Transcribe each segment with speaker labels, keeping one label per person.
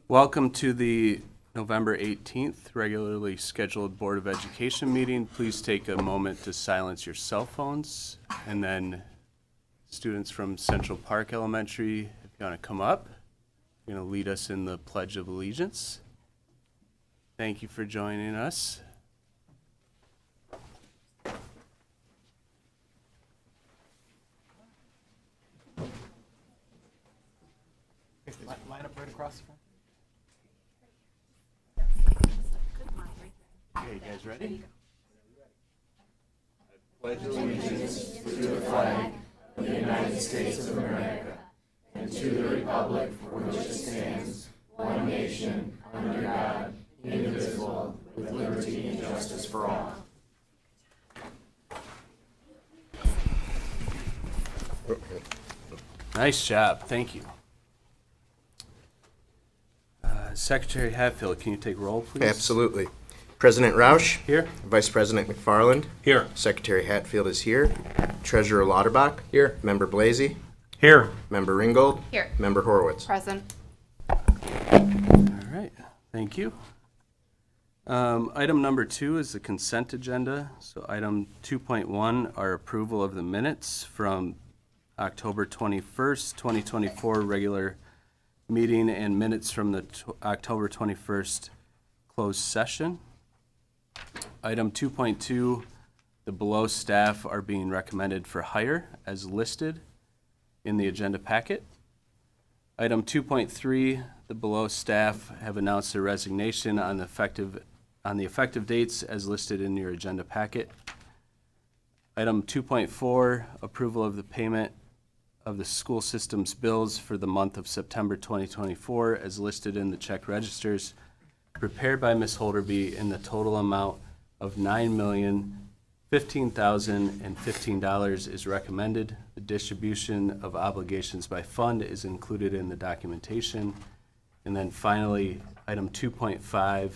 Speaker 1: Welcome to the November 18th regularly scheduled Board of Education meeting. Please take a moment to silence your cell phones. And then students from Central Park Elementary, if you want to come up, you're going to lead us in the Pledge of Allegiance. Thank you for joining us.
Speaker 2: Line up right across the front.
Speaker 1: Okay, you guys ready?
Speaker 3: Pledge allegiance to the flag of the United States of America and to the republic for which it stands, one nation, under God, indivisible, with liberty and justice for all.
Speaker 1: Nice job. Thank you. Secretary Hatfield, can you take roll, please?
Speaker 4: Absolutely. President Roush.
Speaker 1: Here.
Speaker 4: Vice President McFarland.
Speaker 2: Here.
Speaker 4: Secretary Hatfield is here. Treasurer Lauterbach.
Speaker 2: Here.
Speaker 4: Member Blasey.
Speaker 2: Here.
Speaker 4: Member Ringgold.
Speaker 5: Here.
Speaker 4: Member Horowitz.
Speaker 5: Present.
Speaker 1: All right. Thank you. Item number 2 is the consent agenda. So item 2.1 are approval of the minutes from October 21st, 2024 regular meeting and minutes from the October 21st closed session. Item 2.2, the below staff are being recommended for hire as listed in the agenda packet. Item 2.3, the below staff have announced their resignation on the effective dates as listed in your agenda packet. Item 2.4, approval of the payment of the school system's bills for the month of September 2024 as listed in the check registers prepared by Ms. Holderby in the total amount of $9,015,015 is recommended. The distribution of obligations by fund is included in the documentation. And then finally, item 2.5,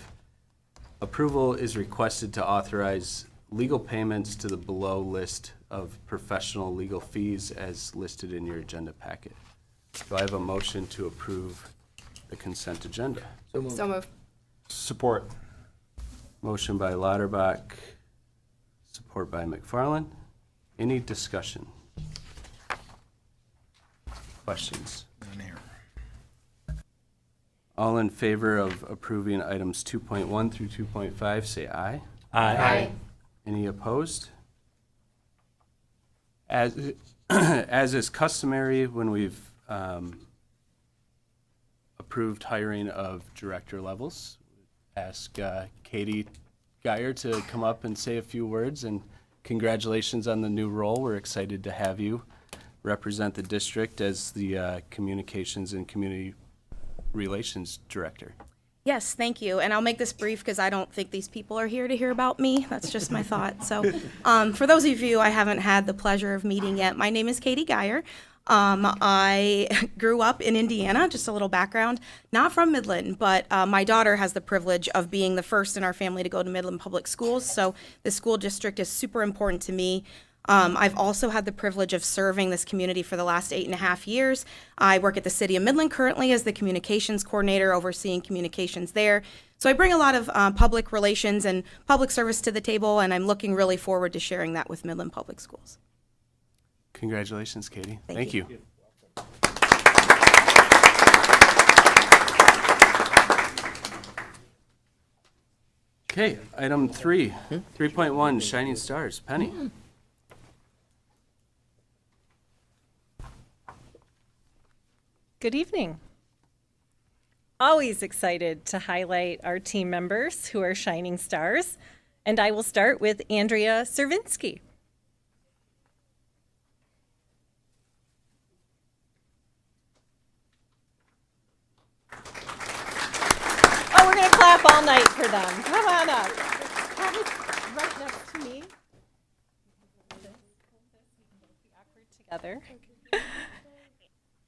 Speaker 1: approval is requested to authorize legal payments to the below list of professional legal fees as listed in your agenda packet. Do I have a motion to approve the consent agenda?
Speaker 5: So moved.
Speaker 2: Support.
Speaker 1: Motion by Lauterbach, support by McFarland. Any discussion? Questions?
Speaker 2: None here.
Speaker 1: All in favor of approving items 2.1 through 2.5, say aye.
Speaker 5: Aye.
Speaker 1: Any opposed? As is customary when we've approved hiring of director levels, ask Katie Geyer to come up and say a few words, and congratulations on the new role. We're excited to have you represent the district as the Communications and Community Relations Director.
Speaker 6: Yes, thank you. And I'll make this brief because I don't think these people are here to hear about me. That's just my thought. So for those of you I haven't had the pleasure of meeting yet, my name is Katie Geyer. I grew up in Indiana, just a little background, not from Midland, but my daughter has the privilege of being the first in our family to go to Midland Public Schools. So the school district is super important to me. I've also had the privilege of serving this community for the last 8.5 years. I work at the City of Midland currently as the communications coordinator, overseeing communications there. So I bring a lot of public relations and public service to the table, and I'm looking really forward to sharing that with Midland Public Schools.
Speaker 1: Congratulations, Katie.
Speaker 6: Thank you.
Speaker 1: Okay, item 3.1, Shining Stars. Penny.
Speaker 7: Good evening. Always excited to highlight our team members who are shining stars, and I will start with Andrea Servinsky. Oh, we're going to clap all night for them. Come on up. Have it right next to me. Awkward together.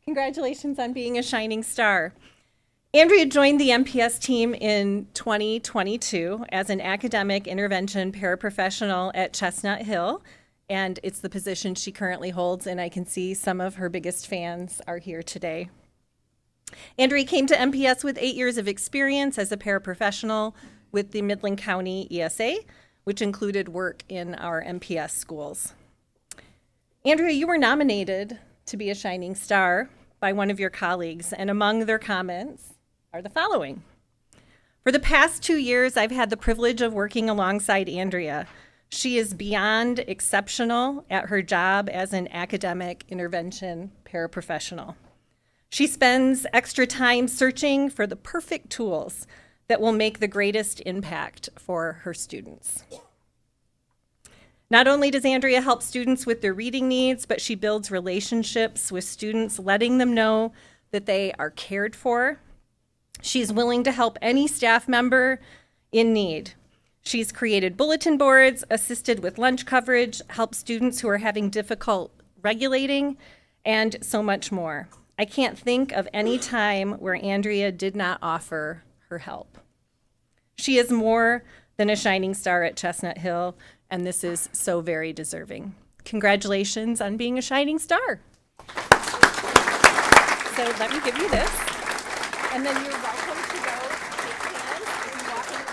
Speaker 7: Congratulations on being a shining star. Andrea joined the MPS team in 2022 as an academic intervention paraprofessional at Chestnut Hill, and it's the position she currently holds, and I can see some of her biggest fans are here today. Andrea came to MPS with 8 years of experience as a paraprofessional with the Midland County ESA, which included work in our MPS schools. Andrea, you were nominated to be a shining star by one of your colleagues, and among their comments are the following. For the past 2 years, I've had the privilege of working alongside Andrea. She is beyond exceptional at her job as an academic intervention paraprofessional. She spends extra time searching for the perfect tools that will make the greatest impact for her students. Not only does Andrea help students with their reading needs, but she builds relationships with students, letting them know that they are cared for. She's willing to help any staff member in need. She's created bulletin boards, assisted with lunch coverage, helped students who are having difficult regulating, and so much more. I can't think of any time where Andrea did not offer her help. She is more than a shining star at Chestnut Hill, and this is so very deserving. Congratulations on being a shining star. So let me give you this, and then you're welcome to go take hands and walk in the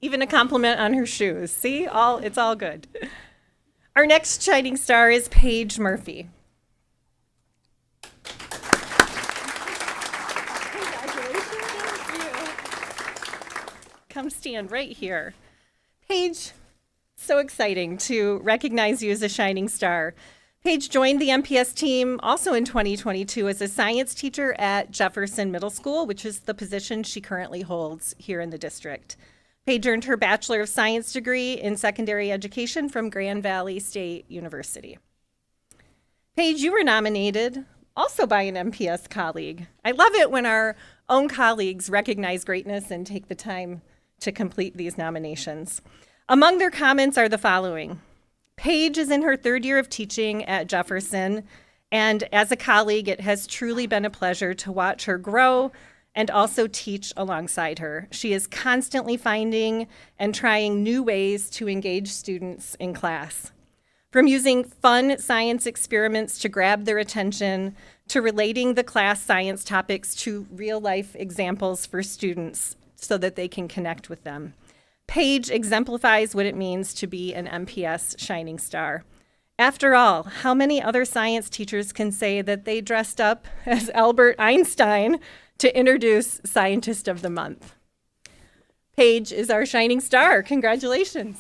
Speaker 7: Even a compliment on her shoes. See, it's all good. Our next shining star is Paige Murphy. Come stand right here. Paige, so exciting to recognize you as a shining star. Paige joined the MPS team also in 2022 as a science teacher at Jefferson Middle School, which is the position she currently holds here in the district. Paige earned her Bachelor of Science degree in secondary education from Grand Valley State University. Paige, you were nominated also by an MPS colleague. I love it when our own colleagues recognize greatness and take the time to complete these nominations. Among their comments are the following. Paige is in her 3rd year of teaching at Jefferson, and as a colleague, it has truly been a pleasure to watch her grow and also teach alongside her. She is constantly finding and trying new ways to engage students in class. From using fun science experiments to grab their attention, to relating the class science topics to real-life examples for students so that they can connect with them. Paige exemplifies what it means to be an MPS shining star. After all, how many other science teachers can say that they dressed up as Albert Einstein to introduce Scientist of the Month? Paige is our shining star. Congratulations.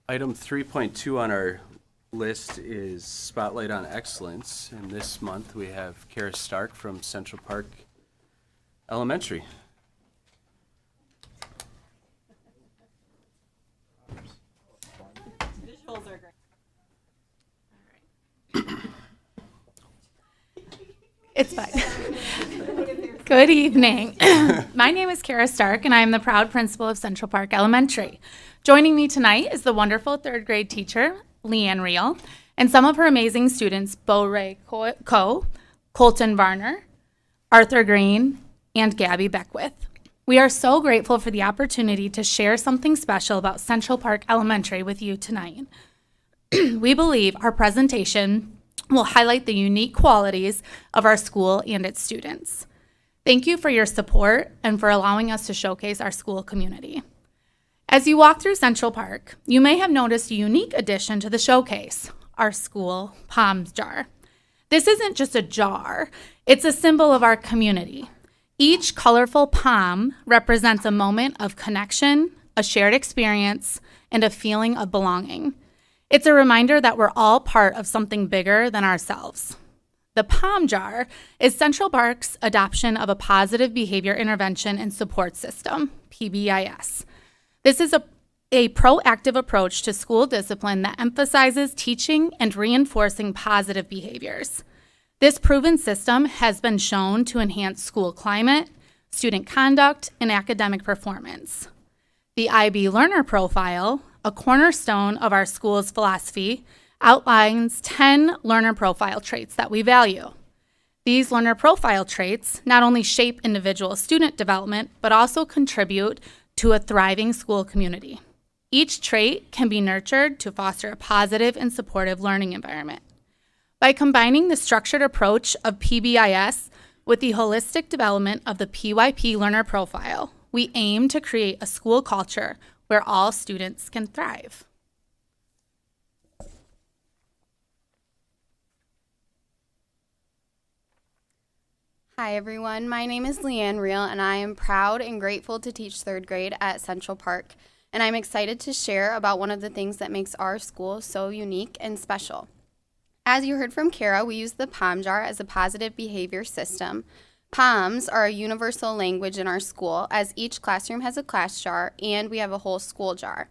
Speaker 1: Item 3.2 on our list is Spotlight on Excellence. And this month we have Kara Stark from Central Park Elementary.
Speaker 7: Visuals are great.
Speaker 5: It's fine. Good evening. My name is Kara Stark, and I am the proud principal of Central Park Elementary. Joining me tonight is the wonderful 3rd grade teacher, Leanne Reel, and some of her amazing students, Bo Ray Coe, Colton Varner, Arthur Green, and Gabby Beckwith. We are so grateful for the opportunity to share something special about Central Park Elementary with you tonight. We believe our presentation will highlight the unique qualities of our school and its students. Thank you for your support and for allowing us to showcase our school community. As you walk through Central Park, you may have noticed a unique addition to the showcase, our school palm jar. This isn't just a jar, it's a symbol of our community. Each colorful palm represents a moment of connection, a shared experience, and a feeling of belonging. It's a reminder that we're all part of something bigger than ourselves. The palm jar is Central Park's adoption of a positive behavior intervention and support system, PBIS. This is a a proactive approach to school discipline that emphasizes teaching and reinforcing positive behaviors. This proven system has been shown to enhance school climate, student conduct, and academic performance. The IB Learner Profile, a cornerstone of our school's philosophy, outlines 10 learner profile traits that we value. These learner profile traits not only shape individual student development, but also contribute to a thriving school community. Each trait can be nurtured to foster a positive and supportive learning environment. By combining the structured approach of PBIS with the holistic development of the PYP learner profile, we aim to create a school culture where all students can thrive.
Speaker 3: Hi everyone, my name is Leanne Reel and I am proud and grateful to teach third grade at Central Park. And I'm excited to share about one of the things that makes our school so unique and special. As you heard from Kara, we use the POM jar as a positive behavior system. POMs are a universal language in our school, as each classroom has a class jar and we have a whole school jar.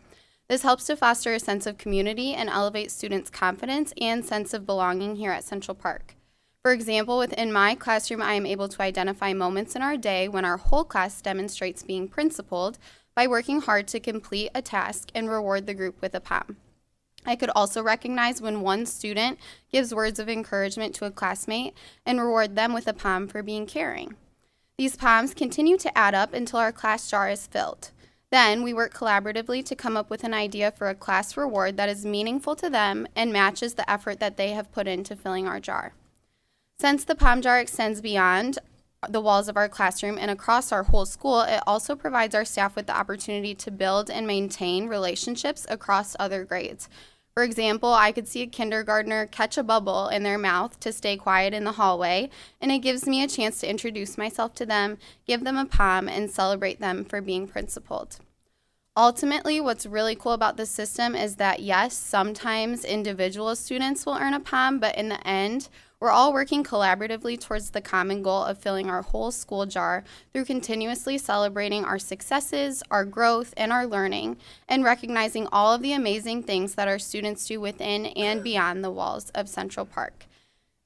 Speaker 3: This helps to foster a sense of community and elevate students' confidence and sense of belonging here at Central Park. For example, within my classroom, I am able to identify moments in our day when our whole class demonstrates being principled by working hard to complete a task and reward the group with a POM. I could also recognize when one student gives words of encouragement to a classmate and reward them with a POM for being caring. These POMs continue to add up until our class jar is filled. Then we work collaboratively to come up with an idea for a class reward that is meaningful to them and matches the effort that they have put into filling our jar. Since the POM jar extends beyond the walls of our classroom and across our whole school, it also provides our staff with the opportunity to build and maintain relationships across other grades. For example, I could see a kindergartner catch a bubble in their mouth to stay quiet in the hallway, and it gives me a chance to introduce myself to them, give them a POM, and celebrate them for being principled. Ultimately, what's really cool about this system is that, yes, sometimes individual students will earn a POM, but in the end, we're all working collaboratively towards the common goal of filling our whole school jar through continuously celebrating our successes, our growth, and our learning, and recognizing all of the amazing things that our students do within and beyond the walls of Central Park.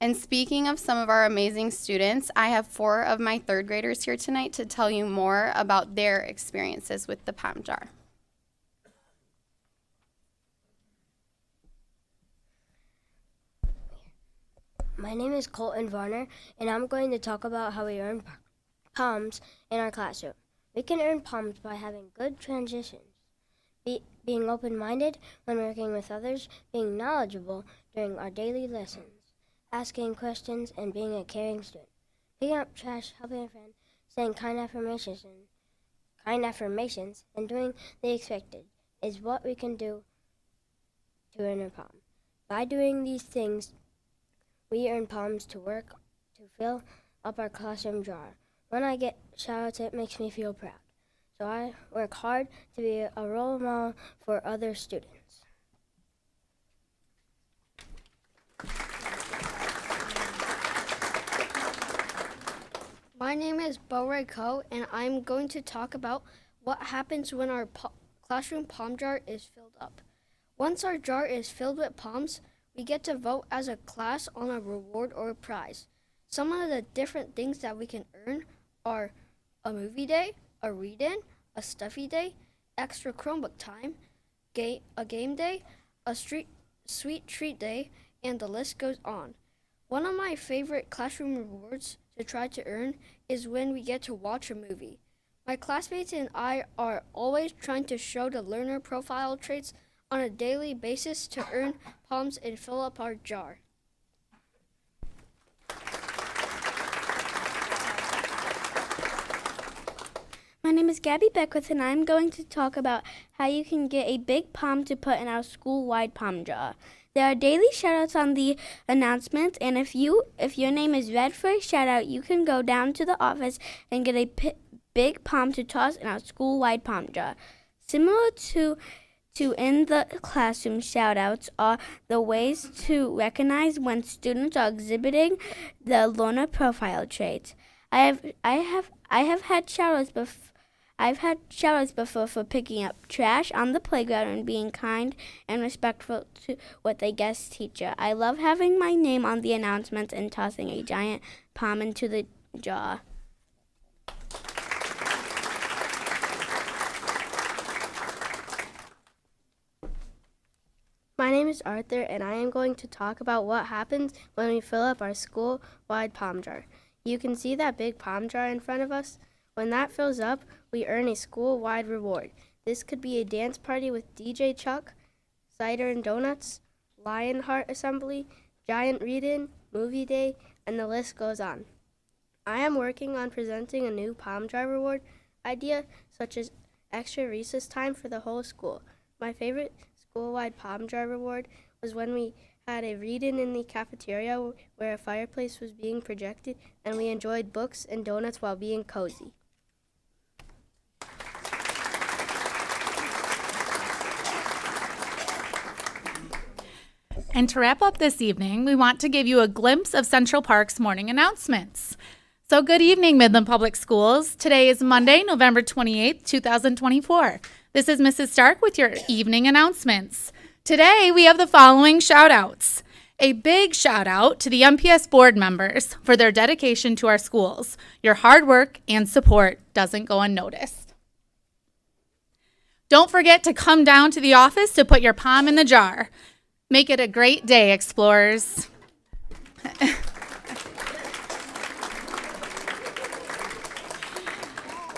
Speaker 3: And speaking of some of our amazing students, I have 4 of my third graders here tonight to tell you more about their experiences with the POM jar.
Speaker 8: My name is Colton Varner, and I'm going to talk about how we earn POMs in our classroom. We can earn POMs by having good transitions, being open-minded when working with others, being knowledgeable during our daily lessons, asking questions, and being a caring student. Picking up trash, helping a friend, saying kind affirmations, and doing the expected is what we can do to earn a POM. By doing these things, we earn POMs to work to fill up our classroom jar. When I get shout-outs, it makes me feel proud. So I work hard to be a role model for other students.
Speaker 9: My name is Bo-Ray Ko, and I'm going to talk about what happens when our classroom POM jar is filled up. Once our jar is filled with POMs, we get to vote as a class on a reward or a prize. Some of the different things that we can earn are a movie day, a read-in, a stuffy day, extra Chromebook time, a game day, a sweet treat day, and the list goes on. One of my favorite classroom rewards to try to earn is when we get to watch a movie. My classmates and I are always trying to show the learner profile traits on a daily basis to earn POMs and fill up our jar.
Speaker 10: My name is Gabby Beckwith, and I'm going to talk about how you can get a big POM to put in our school-wide POM jar. There are daily shout-outs on the announcements, and if your name is read for a shout-out, you can go down to the office and get a big POM to toss in our school-wide POM jar. Similar to in the classroom, shout-outs are the ways to recognize when students are exhibiting the learner profile traits. I have had shout-outs I've had shout-outs before for picking up trash on the playground and being kind and respectful to what they guest teacher. I love having my name on the announcements and tossing a giant palm into the jar.
Speaker 8: My name is Arthur, and I am going to talk about what happens when we fill up our school-wide palm jar. You can see that big palm jar in front of us? When that fills up, we earn a school-wide reward. This could be a dance party with DJ Chuck, cider and donuts, Lionheart Assembly, giant read-in, movie day, and the list goes on. I am working on presenting a new palm jar reward idea, such as extra recess time for the whole school. My favorite school-wide palm jar reward was when we had a read-in in the cafeteria where a fireplace was being projected and we enjoyed books and donuts while being cozy.
Speaker 5: And to wrap up this evening, we want to give you a glimpse of Central Park's morning announcements. So good evening, Midland Public Schools. Today is Monday, November 28th, 2024. This is Mrs. Stark with your evening announcements. Today, we have the following shout-outs. A big shout-out to the MPS board members for their dedication to our schools. Your hard work and support doesn't go unnoticed. Don't forget to come down to the office to put your palm in the jar. Make it a great day, explorers.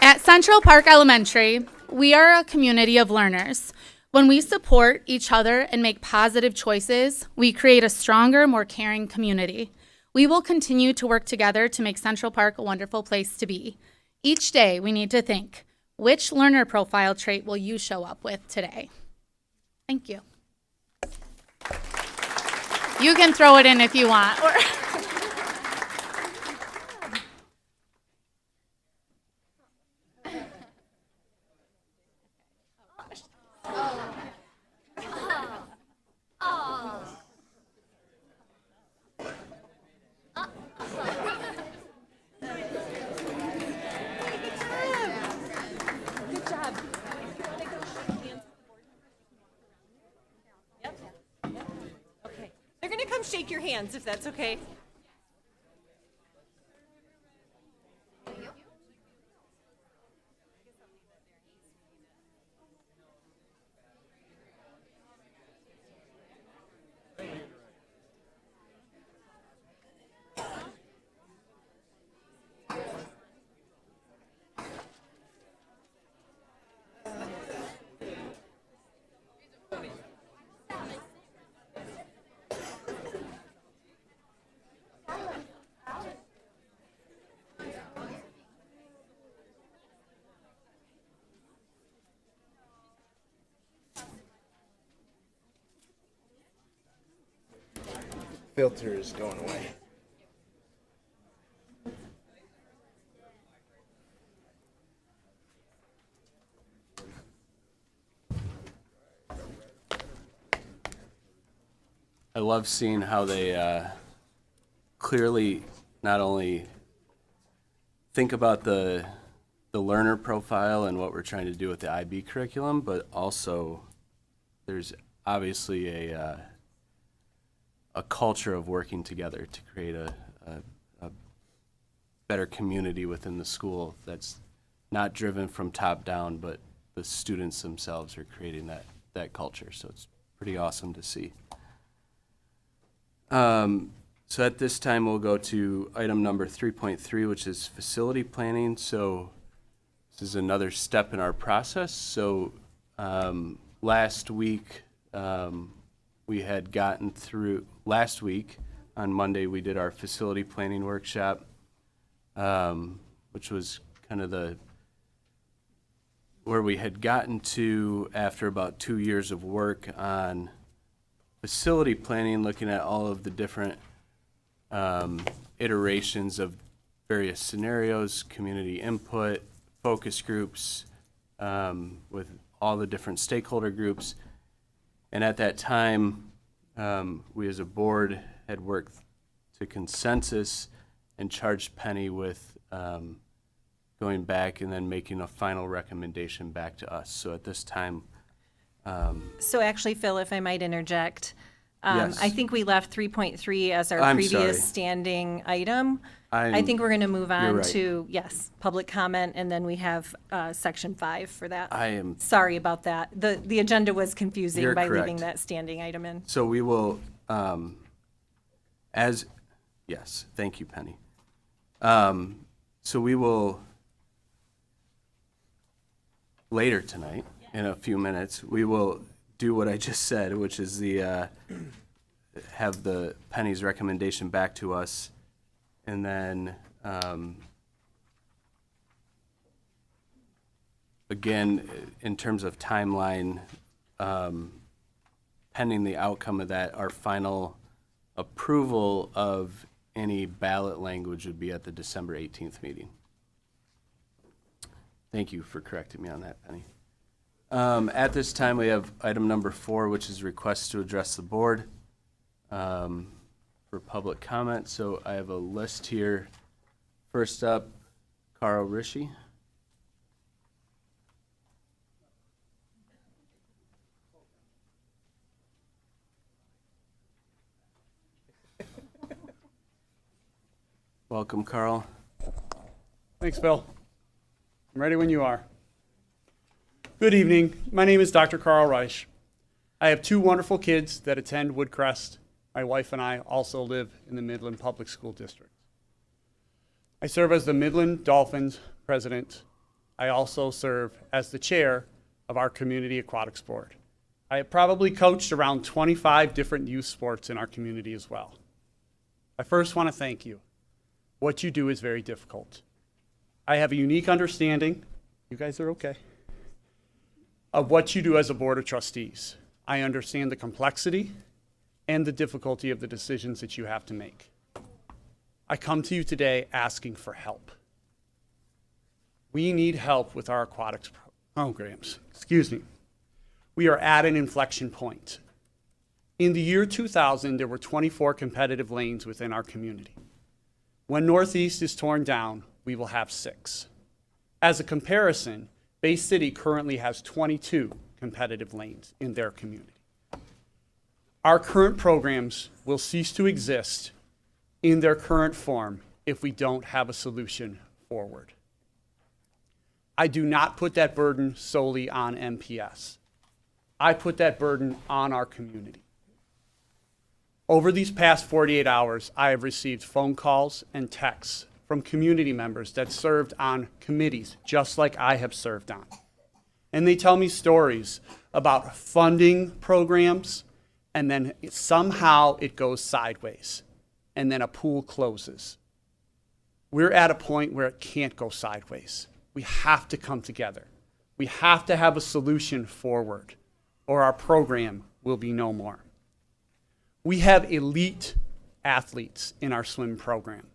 Speaker 5: At Central Park Elementary, we are a community of learners. When we support each other and make positive choices, we create a stronger, more caring community. We will continue to work together to make Central Park a wonderful place to be. Each day, we need to think, which learner profile trait will you show up with today? Thank you. You can throw it in if you want.
Speaker 7: They're going to come shake your hands, if that's okay.
Speaker 4: Filter is going away.
Speaker 1: I love seeing how they clearly not only think about the learner profile and what we're trying to do with the IB curriculum, but also there's obviously a culture of working together to create a better community within the school that's not driven from top down, but the students themselves are creating that culture. So it's pretty awesome to see. So at this time, we'll go to item number 3.3, which is facility planning. So this is another step in our process. So last week, we had gotten through, last week on Monday, we did our facility planning workshop, which was kind of where we had gotten to after about 2 years of work on facility planning, looking at all of the different iterations of various scenarios, community input, focus groups, with all the different stakeholder groups. And at that time, we as a board had worked to consensus and charged Penny with going back and then making a final recommendation back to us. So at this time,
Speaker 7: So actually, Phil, if I might interject,
Speaker 1: Yes.
Speaker 7: I think we left 3.3 as our
Speaker 1: I'm
Speaker 7: previous
Speaker 1: sorry.
Speaker 7: standing item. I
Speaker 1: I'm-
Speaker 7: think we're going to move
Speaker 1: you're
Speaker 7: on
Speaker 1: right.
Speaker 7: to, yes, public comment, and then we have section 5 for that.
Speaker 1: I am,
Speaker 7: Sorry about that. The agenda was confusing
Speaker 1: You're
Speaker 7: by leaving
Speaker 1: correct.
Speaker 7: that standing item in.
Speaker 1: so we will, yes, thank you, Penny. So we will, later tonight, in a few minutes, we will do what I just said, which is have the Penny's recommendation back to us, and then, again, in terms of timeline, pending the outcome of that, our final approval of any ballot language would be at the December 18th meeting. Thank you for correcting me on that, Penny. At this time, we have item number 4, which is request to address the board for public comment. So I have a list here. First up, Carl Rishi. Welcome, Carl.
Speaker 11: Thanks, Bill. I'm ready when you are. Good evening. My name is Dr. Carl Reich. I have 2 wonderful kids that attend Woodcrest. My wife and I also live in the Midland Public School District. I serve as the Midland Dolphins president. I also serve as the chair of our community aquatics board. I have probably coached around 25 different youth sports in our community as well. I first want to thank you. What you do is very difficult. I have a unique understanding, you guys are okay, of what you do as a board of trustees. I understand the complexity and the difficulty of the decisions that you have to make. I come to you today asking for help. We need help with our aquatics programs. Excuse me. We are at an inflection point. In the year 2000, there were 24 competitive lanes within our community. When Northeast is torn down, we will have 6. As a comparison, Bay City currently has 22 competitive lanes in their community. Our current programs will cease to exist in their current form if we don't have a solution forward. I do not put that burden solely on MPS. I put that burden on our community. Over these past 48 hours, I have received phone calls and texts from community members that served on committees just like I have served on. And they tell me stories about funding programs, and then somehow it goes sideways, and then a pool closes. We're at a point where it can't go sideways. We have to come together. We have to have a solution forward, or our program will be no more. We have elite athletes in our swim program.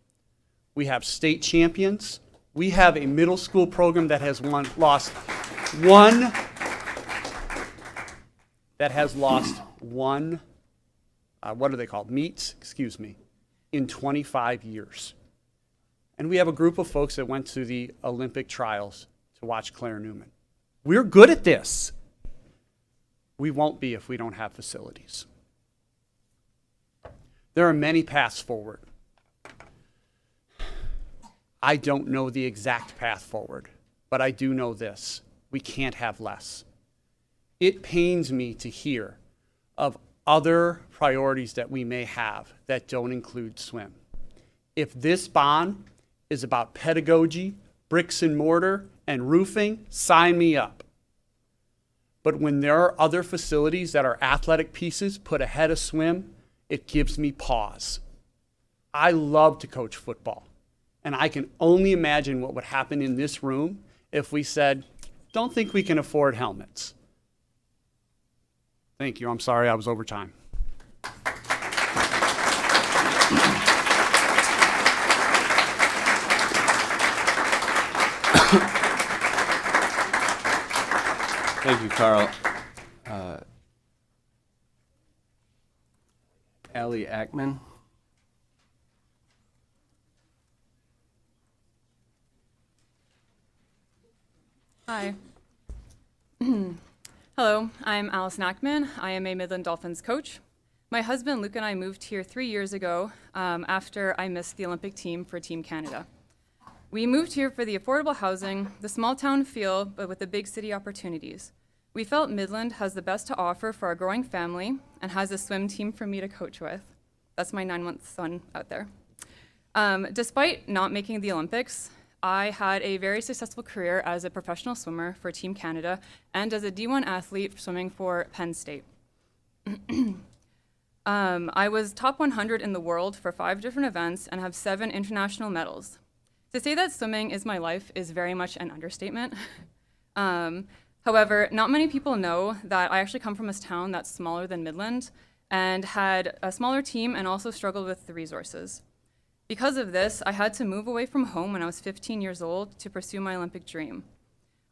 Speaker 11: We have state champions. We have a middle school program that has lost one, what are they called? Meets, excuse me, in 25 years. And we have a group of folks that went to the Olympic trials to watch Claire Newman. We're good at this. We won't be if we don't have facilities. There are many paths forward. I don't know the exact path forward, but I do know this. We can't have less. It pains me to hear of other priorities that we may have that don't include swim. If this bond is about pedagogy, bricks and mortar, and roofing, sign me up. But when there are other facilities that are athletic pieces put ahead of swim, it gives me pause. I love to coach football, and I can only imagine what would happen in this room if we said, don't think we can afford helmets. Thank you. I'm sorry I was over time.
Speaker 1: Thank you, Carl. Allie Ackman.
Speaker 12: Hi. Hello, I'm Allison Ackman. I am a Midland Dolphins coach. My husband Luke and I moved here 3 years ago after I missed the Olympic team for Team Canada. We moved here for the affordable housing, the small town feel, but with the big city opportunities. We felt Midland has the best to offer for our growing family and has a swim team for me to coach with. That's my 9-month son out there. Despite not making the Olympics, I had a very successful career as a professional swimmer for Team Canada and as a D1 athlete swimming for Penn State. I was top 100 in the world for 5 different events and have 7 international medals. To say that swimming is my life is very much an understatement. However, not many people know that I actually come from a town that's smaller than Midland and had a smaller team and also struggled with the resources. Because of this, I had to move away from home when I was 15 years old to pursue my Olympic dream.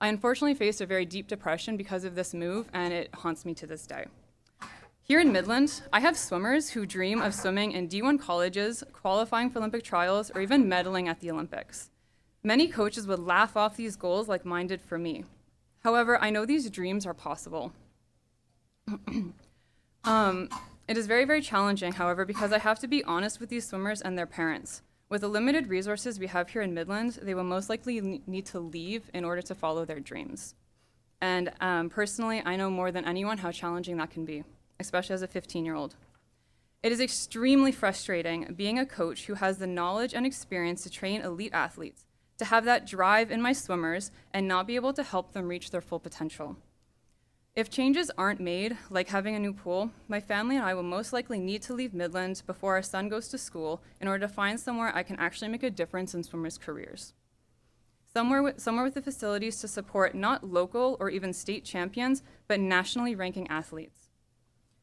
Speaker 12: I unfortunately faced a very deep depression because of this move, and it haunts me to this day. Here in Midland, I have swimmers who dream of swimming in D1 colleges, qualifying for Olympic trials, or even medaling at the Olympics. Many coaches would laugh off these goals like mine did for me. However, I know these dreams are possible. It is very, very challenging, however, because I have to be honest with these swimmers and their parents. With the limited resources we have here in Midland, they will most likely need to leave in order to follow their dreams. And personally, I know more than anyone how challenging that can be, especially as a 15-year-old. It is extremely frustrating being a coach who has the knowledge and experience to train elite athletes, to have that drive in my swimmers and not be able to help them reach their full potential. If changes aren't made, like having a new pool, my family and I will most likely need to leave Midland before our son goes to school in order to find somewhere I can actually make a difference in swimmers' careers. Somewhere with the facilities to support not local or even state champions, but nationally ranking athletes.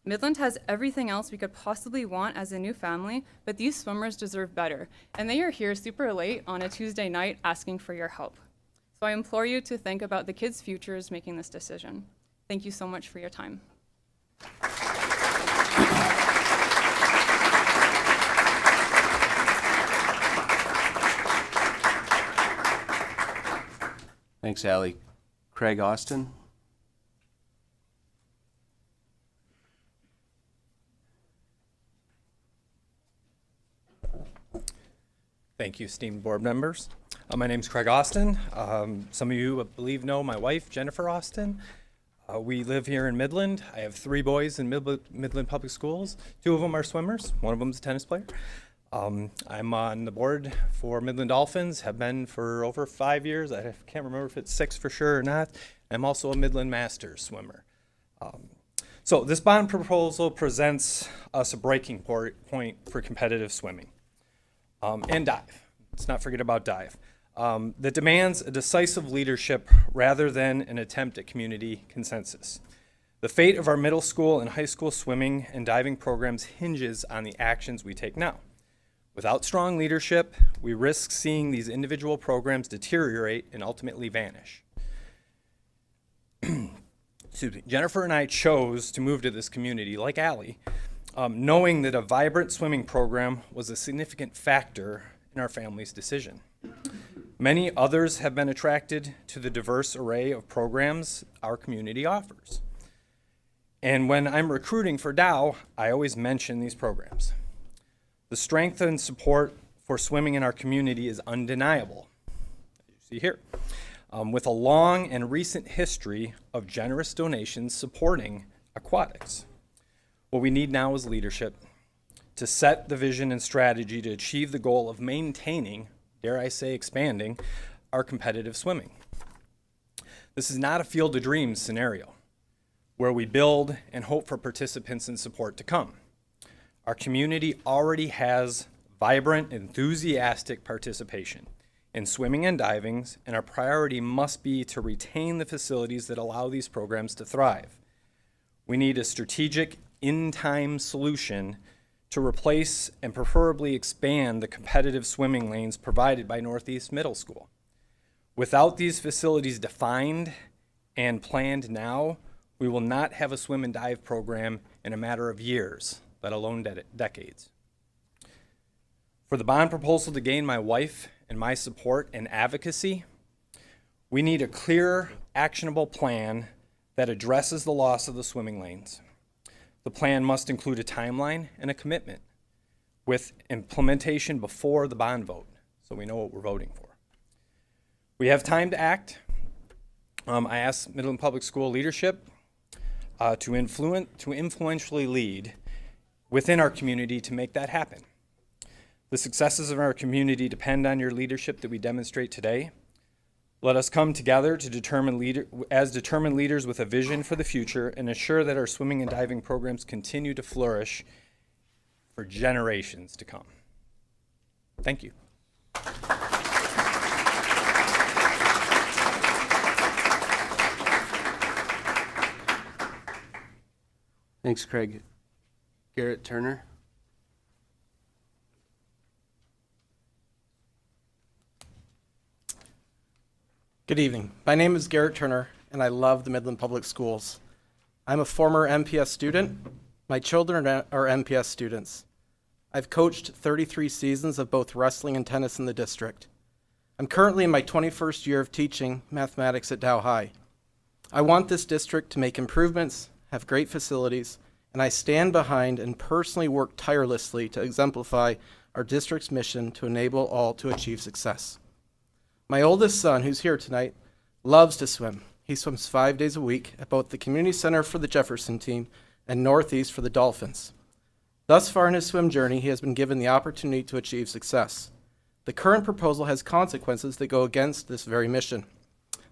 Speaker 12: Midland has everything else we could possibly want as a new family, but these swimmers deserve better, and they are here super late on a Tuesday night asking for your help. So I implore you to think about the kids' futures making this decision. Thank you so much for your time.
Speaker 1: Thanks, Allie. Craig Austin.
Speaker 13: Thank you, esteemed board members. My name is Craig Austin. Some of you, I believe, know my wife, Jennifer Austin. We live here in Midland. I have 3 boys in Midland Public Schools. 2 of them are swimmers. 1 of them is a tennis player. I'm on the board for Midland Dolphins, have been for over 5 years. I can't remember if it's 6 for sure or not. I'm also a Midland Masters swimmer. So this bond proposal presents us a breaking point for competitive swimming. And dive. Let's not forget about dive. That demands a decisive leadership rather than an attempt at community consensus. The fate of our middle school and high school swimming and diving programs hinges on the actions we take now. Without strong leadership, we risk seeing these individual programs deteriorate and ultimately vanish. Excuse me. Jennifer and I chose to move to this community, like Allie, knowing that a vibrant swimming program was a significant factor in our family's decision. Many others have been attracted to the diverse array of programs our community offers. And when I'm recruiting for Dow, I always mention these programs. The strength and support for swimming in our community is undeniable, as you see here, with a long and recent history of generous donations supporting aquatics. What we need now is leadership to set the vision and strategy to achieve the goal of maintaining, dare I say expanding, our competitive swimming. This is not a field of dreams scenario where we build and hope for participants and support to come. Our community already has vibrant, enthusiastic participation in swimming and diving, and our priority must be to retain the facilities that allow these programs to thrive. We need a strategic, in-time solution to replace and preferably expand the competitive swimming lanes provided by Northeast Middle School. Without these facilities defined and planned now, we will not have a swim and dive program in a matter of years, let alone decades. For the bond proposal to gain my wife and my support and advocacy, We need a clear, actionable plan that addresses the loss of the swimming lanes. The plan must include a timeline and a commitment with implementation before the bond vote, so we know what we're voting for. We have time to act. I asked Midland Public School leadership to influentially lead within our community to make that happen. The successes of our community depend on your leadership that we demonstrate today. Let us come together to as determined leaders with a vision for the future and ensure that our swimming and diving programs continue to flourish for generations to come. Thank you.
Speaker 1: Thanks, Craig. Garrett Turner.
Speaker 14: Good evening. My name is Garrett Turner, and I love the Midland Public Schools. I'm a former MPS student. My children are MPS students. I've coached 33 seasons of both wrestling and tennis in the district. I'm currently in my 21st year of teaching mathematics at Dow High. I want this district to make improvements, have great facilities, and I stand behind and personally work tirelessly to exemplify our district's mission to enable all to achieve success. My oldest son, who's here tonight, loves to swim. He swims 5 days a week at both the Community Center for the Jefferson team and Northeast for the Dolphins. Thus far in his swim journey, he has been given the opportunity to achieve success. The current proposal has consequences that go against this very mission.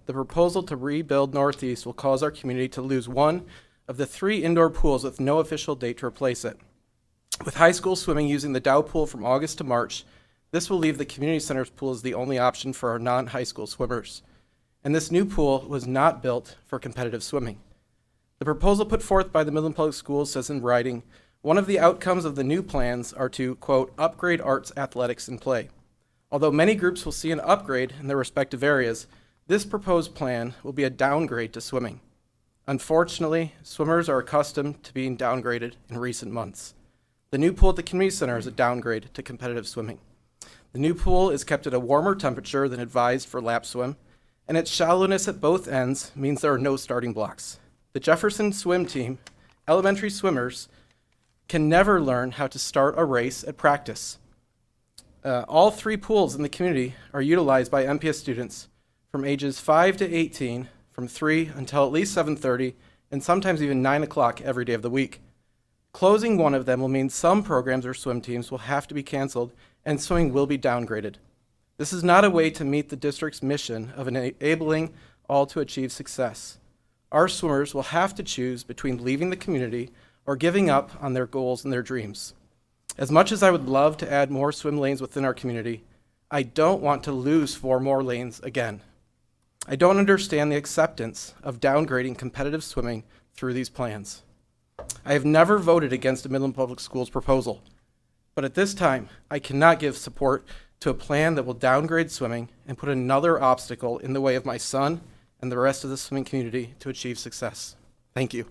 Speaker 14: The proposal to rebuild Northeast will cause our community to lose one of the 3 indoor pools with no official date to replace it. With high school swimming using the Dow pool from August to March, this will leave the community center's pool as the only option for our non-high school swimmers. And this new pool was not built for competitive swimming. The proposal put forth by the Midland Public Schools says in writing, one of the outcomes of the new plans are to, quote, upgrade arts, athletics, and play. Although many groups will see an upgrade in their respective areas, this proposed plan will be a downgrade to swimming. Unfortunately, swimmers are accustomed to being downgraded in recent months. The new pool at the community center is a downgrade to competitive swimming. The new pool is kept at a warmer temperature than advised for lap swim, and its shallowness at both ends means there are no starting blocks. The Jefferson swim team, elementary swimmers, can never learn how to start a race at practice. All 3 pools in the community are utilized by MPS students from ages 5 to 18, from 3 until at least 7:30, and sometimes even 9 o'clock every day of the week. Closing one of them will mean some programs or swim teams will have to be canceled and swimming will be downgraded. This is not a way to meet the district's mission of enabling all to achieve success. Our swimmers will have to choose between leaving the community or giving up on their goals and their dreams. As much as I would love to add more swim lanes within our community, I don't want to lose 4 more lanes again. I don't understand the acceptance of downgrading competitive swimming through these plans. I have never voted against the Midland Public Schools proposal, but at this time, I cannot give support to a plan that will downgrade swimming and put another obstacle in the way of my son and the rest of the swimming community to achieve success. Thank you.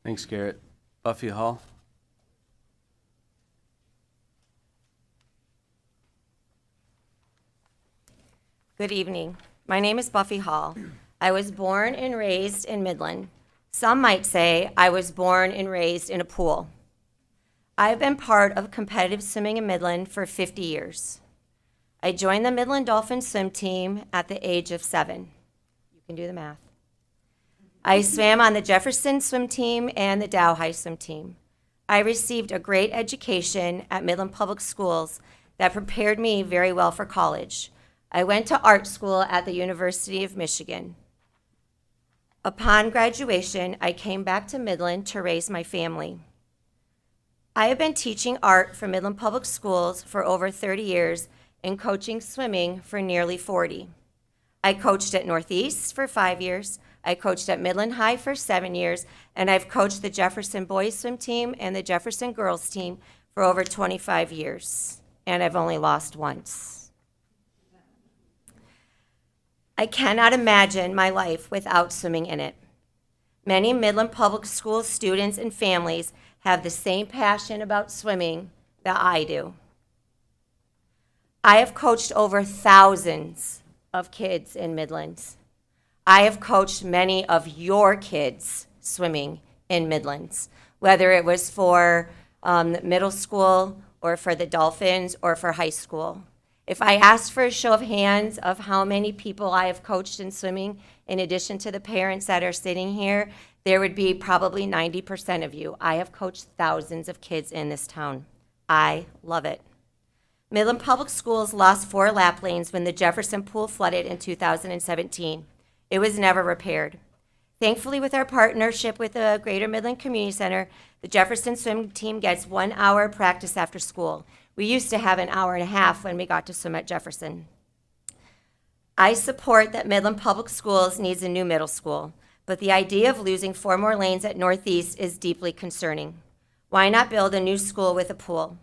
Speaker 1: Thanks, Garrett. Buffy Hall.
Speaker 15: Good evening. My name is Buffy Hall. I was born and raised in Midland. Some might say I was born and raised in a pool. I have been part of competitive swimming in Midland for 50 years. I joined the Midland Dolphin swim team at the age of 7. You can do the math. I swam on the Jefferson swim team and the Dow High swim team. I received a great education at Midland Public Schools that prepared me very well for college. I went to art school at the University of Michigan. Upon graduation, I came back to Midland to raise my family. I have been teaching art for Midland Public Schools for over 30 years and coaching swimming for nearly 40. I coached at Northeast for 5 years. I coached at Midland High for 7 years, and I've coached the Jefferson boys swim team and the Jefferson girls team for over 25 years, and I've only lost once. I cannot imagine my life without swimming in it. Many Midland Public Schools students and families have the same passion about swimming that I do. I have coached over thousands of kids in Midlands. I have coached many of your kids swimming in Midlands, whether it was for middle school or for the Dolphins or for high school. If I asked for a show of hands of how many people I have coached in swimming, in addition to the parents that are sitting here, there would be probably 90% of you. I have coached thousands of kids in this town. I love it. Midland Public Schools lost 4 lap lanes when the Jefferson Pool flooded in 2017. It was never repaired. Thankfully, with our partnership with the Greater Midland Community Center, the Jefferson swim team gets 1 hour practice after school. We used to have an hour and a half when we got to swim at Jefferson. I support that Midland Public Schools needs a new middle school, but the idea of losing 4 more lanes at Northeast is deeply concerning. Why not build a new school with a pool?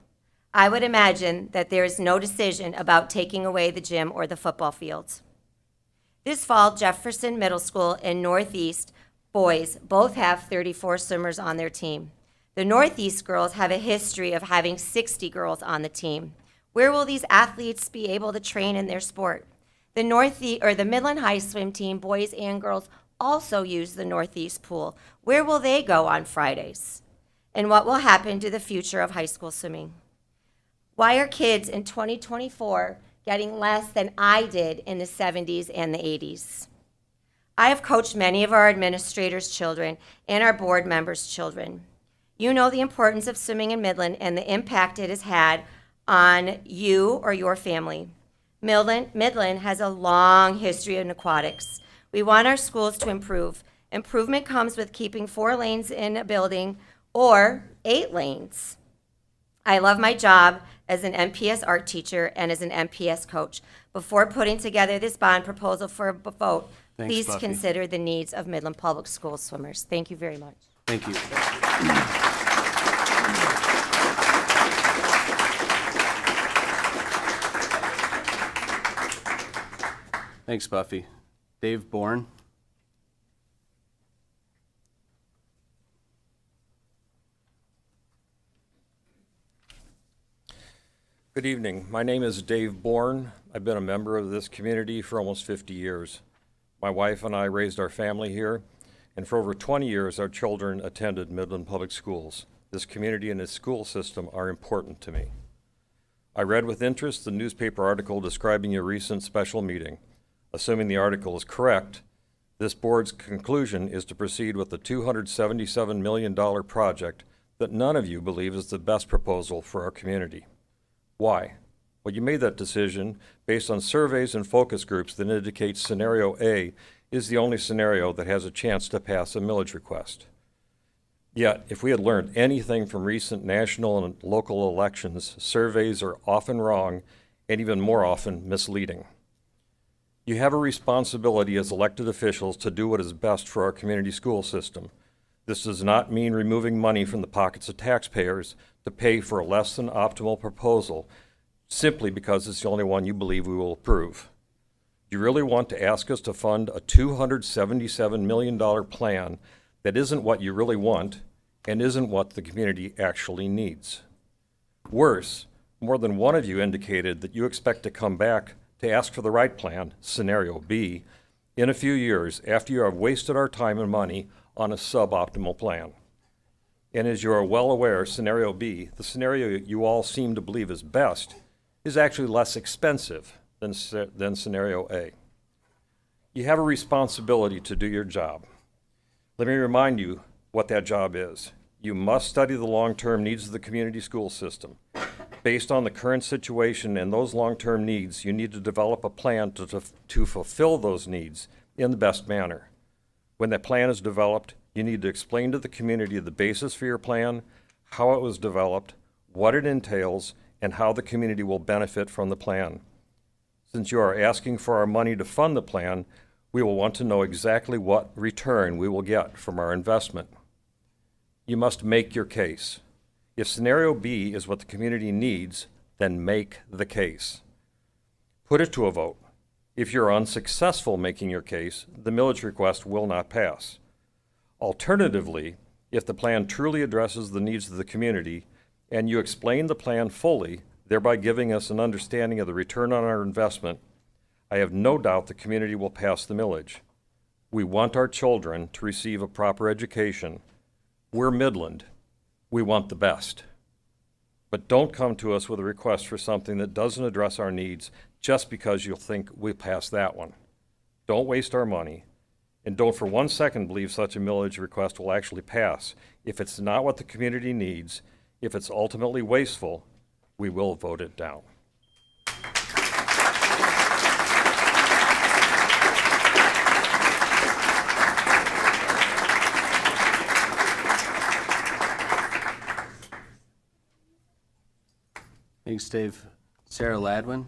Speaker 15: I would imagine that there is no decision about taking away the gym or the football fields. This fall, Jefferson Middle School and Northeast boys both have 34 swimmers on their team. The Northeast girls have a history of having 60 girls on the team. Where will these athletes be able to train in their sport? The Midland High swim team, boys and girls, also use the Northeast pool. Where will they go on Fridays? And what will happen to the future of high school swimming? Why are kids in 2024 getting less than I did in the 70s and the 80s? I have coached many of our administrators' children and our board members' children. You know the importance of swimming in Midland and the impact it has had on you or your family. Midland has a long history in aquatics. We want our schools to improve. Improvement comes with keeping 4 lanes in a building or 8 lanes. I love my job as an MPS art teacher and as an MPS coach. Before putting together this bond proposal for a vote,
Speaker 1: Thanks,
Speaker 15: please
Speaker 1: Buffy.
Speaker 15: consider the needs of Midland Public Schools swimmers. Thank you very much.
Speaker 1: Thank you. Thanks, Buffy. Dave Bourne.
Speaker 16: Good evening. My name is Dave Bourne. I've been a member of this community for almost 50 years. My wife and I raised our family here, and for over 20 years, our children attended Midland Public Schools. This community and its school system are important to me. I read with interest the newspaper article describing your recent special meeting. Assuming the article is correct, this board's conclusion is to proceed with the $277 million project that none of you believe is the best proposal for our community. Why? Well, you made that decision based on surveys and focus groups that indicate scenario A is the only scenario that has a chance to pass a millage request. Yet, if we had learned anything from recent national and local elections, surveys are often wrong and even more often misleading. You have a responsibility as elected officials to do what is best for our community school system. This does not mean removing money from the pockets of taxpayers to pay for a less than optimal proposal simply because it's the only one you believe we will approve. Do you really want to ask us to fund a $277 million plan that isn't what you really want and isn't what the community actually needs? Worse, more than one of you indicated that you expect to come back to ask for the right plan, scenario B, in a few years after you have wasted our time and money on a suboptimal plan. And as you are well aware, scenario B, the scenario you all seem to believe is best, is actually less expensive than scenario A. You have a responsibility to do your job. Let me remind you what that job is. You must study the long-term needs of the community school system. Based on the current situation and those long-term needs, you need to develop a plan to fulfill those needs in the best manner. When that plan is developed, you need to explain to the community the basis for your plan, how it was developed, what it entails, and how the community will benefit from the plan. Since you are asking for our money to fund the plan, we will want to know exactly what return we will get from our investment. You must make your case. If scenario B is what the community needs, then make the case. Put it to a vote. If you're unsuccessful making your case, the millage request will not pass. Alternatively, if the plan truly addresses the needs of the community, and you explain the plan fully, thereby giving us an understanding of the return on our investment, I have no doubt the community will pass the millage. We want our children to receive a proper education. We're Midland. We want the best. But don't come to us with a request for something that doesn't address our needs just because you'll think we'll pass that one. Don't waste our money. And don't for 1 second believe such a millage request will actually pass. If it's not what the community needs, if it's ultimately wasteful, we will vote it down.
Speaker 1: Thanks, Dave. Sarah Ladwin.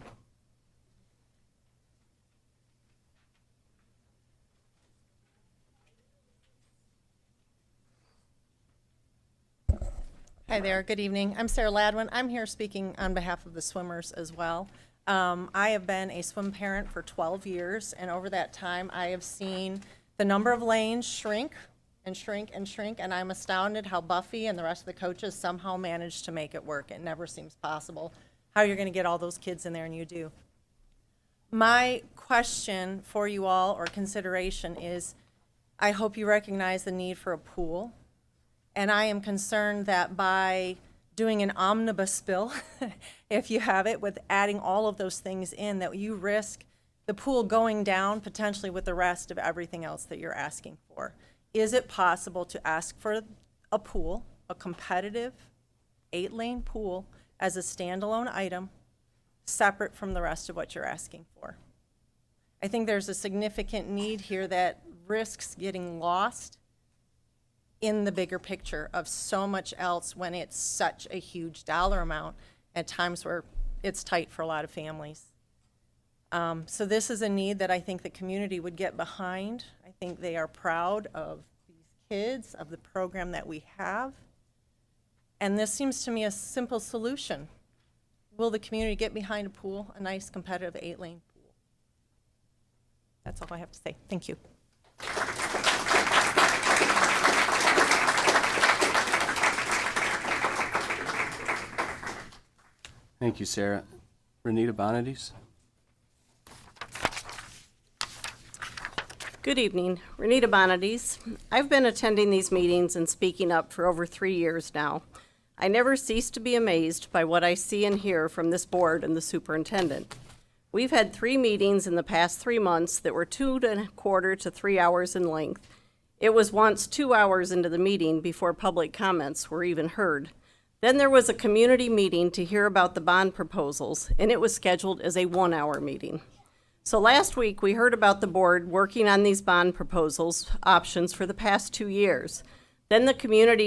Speaker 17: Hi there, good evening. I'm Sarah Ladwin. I'm here speaking on behalf of the swimmers as well. I have been a swim parent for 12 years, and over that time I have seen the number of lanes shrink and shrink and shrink, and I'm astounded how Buffy and the rest of the coaches somehow manage to make it work. It never seems possible how you're going to get all those kids in there, and you do. My question for you all, or consideration, is I hope you recognize the need for a pool. And I am concerned that by doing an omnibus bill, if you have it, with adding all of those things in, that you risk the pool going down potentially with the rest of everything else that you're asking for. Is it possible to ask for a pool, a competitive 8-lane pool, as a standalone item, separate from the rest of what you're asking for? I think there's a significant need here that risks getting lost in the bigger picture of so much else when it's such a huge dollar amount at times where it's tight for a lot of families. So this is a need that I think the community would get behind. I think they are proud of these kids, of the program that we have. And this seems to me a simple solution. Will the community get behind a pool, a nice competitive 8-lane pool? That's all I have to say. Thank you.
Speaker 1: Thank you, Sarah. Renita Bonadies.
Speaker 18: Good evening. Renita Bonadies. I've been attending these meetings and speaking up for over 3 years now. I never cease to be amazed by what I see and hear from this board and the superintendent. We've had 3 meetings in the past 3 months that were 2.25 to 3 hours in length. It was once 2 hours into the meeting before public comments were even heard. Then there was a community meeting to hear about the bond proposals, and it was scheduled as a 1-hour meeting. So last week, we heard about the board working on these bond proposals options for the past 2 years. Then the community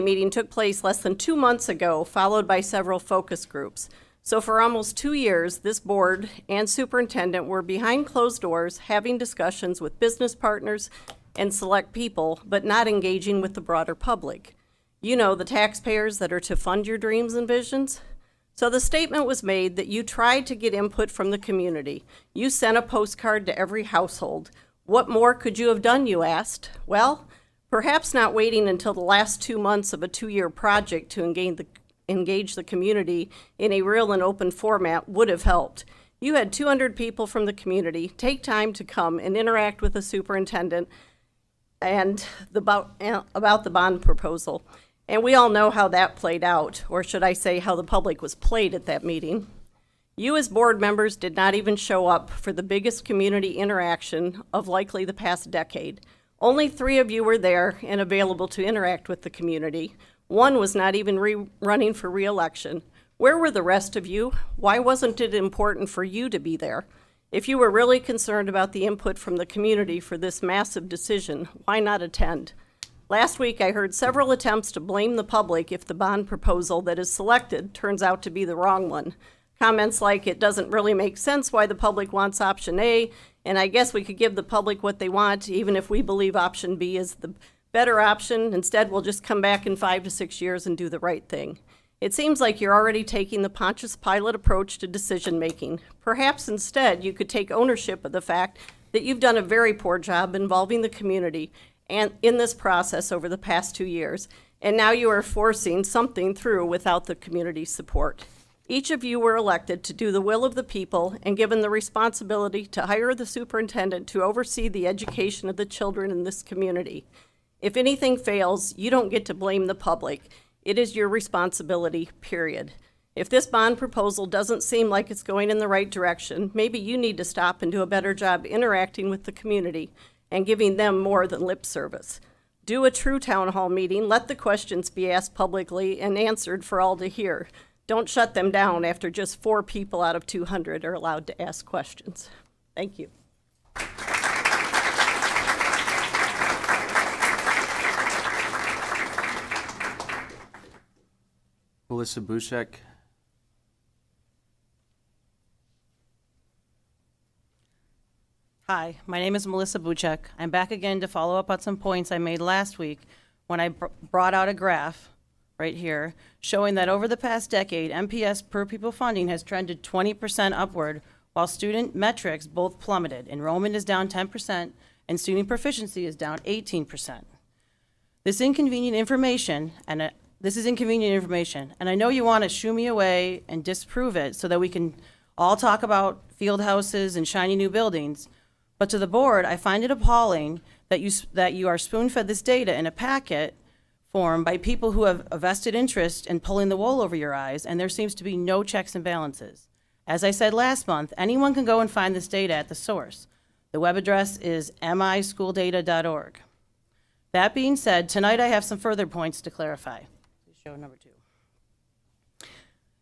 Speaker 18: meeting took place less than 2 months ago, followed by several focus groups. So for almost 2 years, this board and superintendent were behind closed doors, having discussions with business partners and select people, but not engaging with the broader public. You know, the taxpayers that are to fund your dreams and visions. So the statement was made that you tried to get input from the community. You sent a postcard to every household. What more could you have done, you asked? Well, perhaps not waiting until the last 2 months of a 2-year project to engage the community in a real and open format would have helped. You had 200 people from the community take time to come and interact with the superintendent and about the bond proposal. And we all know how that played out, or should I say how the public was played at that meeting. You as board members did not even show up for the biggest community interaction of likely the past decade. Only 3 of you were there and available to interact with the community. 1 was not even running for re-election. Where were the rest of you? Why wasn't it important for you to be there? If you were really concerned about the input from the community for this massive decision, why not attend? Last week, I heard several attempts to blame the public if the bond proposal that is selected turns out to be the wrong one. Comments like, it doesn't really make sense why the public wants option A, and I guess we could give the public what they want, even if we believe option B is the better option. Instead, we'll just come back in 5 to 6 years and do the right thing. It seems like you're already taking the Pontius Pilate approach to decision-making. Perhaps instead, you could take ownership of the fact that you've done a very poor job involving the community, and in this process over the past 2 years, and now you are forcing something through without the community support. Each of you were elected to do the will of the people and given the responsibility to hire the superintendent to oversee the education of the children in this community. If anything fails, you don't get to blame the public. It is your responsibility, period. If this bond proposal doesn't seem like it's going in the right direction, maybe you need to stop and do a better job interacting with the community and giving them more than lip service. Do a true town hall meeting, let the questions be asked publicly and answered for all to hear. Don't shut them down after just 4 people out of 200 are allowed to ask questions. Thank you.
Speaker 1: Melissa Bushek.
Speaker 19: Hi, my name is Melissa Buchek. I'm back again to follow up on some points I made last week when I brought out a graph right here showing that over the past decade, MPS per pupil funding has trended 20% upward while student metrics both plummeted. Enrollment is down 10% and student proficiency is down 18%. This is inconvenient information, and I know you want to shoo me away and disprove it so that we can all talk about field houses and shiny new buildings. But to the board, I find it appalling that you are spoon-fed this data in a packet form by people who have a vested interest in pulling the wool over your eyes, and there seems to be no checks and balances. As I said last month, anyone can go and find this data at the source. The web address is mischooldata.org. That being said, tonight I have some further points to clarify. Please show number 2.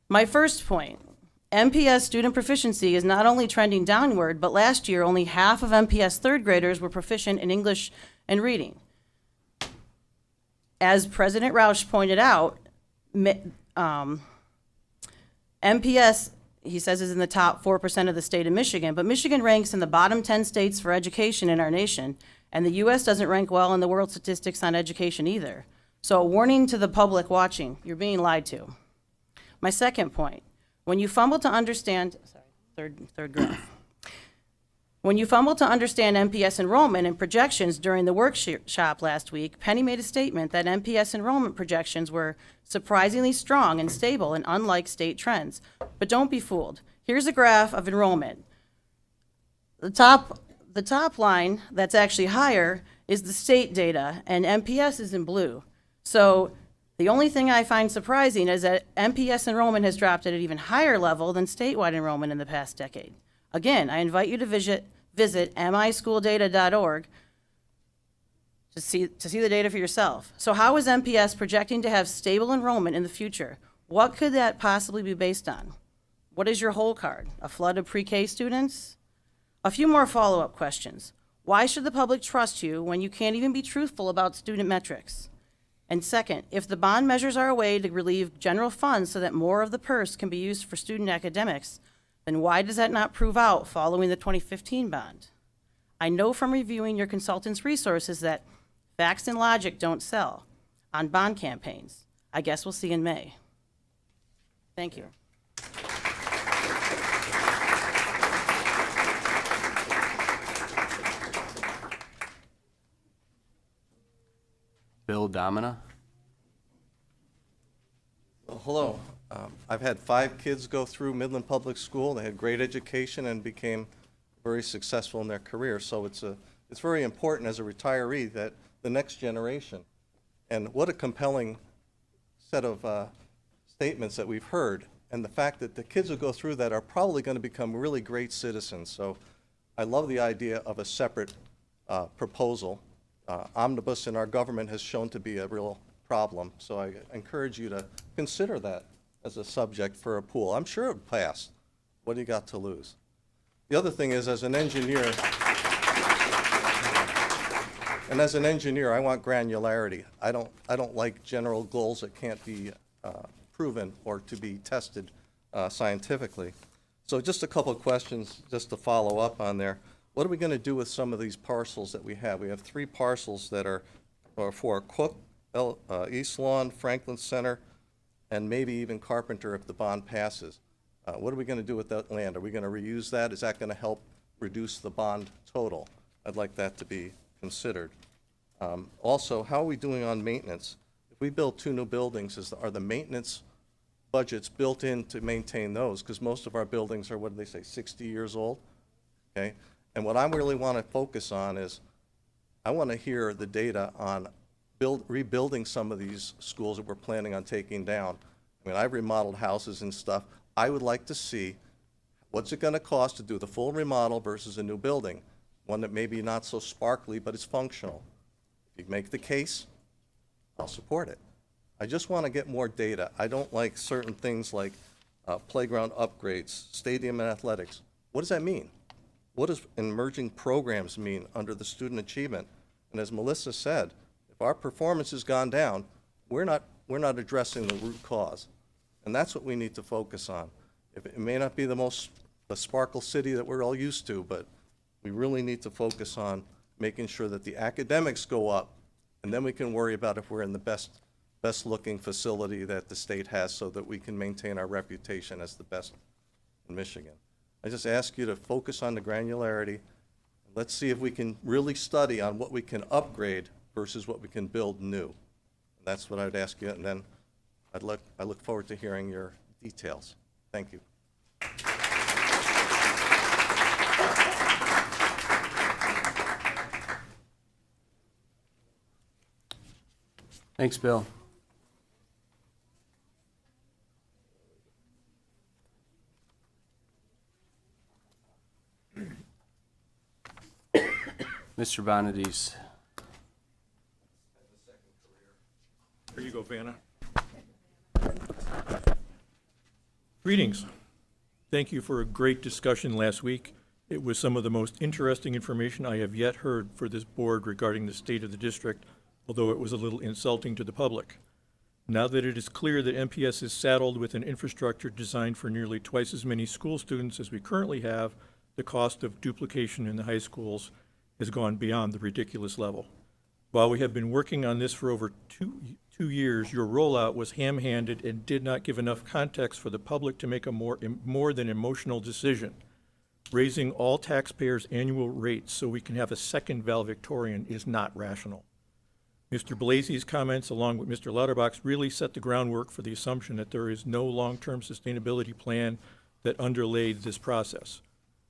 Speaker 19: My first point. MPS student proficiency is not only trending downward, but last year only half of MPS third graders were proficient in English and reading. As President Rausch pointed out, MPS, he says, is in the top 4% of the state of Michigan, but Michigan ranks in the bottom 10 states for education in our nation, and the U.S. doesn't rank well in the world statistics on education either. So a warning to the public watching, you're being lied to. My second point. When you fumble to understand, third graph. When you fumble to understand MPS enrollment and projections during the workshop last week, Penny made a statement that MPS enrollment projections were surprisingly strong and stable and unlike state trends. But don't be fooled. Here's a graph of enrollment. The top line that's actually higher is the state data, and MPS is in blue. So the only thing I find surprising is that MPS enrollment has dropped at an even higher level than statewide enrollment in the past decade. Again, I invite you to visit mischooldata.org to see the data for yourself. So how is MPS projecting to have stable enrollment in the future? What could that possibly be based on? What is your whole card? A flood of pre-K students? A few more follow-up questions. Why should the public trust you when you can't even be truthful about student metrics? And second, if the bond measures are a way to relieve general funds so that more of the purse can be used for student academics, then why does that not prove out following the 2015 bond? I know from reviewing your consultant's resources that facts and logic don't sell on bond campaigns. I guess we'll see in May. Thank you.
Speaker 1: Bill Domina.
Speaker 20: Well, hello. I've had 5 kids go through Midland Public School. They had great education and became very successful in their career. So it's very important as a retiree that the next generation, and what a compelling set of statements that we've heard, and the fact that the kids who go through that are probably going to become really great citizens. So I love the idea of a separate proposal. Omnibus in our government has shown to be a real problem, so I encourage you to consider that as a subject for a pool. I'm sure it would pass. What do you got to lose? The other thing is, as an engineer, I want granularity. I don't like general goals that can't be proven or to be tested scientifically. So just a couple of questions just to follow up on there. What are we going to do with some of these parcels that we have? We have 3 parcels that are for Cook, East Lawn, Franklin Center, and maybe even Carpenter if the bond passes. What are we going to do with that land? Are we going to reuse that? Is that going to help reduce the bond total? I'd like that to be considered. Also, how are we doing on maintenance? If we build 2 new buildings, are the maintenance budgets built in to maintain those? Because most of our buildings are, what do they say, 60 years old? Okay? And what I really want to focus on is, I want to hear the data on rebuilding some of these schools that we're planning on taking down. I mean, I've remodeled houses and stuff. I would like to see what's it going to cost to do the full remodel versus a new building, one that maybe not so sparkly, but is functional. If you make the case, I'll support it. I just want to get more data. I don't like certain things like playground upgrades, stadium and athletics. What does that mean? What does emerging programs mean under the student achievement? And as Melissa said, if our performance has gone down, we're not addressing the root cause. And that's what we need to focus on. It may not be the sparkle city that we're all used to, but we really need to focus on making sure that the academics go up, and then we can worry about if we're in the best looking facility that the state has, so that we can maintain our reputation as the best in Michigan. I just ask you to focus on the granularity. Let's see if we can really study on what we can upgrade versus what we can build new. That's what I'd ask you, and then I look forward to hearing your details. Thank you.
Speaker 1: Thanks, Bill. Mr. Bonadies.
Speaker 21: Here you go, Vanna. Greetings. Thank you for a great discussion last week. It was some of the most interesting information I have yet heard for this board regarding the state of the district, although it was a little insulting to the public. Now that it is clear that MPS is saddled with an infrastructure designed for nearly twice as many school students as we currently have, the cost of duplication in the high schools has gone beyond the ridiculous level. While we have been working on this for over two years, your rollout was ham-handed and did not give enough context for the public to make a more than emotional decision. Raising all taxpayers' annual rates so we can have a second valedictorian is not rational. Mr. Blasey's comments, along with Mr. Lauterbach's, really set the groundwork for the assumption that there is no long-term sustainability plan that underlaid this process.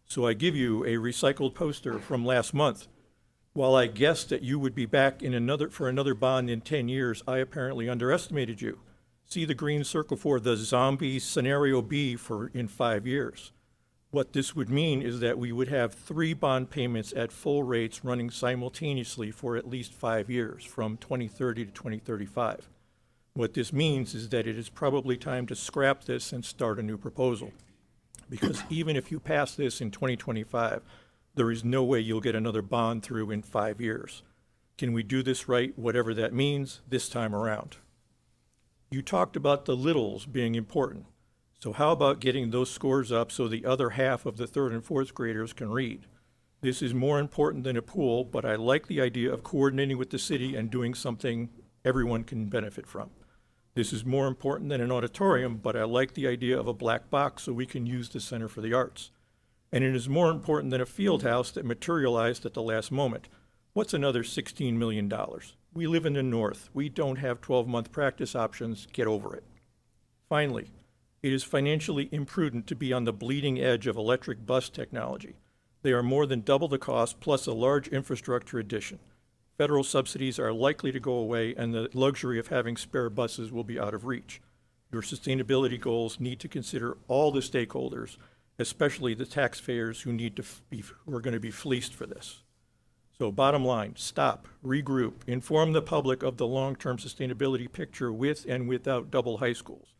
Speaker 21: So I give you a recycled poster from last month. While I guessed that you would be back for another bond in 10 years, I apparently underestimated you. See the green circle for the zombie scenario B in 5 years. What this would mean is that we would have 3 bond payments at full rates running simultaneously for at least 5 years, from 2030 to 2035. What this means is that it is probably time to scrap this and start a new proposal. Because even if you pass this in 2025, there is no way you'll get another bond through in 5 years. Can we do this right, whatever that means, this time around? You talked about the littles being important. So how about getting those scores up so the other half of the 3rd and 4th graders can read? This is more important than a pool, but I like the idea of coordinating with the city and doing something everyone can benefit from. This is more important than an auditorium, but I like the idea of a black box so we can use the Center for the Arts. And it is more important than a field house that materialized at the last moment. What's another $16 million? We live in the North. We don't have 12-month practice options. Get over it. Finally, it is financially imprudent to be on the bleeding edge of electric bus technology. They are more than double the cost, plus a large infrastructure addition. Federal subsidies are likely to go away, and the luxury of having spare buses will be out of reach. Your sustainability goals need to consider all the stakeholders, especially the taxpayers who are going to be fleeced for this. So bottom line, stop, regroup, inform the public of the long-term sustainability picture with and without double high schools.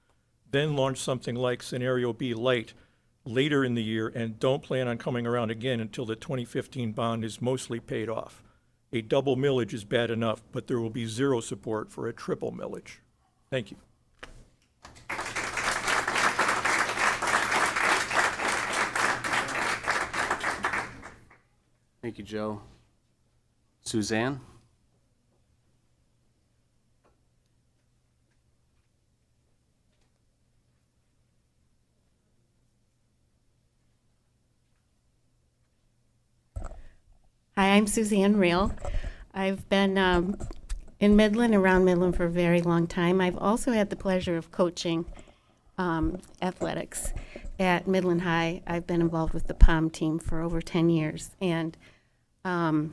Speaker 21: Then launch something like Scenario B Light later in the year, and don't plan on coming around again until the 2015 bond is mostly paid off. A double millage is bad enough, but there will be zero support for a triple millage. Thank you.
Speaker 1: Thank you, Joe. Suzanne?
Speaker 22: Hi, I'm Suzanne Reel.
Speaker 2: I've been in Midland, around Midland for a very long time. I've also had the pleasure of coaching athletics at Midland High. I've been involved with the POM team for over 10 years. And a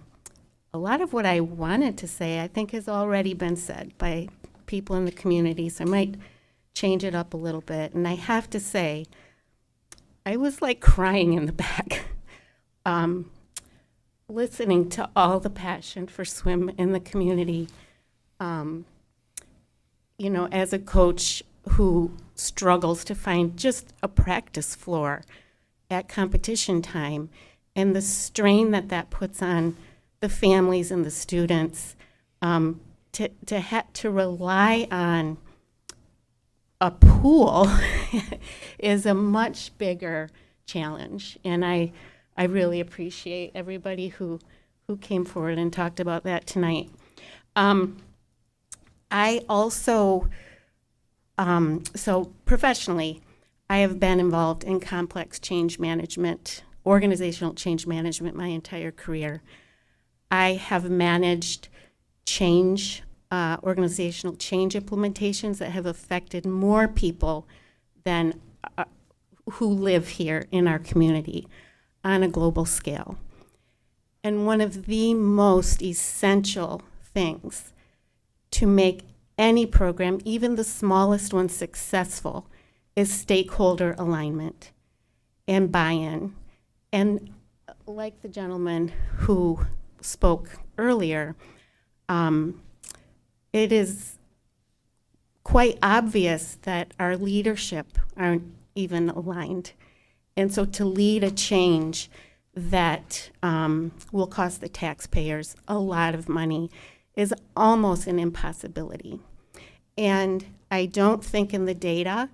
Speaker 2: lot of what I wanted to say, I think, has already been said by people in the community. So I might change it up a little bit. And I have to say, I was like crying in the back, listening to all the passion for swim in the community. You know, as a coach who struggles to find just a practice floor at competition time, and the strain that that puts on the families and the students, to rely on a pool is a much bigger challenge. And I really appreciate everybody who came forward and talked about that tonight. I also, so professionally, I have been involved in complex change management, organizational change management my entire career. I have managed change, organizational change implementations that have affected more people than who live here in our community on a global scale. And one of the most essential things to make any program, even the smallest one, successful is stakeholder alignment and buy-in. And like the gentleman who spoke earlier, it is quite obvious that our leadership aren't even aligned. And so to lead a change that will cost the taxpayers a lot of money is almost an impossibility. And I don't think in the data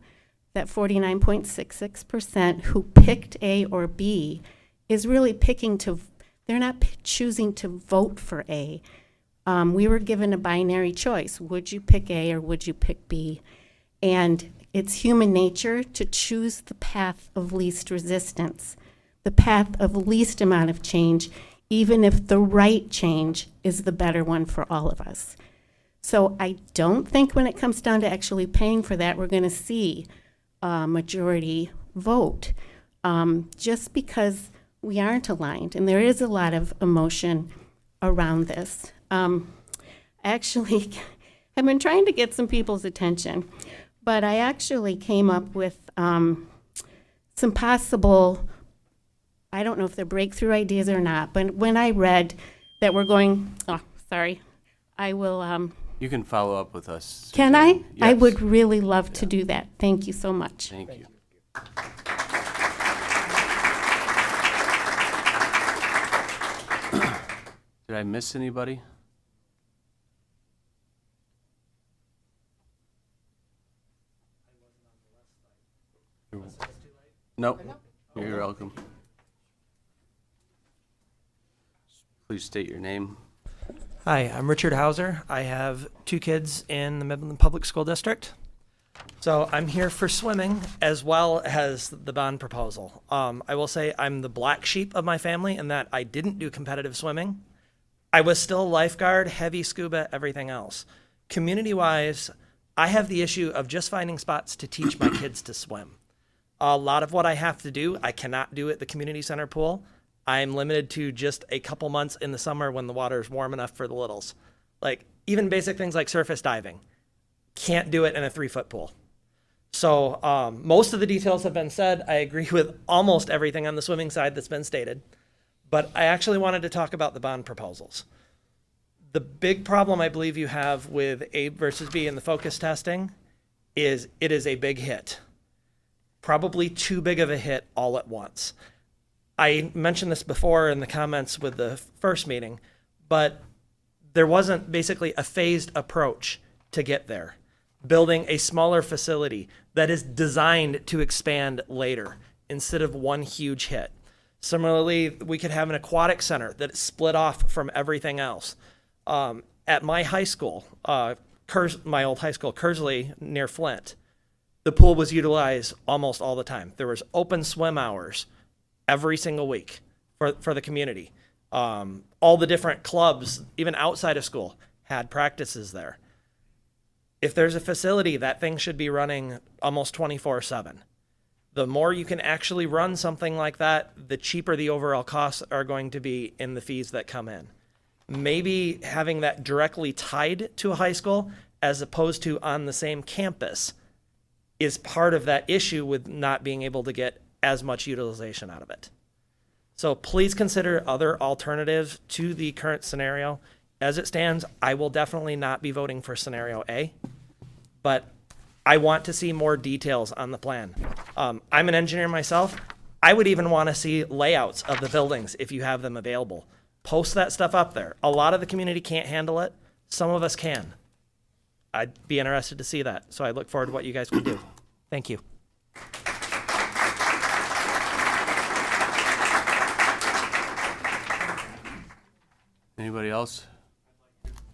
Speaker 2: that 49.66% who picked A or B is really picking to, they're not choosing to vote for A. We were given a binary choice. Would you pick A or would you pick B? And it's human nature to choose the path of least resistance, the path of least amount of change, even if the right change is the better one for all of us. So I don't think when it comes down to actually paying for that, we're going to see a majority vote, just because we aren't aligned. And there is a lot of emotion around this. Actually, I've been trying to get some people's attention, but I actually came up with some possible, I don't know if they're breakthrough ideas or not, but when I read that we're going, I will.
Speaker 1: You can follow up with us.
Speaker 2: Can I?
Speaker 1: Yes.
Speaker 2: I would really love to do that. Thank you so much.
Speaker 1: Thank you. Did I miss anybody? Nope. You're welcome. Please state your name.
Speaker 22: Hi, I'm Richard Hauser. I have 2 kids in the Midland Public School District. So I'm here for swimming as well as the bond proposal. I will say I'm the black sheep of my family in that I didn't do competitive swimming. I was still lifeguard, heavy scuba, everything else. Community-wise, I have the issue of just finding spots to teach my kids to swim. A lot of what I have to do, I cannot do at the community center pool. I'm limited to just a couple months in the summer when the water is warm enough for the littles. Like even basic things like surface diving, can't do it in a 3-foot pool. So most of the details have been said. I agree with almost everything on the swimming side that's been stated, but I actually wanted to talk about the bond proposals. The big problem I believe you have with A versus B in the focus testing is it is a big hit. Probably too big of a hit all at once. I mentioned this before in the comments with the first meeting, but there wasn't basically a phased approach to get there. Building a smaller facility that is designed to expand later instead of one huge hit. Similarly, we could have an aquatic center that is split off from everything else. At my high school, my old high school, Kersley, near Flint, the pool was utilized almost all the time. There was open swim hours every single week for the community. All the different clubs, even outside of school, had practices there. If there's a facility, that thing should be running almost 24/7. The more you can actually run something like that, the cheaper the overall costs are going to be in the fees that come in. Maybe having that directly tied to a high school as opposed to on the same campus is part of that issue with not being able to get as much utilization out of it. So please consider other alternatives to the current scenario. As it stands, I will definitely not be voting for scenario A, but I want to see more details on the plan. I'm an engineer myself. I would even want to see layouts of the buildings if you have them available. Post that stuff up there. A lot of the community can't handle it. Some of us can. I'd be interested to see that. So I look forward to what you guys can do. Thank you.
Speaker 1: Anybody else?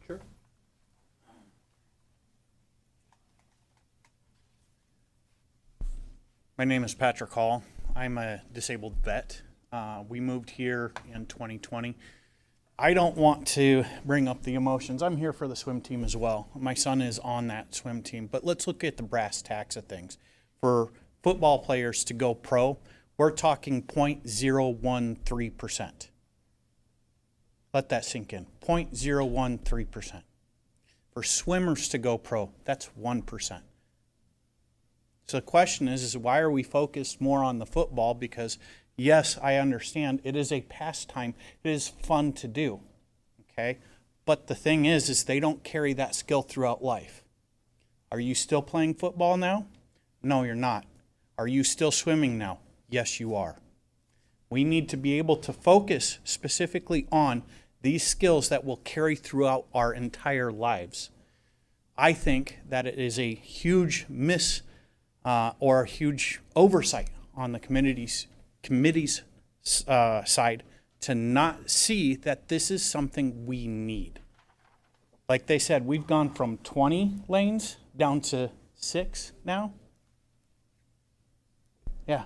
Speaker 11: Sure.
Speaker 3: My name is Patrick Hall. I'm a disabled vet. We moved here in 2020. I don't want to bring up the emotions. I'm here for the swim team as well. My son is on that swim team, but let's look at the brass tacks of things. For football players to go pro, we're talking 0.013%. Let that sink in, 0.013%. For swimmers to go pro, that's 1%. So the question is why are we focused more on the football? Because yes, I understand it is a pastime. It is fun to do, okay? But the thing is they don't carry that skill throughout life. Are you still playing football now? No, you're not. Are you still swimming now? Yes, you are. We need to be able to focus specifically on these skills that will carry throughout our entire lives. I think that it is a huge or a huge oversight on the committee's side to not see that this is something we need. Like they said, we've gone from 20 lanes down to 6 now. Yeah,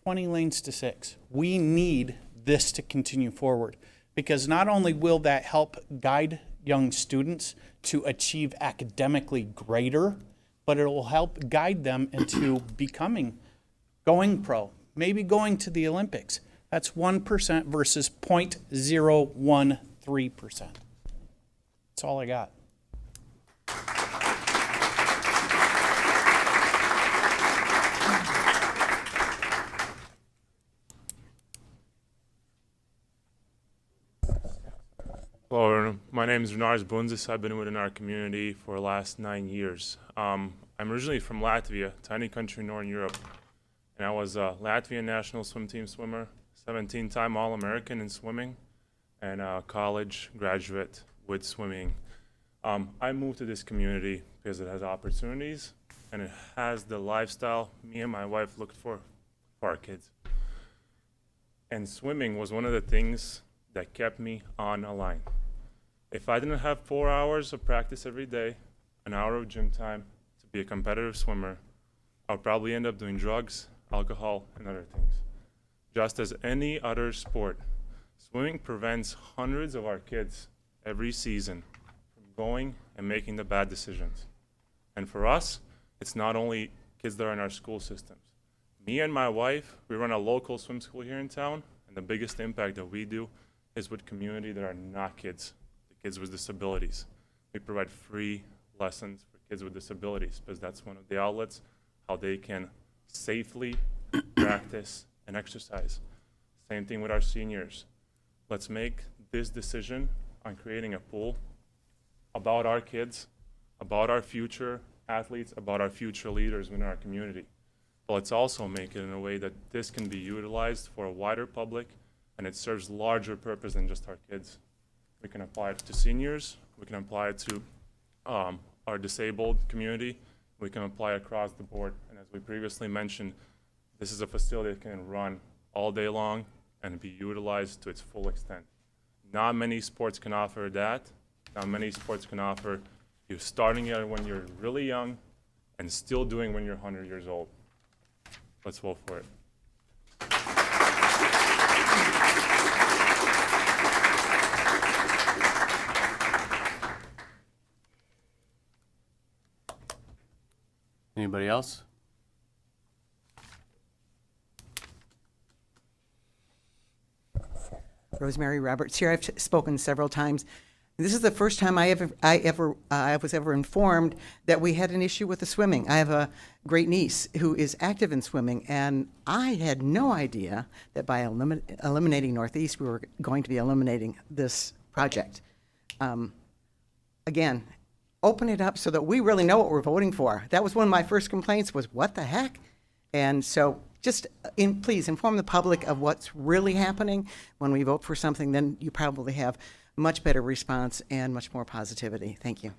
Speaker 3: 20 lanes to 6. We need this to continue forward because not only will that help guide young students to achieve academically greater, but it will help guide them into going pro, maybe going to the Olympics. That's 1% versus 0.013%. That's all I got.
Speaker 6: Hello, my name is Renars Bunzis. I've been within our community for the last 9 years. I'm originally from Latvia, tiny country in Northern Europe, and I was a Latvian national swim team swimmer, 17-time All-American in swimming, and a college graduate with swimming. I moved to this community because it has opportunities and it has the lifestyle me and my wife looked for our kids. And swimming was one of the things that kept me on a line. If I didn't have 4 hours of practice every day, an hour of gym time to be a competitive swimmer, I would probably end up doing drugs, alcohol, and other things. Just as any other sport, swimming prevents hundreds of our kids every season from going and making the bad decisions. And for us, it's not only kids that are in our school systems. Me and my wife, we run a local swim school here in town, and the biggest impact that we do is with community that are not kids, the kids with disabilities. We provide free lessons for kids with disabilities because that's one of the outlets how they can safely practice and exercise. Same thing with our seniors. Let's make this decision on creating a pool about our kids, about our future athletes, about our future leaders in our community. But let's also make it in a way that this can be utilized for a wider public and it serves larger purpose than just our kids. We can apply it to seniors, we can apply it to our disabled community, we can apply it across the board. And as we previously mentioned, this is a facility that can run all day long and be utilized to its full extent. Not many sports can offer that. Not many sports can offer you starting it when you're really young and still doing when you're 100 years old. Let's vote for it.
Speaker 1: else?
Speaker 9: Rosemary Roberts here. I've spoken several times. This is the first time I was ever informed that we had an issue with the swimming. I have a great niece who is active in swimming, and I had no idea that by eliminating Northeast, we were going to be eliminating this project. Again, open it up so that we really know what we're voting for. That was one of my first complaints was, what the heck? And so just please inform the public of what's really happening. When we vote for something, then you probably have much better response and much more positivity. Thank you.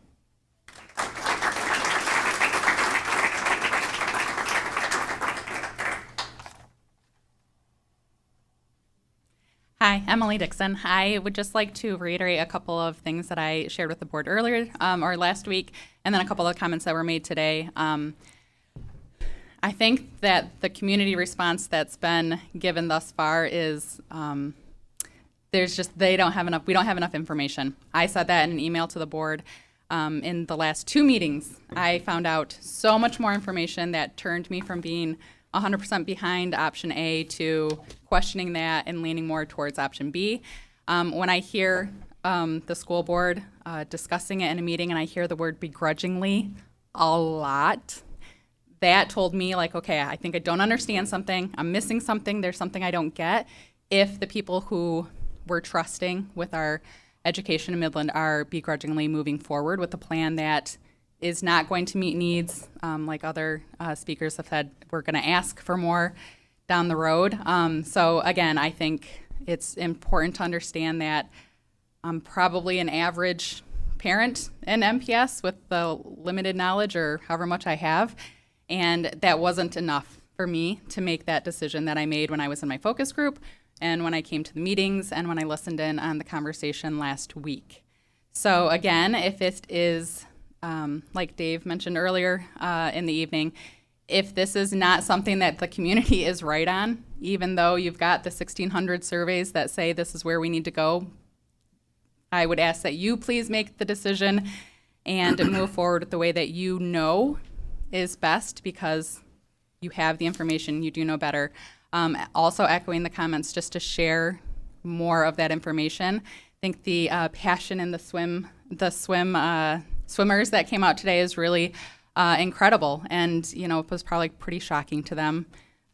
Speaker 5: Hi, Emily Dixon. I would just like to reiterate a couple of things that I shared with the board earlier or last week, and then a couple of comments that were made today. I think that the community response that's been given thus far is we don't have enough information. I said that in an email to the board. In the last 2 meetings, I found out so much more information that turned me from being 100% behind option A to questioning that and leaning more towards option B. When I hear the school board discussing it in a meeting and I hear the word begrudgingly a lot, that told me, like, okay, I think I don't understand something. I'm missing something. There's something I don't get. If the people who we're trusting with our education in Midland are begrudgingly moving forward with a plan that is not going to meet needs, like other speakers have said, we're going to ask for more down the road. So again, I think it's important to understand that I'm probably an average parent in MPS with the limited knowledge or however much I have. And that wasn't enough for me to make that decision that I made when I was in my focus group and when I came to the meetings and when I listened in on the conversation last week. So again, if it is, like Dave mentioned earlier in the evening, if this is not something that the community is right on, even though you've got the 1,600 surveys that say this is where we need to go, I would ask that you please make the decision and move forward with the way that you know is best, because you have the information, you do know better. Also echoing the comments, just to share more of that information. I think the passion in the swimmers that came out today is really incredible, and it was probably pretty shocking to them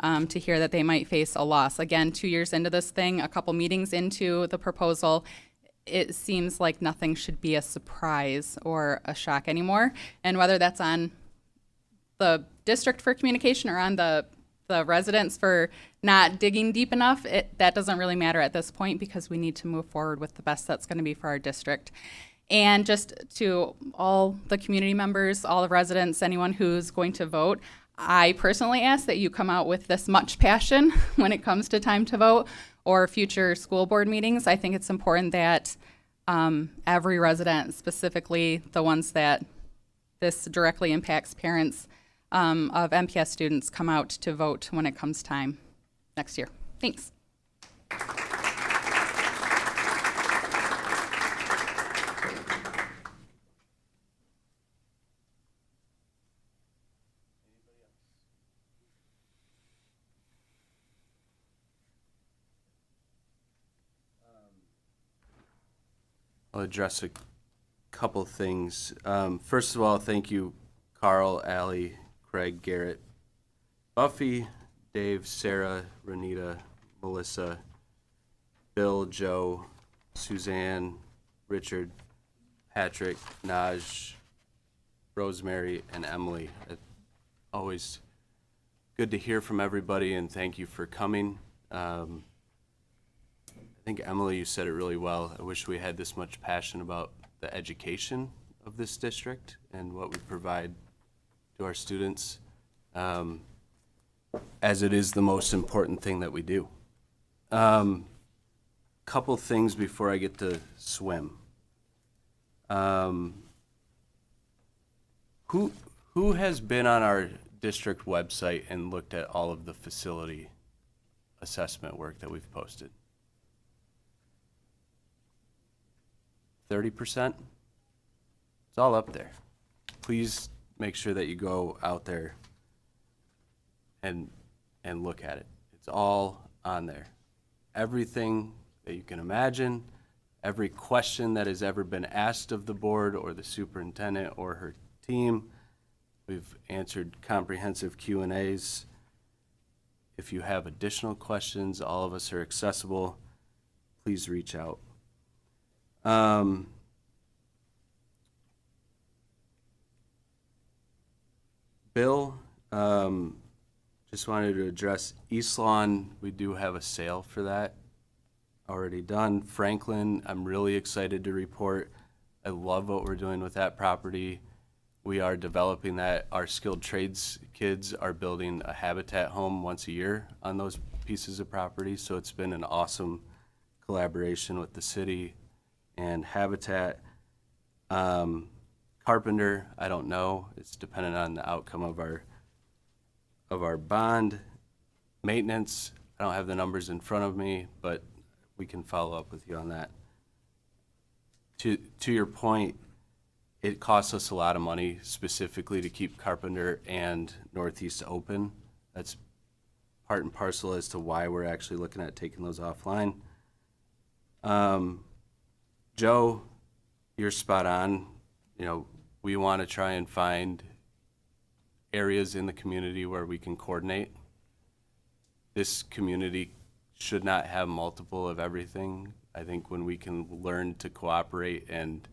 Speaker 5: to hear that they might face a loss. Again, 2 years into this thing, a couple meetings into the proposal, it seems like nothing should be a surprise or a shock anymore. And whether that's on the district for communication or on the residents for not digging deep enough, that doesn't really matter at this point, because we need to move forward with the best that's going to be for our district. And just to all the community members, all the residents, anyone who's going to vote, I personally ask that you come out with this much passion when it comes to time to vote or future school board meetings. I think it's important that every resident, specifically the ones that this directly impacts, parents of MPS students, come out to vote when it comes time next year. Thanks.
Speaker 1: I'll address a couple things. First of all, thank you, Carl, Allie, Craig, Garrett, Buffy, Dave, Sarah, Renita, Melissa, Bill, Joe, Suzanne, Richard, Patrick, Naj, Rosemary, and Emily. Always good to hear from everybody, and thank you for coming. I think, Emily, you said it really well. I wish we had this much passion about the education of this district and what we provide to our students, as it is the most important thing that we do. Couple things before I get to swim. Who has been on our district website and looked at all of the facility assessment work that we've posted? 30%? It's all up there. Please make sure that you go out there and look at it. It's all on there. Everything that you can imagine, every question that has ever been asked of the board or the superintendent or her team. We've answered comprehensive Q&As. If you have additional questions, all of us are accessible. Please reach out. Bill, just wanted to address East Lawn. We do have a sale for that already done. Franklin, I'm really excited to report. I love what we're doing with that property. We are developing that. Our skilled trades kids are building a habitat home once a year on those pieces of property. So it's been an awesome collaboration with the city and Habitat. Carpenter, I don't know. It's dependent on the outcome of our bond. Maintenance, I don't have the numbers in front of me, but we can follow up with you on that. To your point, it costs us a lot of money specifically to keep Carpenter and Northeast open. That's part and parcel as to why we're actually looking at taking those offline. Joe, you're spot on. You know, we want to try and find areas in the community where we can coordinate. This community should not have multiple of everything. I think when we can learn to cooperate and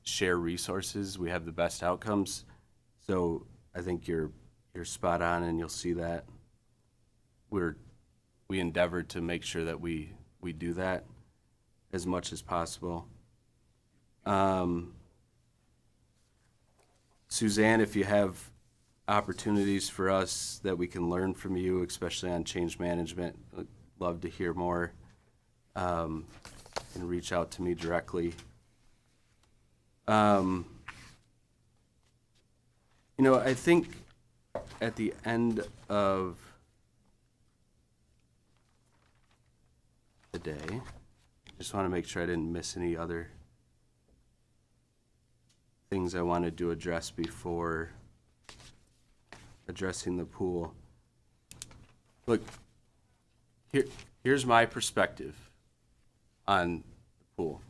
Speaker 1: share resources, we have the best outcomes. So I think you're spot on, and you'll see that we endeavor to make sure that we do that as much as possible. Suzanne, if you have opportunities for us that we can learn from you, especially on change management, I'd love to hear more, and reach out to me directly. You know, I think at the end of the day, just want to make sure I didn't miss any other things I wanted to address before addressing the pool. Look, here's my perspective on the pool.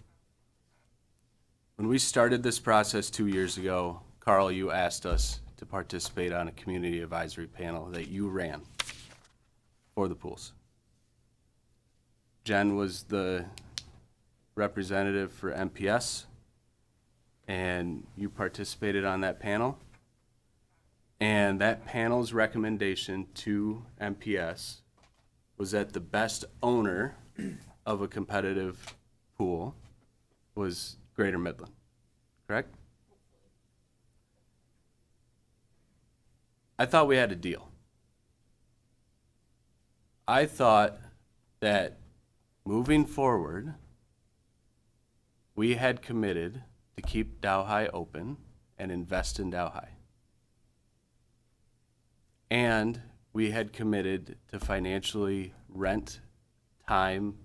Speaker 1: When we started this process 2 years ago, Carl, you asked us to participate on a community advisory panel that you ran for the pools. Jen was the representative for MPS, and you participated on that panel. And that panel's recommendation to MPS was that the best owner of a competitive pool was Greater Midland, correct? I thought we had a deal. I thought that moving forward, we had committed to keep Dow High open and invest in Dow High. And we had committed to financially rent time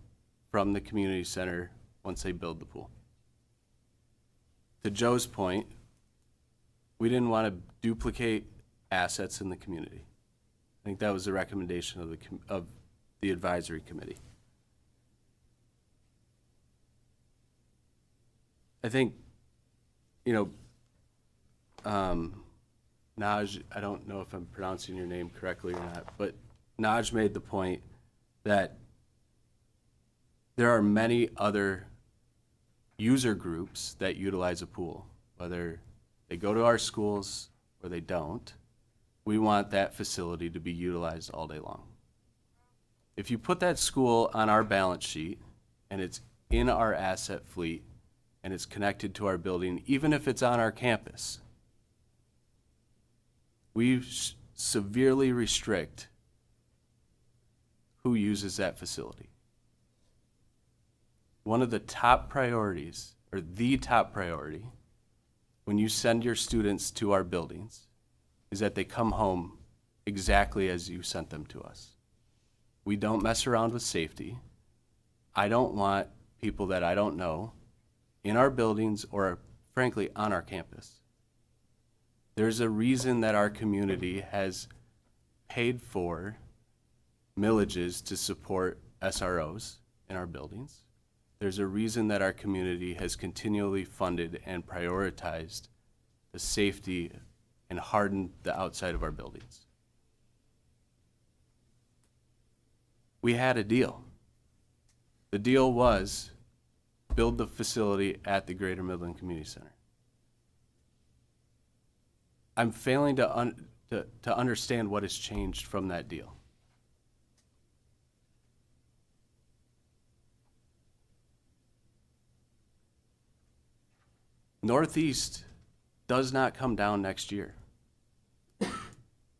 Speaker 1: from the community center once they build the pool. To Joe's point, we didn't want to duplicate assets in the community. I think that was the recommendation of the advisory committee. I think, you know, Naj, I don't know if I'm pronouncing your name correctly or not, but Naj made the point that there are many other user groups that utilize a pool, whether they go to our schools or they don't. We want that facility to be utilized all day long. If you put that school on our balance sheet and it's in our asset fleet and it's connected to our building, even if it's on our campus, we severely restrict who uses that facility. One of the top priorities, or the top priority, when you send your students to our buildings is that they come home exactly as you sent them to us. We don't mess around with safety. I don't want people that I don't know in our buildings or, frankly, on our campus. There's a reason that our community has paid for millages to support SROs in our buildings. There's a reason that our community has continually funded and prioritized the safety and hardened the outside of our buildings. We had a deal. The deal was build the facility at the Greater Midland Community Center. I'm failing to understand what has changed from that deal. Northeast does not come down next year.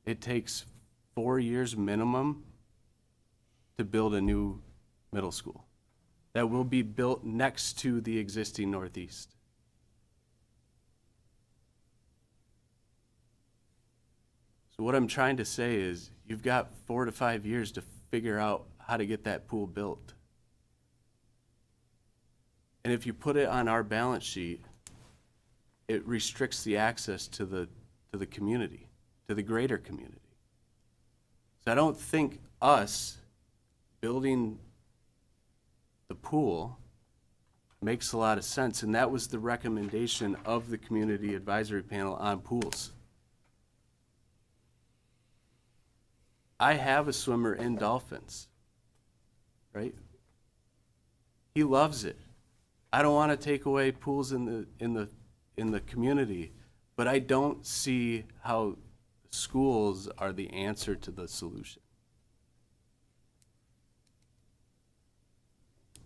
Speaker 1: It takes 4 years minimum to build a new middle school that will be built next to the existing Northeast. So what I'm trying to say is you've got 4 to 5 years to figure out how to get that pool built. And if you put it on our balance sheet, it restricts the access to the community, to the greater community. So I don't think us building the pool makes a lot of sense, and that was the recommendation of the Community Advisory Panel on pools. I have a swimmer in Dolphins, right? He loves it. I don't want to take away pools in the community, but I don't see how schools are the answer to the solution.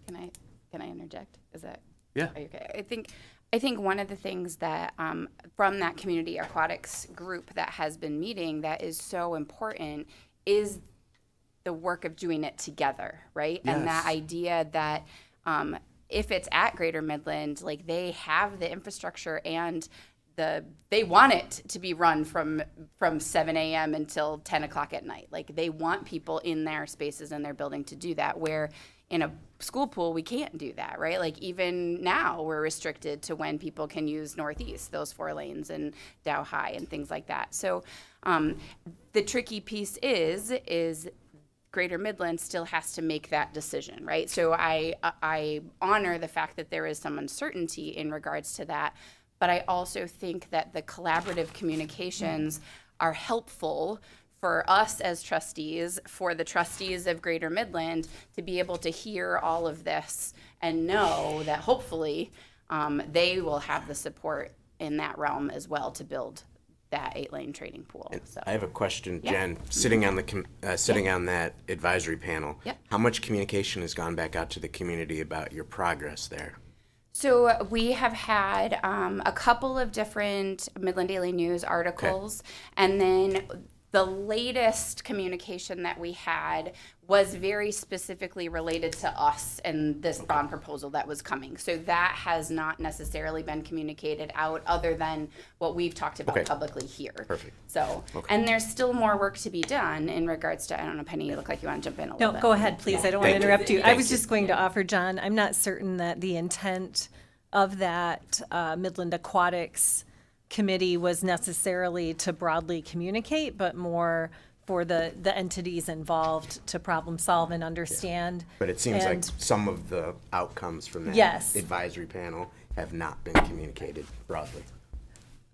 Speaker 8: Can I interject? Is that?
Speaker 1: Yeah.
Speaker 8: Are you okay? I think one of the things that from that community aquatics group that has been meeting that is so important is the work of doing it together, right?
Speaker 1: Yes.
Speaker 8: And that idea that if it's at Greater Midland, like they have the infrastructure and they want it to be run from 7 a.m. until 10 o'clock at night. Like they want people in their spaces in their building to do that, where in a school pool, we can't do that, right? Like even now we're restricted to when people can use Northeast, those 4 lanes and Dow High and things like that. So the tricky piece is Greater Midland still has to make that decision, right? So I honor the fact that there is some uncertainty in regards to that, but I also think that the collaborative communications are helpful for us as trustees, for the trustees of Greater Midland to be able to hear all of this and know that hopefully they will have the support in that realm as well to build that 8-lane training pool. So.
Speaker 4: I have a question,
Speaker 8: Yeah.
Speaker 4: Jen. Sitting on on that advisory panel,
Speaker 8: Yep.
Speaker 4: how much communication has gone back out to the community about your progress there?
Speaker 8: So we have had a couple of different Midland Daily News articles, and then the latest communication that we had was very specifically related to us and this bond proposal that was coming. So that has not necessarily been communicated out other than what we've talked about publicly here.
Speaker 4: Perfect.
Speaker 8: So, and there's still more work to be done in regards to, I don't know, Penny, you look like you want to jump in a little bit.
Speaker 7: No, go ahead, please.
Speaker 8: Yeah.
Speaker 7: I don't want to
Speaker 4: Thank you.
Speaker 7: interrupt you. I
Speaker 4: Thank
Speaker 7: was
Speaker 4: you.
Speaker 7: just going to offer, John, I'm not certain that the intent of that Midland Aquatics Committee was necessarily to broadly communicate, but more for the entities involved to problem solve and understand.
Speaker 4: But it seems like
Speaker 7: And-
Speaker 4: some of the outcomes from that
Speaker 7: Yes.
Speaker 4: advisory panel have not been communicated broadly.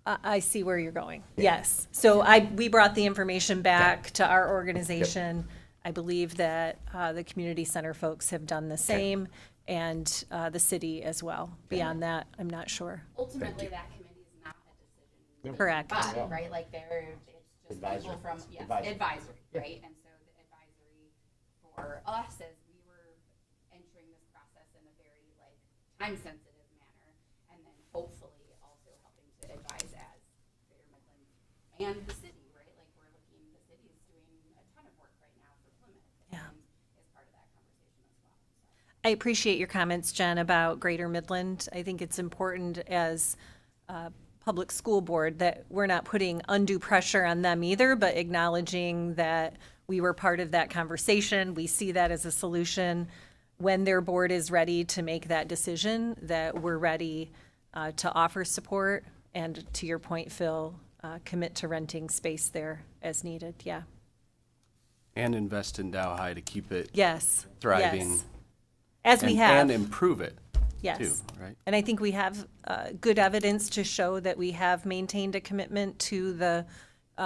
Speaker 7: I see where you're going. Yes. So we brought the information back to our organization. I believe that the community center folks have done the same, and the city as well. Beyond that, I'm not sure.
Speaker 8: Ultimately, that committee is not a decision.
Speaker 7: Correct.
Speaker 8: Body, right? Like it's just
Speaker 4: Advisory.
Speaker 8: people from, yes,
Speaker 4: Advisory.
Speaker 8: advisory,
Speaker 4: Yeah.
Speaker 8: right? And so the advisory for us as we were entering this process in a very time-sensitive manner, and then hopefully also helping to advise as Greater Midland and the city, right? Like the city is doing a ton of work right now for Plymouth.
Speaker 7: Yeah.
Speaker 8: And is part of that conversation as well. So.
Speaker 7: I appreciate your comments, Jen, about Greater Midland. I think it's important as a public school board that we're not putting undue pressure on them either, but acknowledging that we were part of that conversation. We see that as a solution. When their board is ready to make that decision, that we're ready to offer support and, to your point, Phil, commit to renting space there as needed. Yeah.
Speaker 1: And invest in Dow High to keep it
Speaker 7: Yes.
Speaker 1: thriving.
Speaker 7: Yes. As we
Speaker 1: and,
Speaker 7: have.
Speaker 1: And improve it,
Speaker 7: Yes.
Speaker 1: too, right?
Speaker 7: And I think we have good evidence to show that we have maintained a commitment to the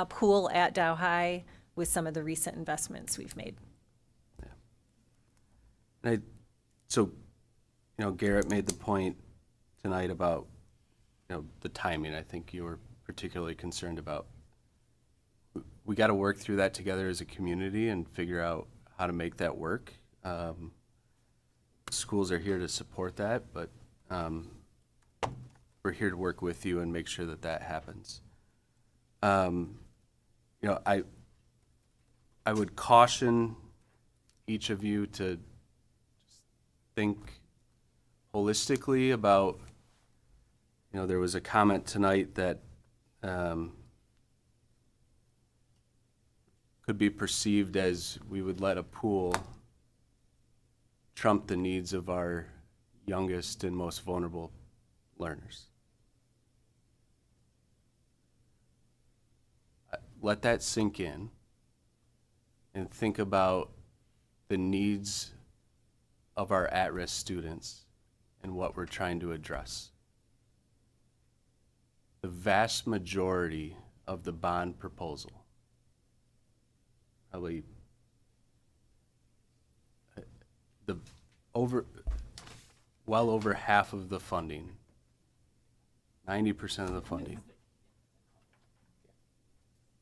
Speaker 7: pool at Dow High with some of the recent investments we've made.
Speaker 1: And so, Garrett made the point tonight about, the timing. I think you were particularly concerned about. We got to work through that together as a community and figure out how to make that work. Schools are here to support that, but we're here to work with you and make sure that that happens. I would caution each of you to think holistically about, there was a comment tonight that could be perceived as we would let a pool trump the needs of our youngest and most vulnerable learners. Let that sink in and think about the needs of our at-risk students and what we're trying to address. The vast majority of the bond proposal, probably well over half of the funding, 90% of the funding,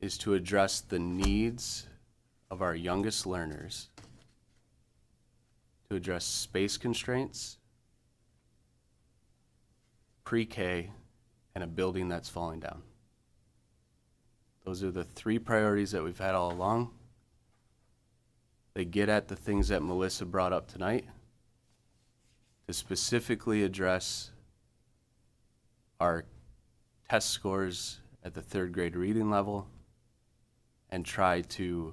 Speaker 1: is to address the needs of our youngest learners, to address space constraints, pre-K, and a building that's falling down. Those are the three priorities that we've had all along. They get at the things that Melissa brought up tonight to specifically address our test scores at the third grade reading level and try to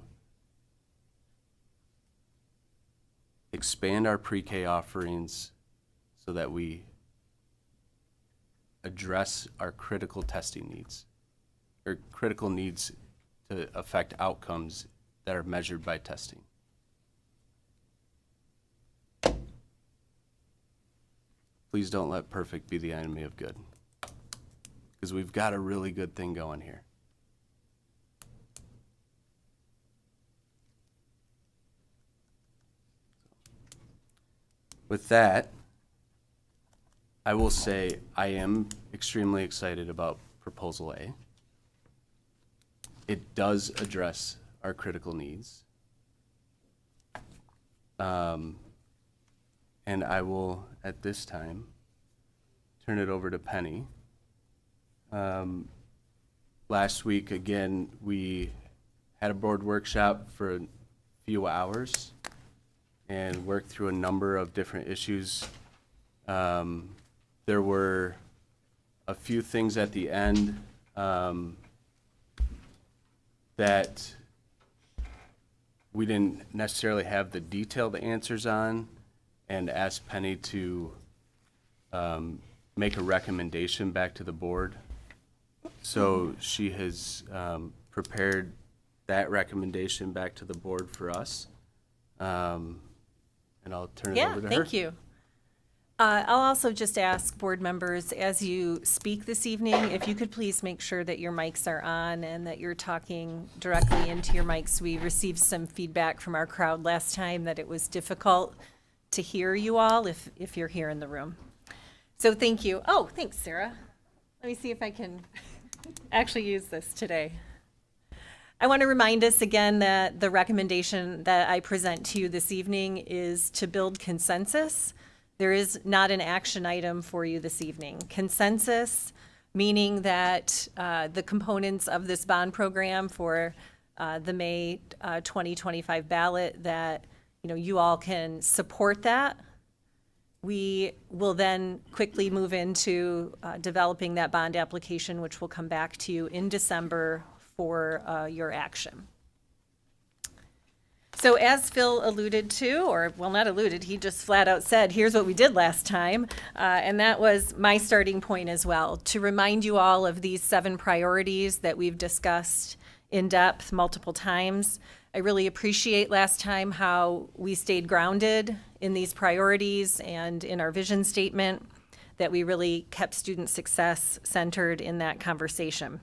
Speaker 1: expand our pre-K offerings so that we address our critical testing needs, or critical needs to affect outcomes that are measured by testing. Please don't let perfect be the enemy of good, because we've got a really good thing going here. With that, I will say I am extremely excited about Proposal A. It does address our critical needs. And I will, at this time, turn it over to Penny. Last week, again, we had a board workshop for a few hours and worked through a number of different issues. There were a few things at the end that we didn't necessarily have the detailed answers on, and asked Penny to make a recommendation back to the board. So she has prepared that recommendation back to the board for us. And I'll turn it over to her.
Speaker 7: Yeah, thank you. I'll also just ask board members, as you speak this evening, if you could please make sure that your mics are on and that you're talking directly into your mics. We received some feedback from our crowd last time that it was difficult to hear you all if you're here in the room. So thank you. Oh, thanks, Sarah. Let me see if I can actually use this today. I want to remind us again that the recommendation that I present to you this evening is to build consensus. There is not an action item for you this evening. Consensus, meaning that the components of this bond program for the May 2025 ballot, that you all can support that. We will then quickly move into developing that bond application, which will come back to you in December for your action. So as Phil alluded to, or well, not alluded, he just flat out said, here's what we did last time. And that was my starting point as well, to remind you all of these 7 priorities that we've discussed in depth multiple times. I really appreciate last time how we stayed grounded in these priorities and in our vision statement, that we really kept student success centered in that conversation.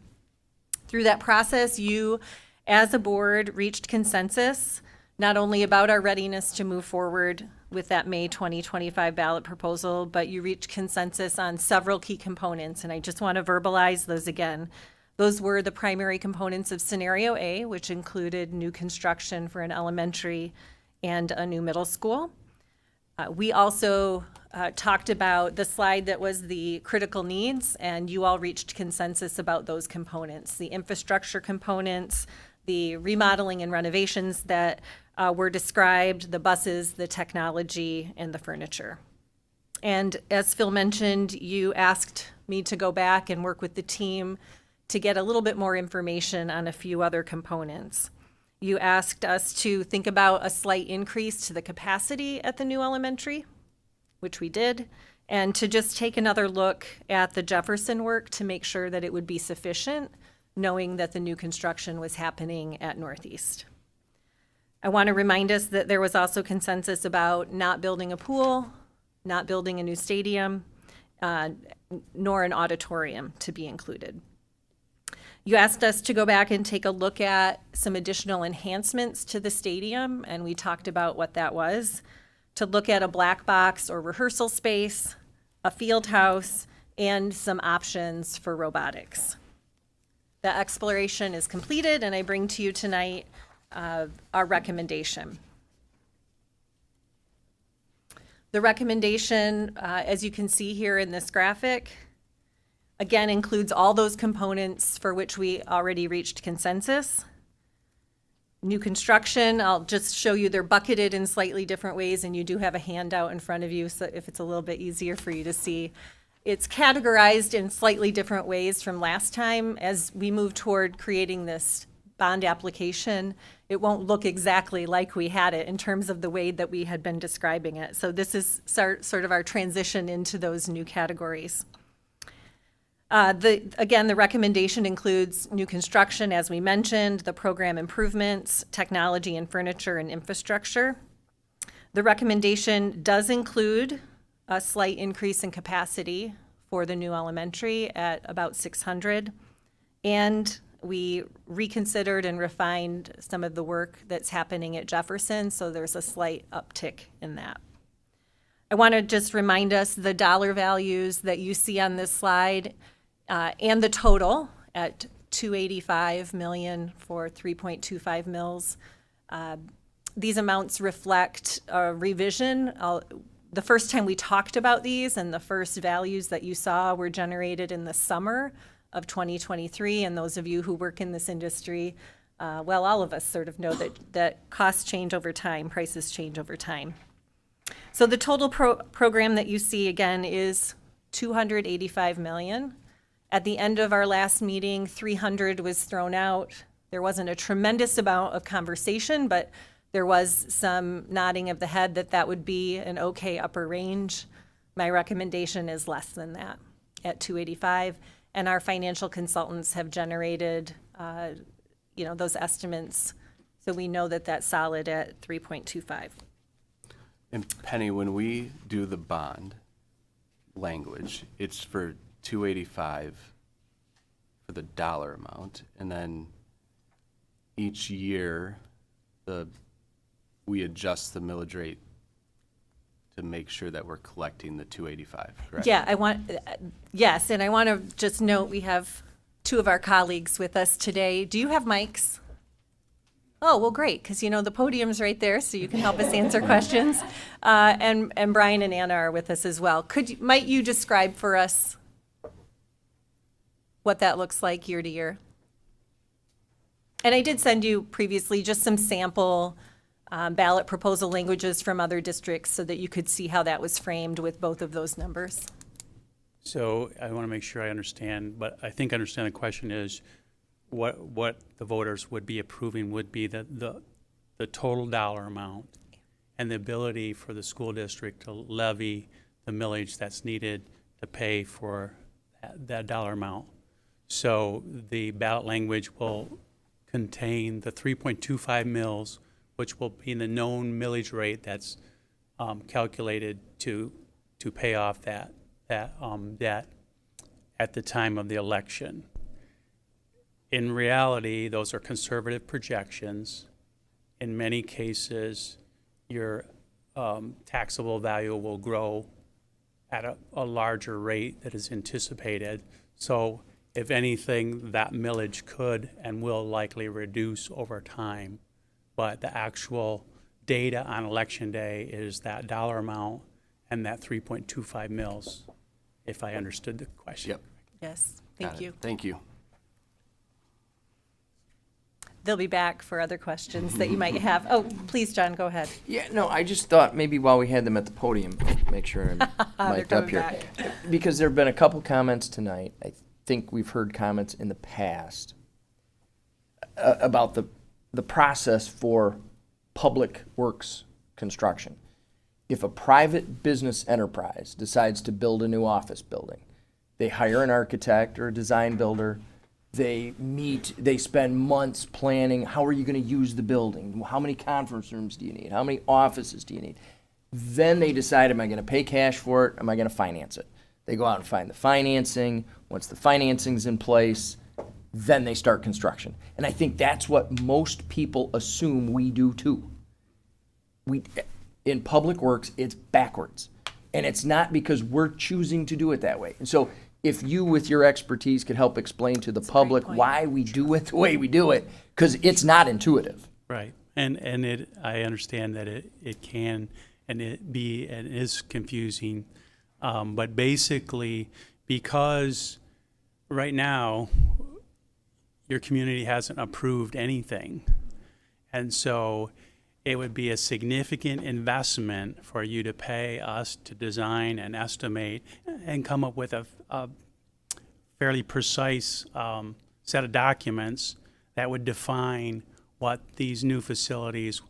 Speaker 7: Through that process, you, as a board, reached consensus not only about our readiness to move forward with that May 2025 ballot proposal, but you reached consensus on several key components, and I just want to verbalize those again. Those were the primary components of Scenario A, which included new construction for an elementary and a new middle school. We also talked about the slide that was the critical needs, and you all reached consensus about those components, the infrastructure components, the remodeling and renovations that were described, the buses, the technology, and the furniture. And as Phil mentioned, you asked me to go back and work with the team to get a little bit more information on a few other components. You asked us to think about a slight increase to the capacity at the new elementary, which we did, and to just take another look at the Jefferson work to make sure that it would be sufficient, knowing that the new construction was happening at Northeast. I want to remind us that there was also consensus about not building a pool, not building a new stadium, nor an auditorium to be included. You asked us to go back and take a look at some additional enhancements to the stadium, and we talked about what that was. To look at a black box or rehearsal space, a field house, and some options for robotics. The exploration is completed, and I bring to you tonight our recommendation. The recommendation, as you can see here in this graphic, again, includes all those components for which we already reached consensus. New construction, I'll just show you they're bucketed in slightly different ways, and you do have a handout in front of you, so if it's a little bit easier for you to see. It's categorized in slightly different ways from last time. As we move toward creating this bond application, it won't look exactly like we had it in terms of the way that we had been describing it. So this is sort of our transition into those new categories. Again, the recommendation includes new construction, as we mentioned, the program improvements, technology and furniture and infrastructure. The recommendation does include a slight increase in capacity for the new elementary at about 600. And we reconsidered and refined some of the work that's happening at Jefferson, so there's a slight uptick in that. I want to just remind us the dollar values that you see on this slide and the total at $285 million for 3.25 mils. These amounts reflect a revision. The first time we talked about these and the first values that you saw were generated in the summer of 2023, and those of you who work in this industry, well, all of us sort of know that costs change over time, prices change over time. So the total program that you see again is $285 million. At the end of our last meeting, 300 was thrown out. There wasn't a tremendous amount of conversation, but there was some nodding of the head that that would be an okay upper range. My recommendation is less than that at 285, and our financial consultants have generated, those estimates, so we know that that's solid at 3.25.
Speaker 1: And Penny, when we do the bond language, it's for 285 for the dollar amount, and then each year we adjust the millage rate to make sure that we're collecting the 285, correct?
Speaker 7: Yeah, yes, and I want to just note we have two of our colleagues with us today. Do you have mics? Oh, well, great, because the podium's right there, so you can help us answer questions. And Brian and Anna are with us as well. Might you describe for us what that looks like year to year? And I did send you previously just some sample ballot proposal languages from other districts so that you could see how that was framed with both of those numbers.
Speaker 11: So I want to make sure I understand, but I think I understand the question is what the voters would be approving would be the total dollar amount and the ability for the school district to levy the millage that's needed to pay for that dollar amount. So the ballot language will contain the 3.25 mils, which will be the known millage rate that's calculated to pay off that debt at the time of the election. In reality, those are conservative projections. In many cases, your taxable value will grow at a larger rate that is anticipated. So if anything, that millage could and will likely reduce over time. But the actual data on election day is that dollar amount and that 3.25 mils, if I understood the question.
Speaker 1: Yep.
Speaker 7: Yes,
Speaker 1: Got
Speaker 7: thank
Speaker 1: it.
Speaker 7: you.
Speaker 1: Thank you.
Speaker 7: They'll be back for other questions that you might have. Oh, please, John, go ahead.
Speaker 10: Yeah, no, I just thought maybe while we had them at the podium, make sure I'm mic'd up
Speaker 7: coming
Speaker 10: here.
Speaker 7: back.
Speaker 10: Because there have been a couple comments tonight. I think we've heard comments in the past about the process for public works construction. If a private business enterprise decides to build a new office building, they hire an architect or a design builder. They meet, they spend months planning, how are you going to use the building? How many conference rooms do you need? How many offices do you need? Then they decide, am I going to pay cash for it? Am I going to finance it? They go out and find the financing. Once the financing's in place, then they start construction. And I think that's what most people assume we do too. In public works, it's backwards. And it's not because we're choosing to do it that way. And so if you, with your expertise, could help explain to the public why we do it the way we do it, because it's not intuitive.
Speaker 11: Right. And I understand that it can and it is confusing. But basically, because right now your community hasn't approved anything, and so it would be a significant investment for you to pay us to design and estimate and come up with a fairly precise set of documents that would define what these new facilities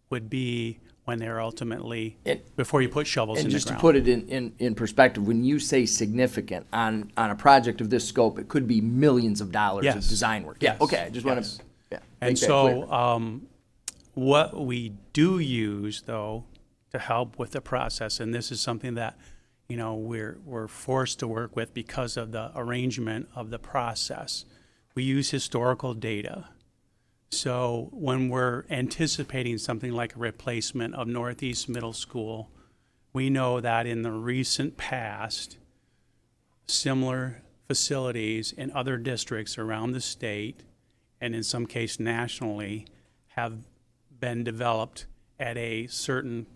Speaker 11: would be when they're ultimately, before you put shovels in the ground.
Speaker 10: And just to put it in perspective, when you say significant on a project of this scope, it could be millions of dollars of design work.
Speaker 11: Yes.
Speaker 10: Yeah, okay, I just want to
Speaker 11: And so what we do use, though, to help with the process, and this is something that, you know, we're forced to work with because of the arrangement of the process, we use historical data. So when we're anticipating something like a replacement of Northeast Middle School, we know that in the recent past, similar facilities in other districts around the state, and in some case nationally, have been developed at a certain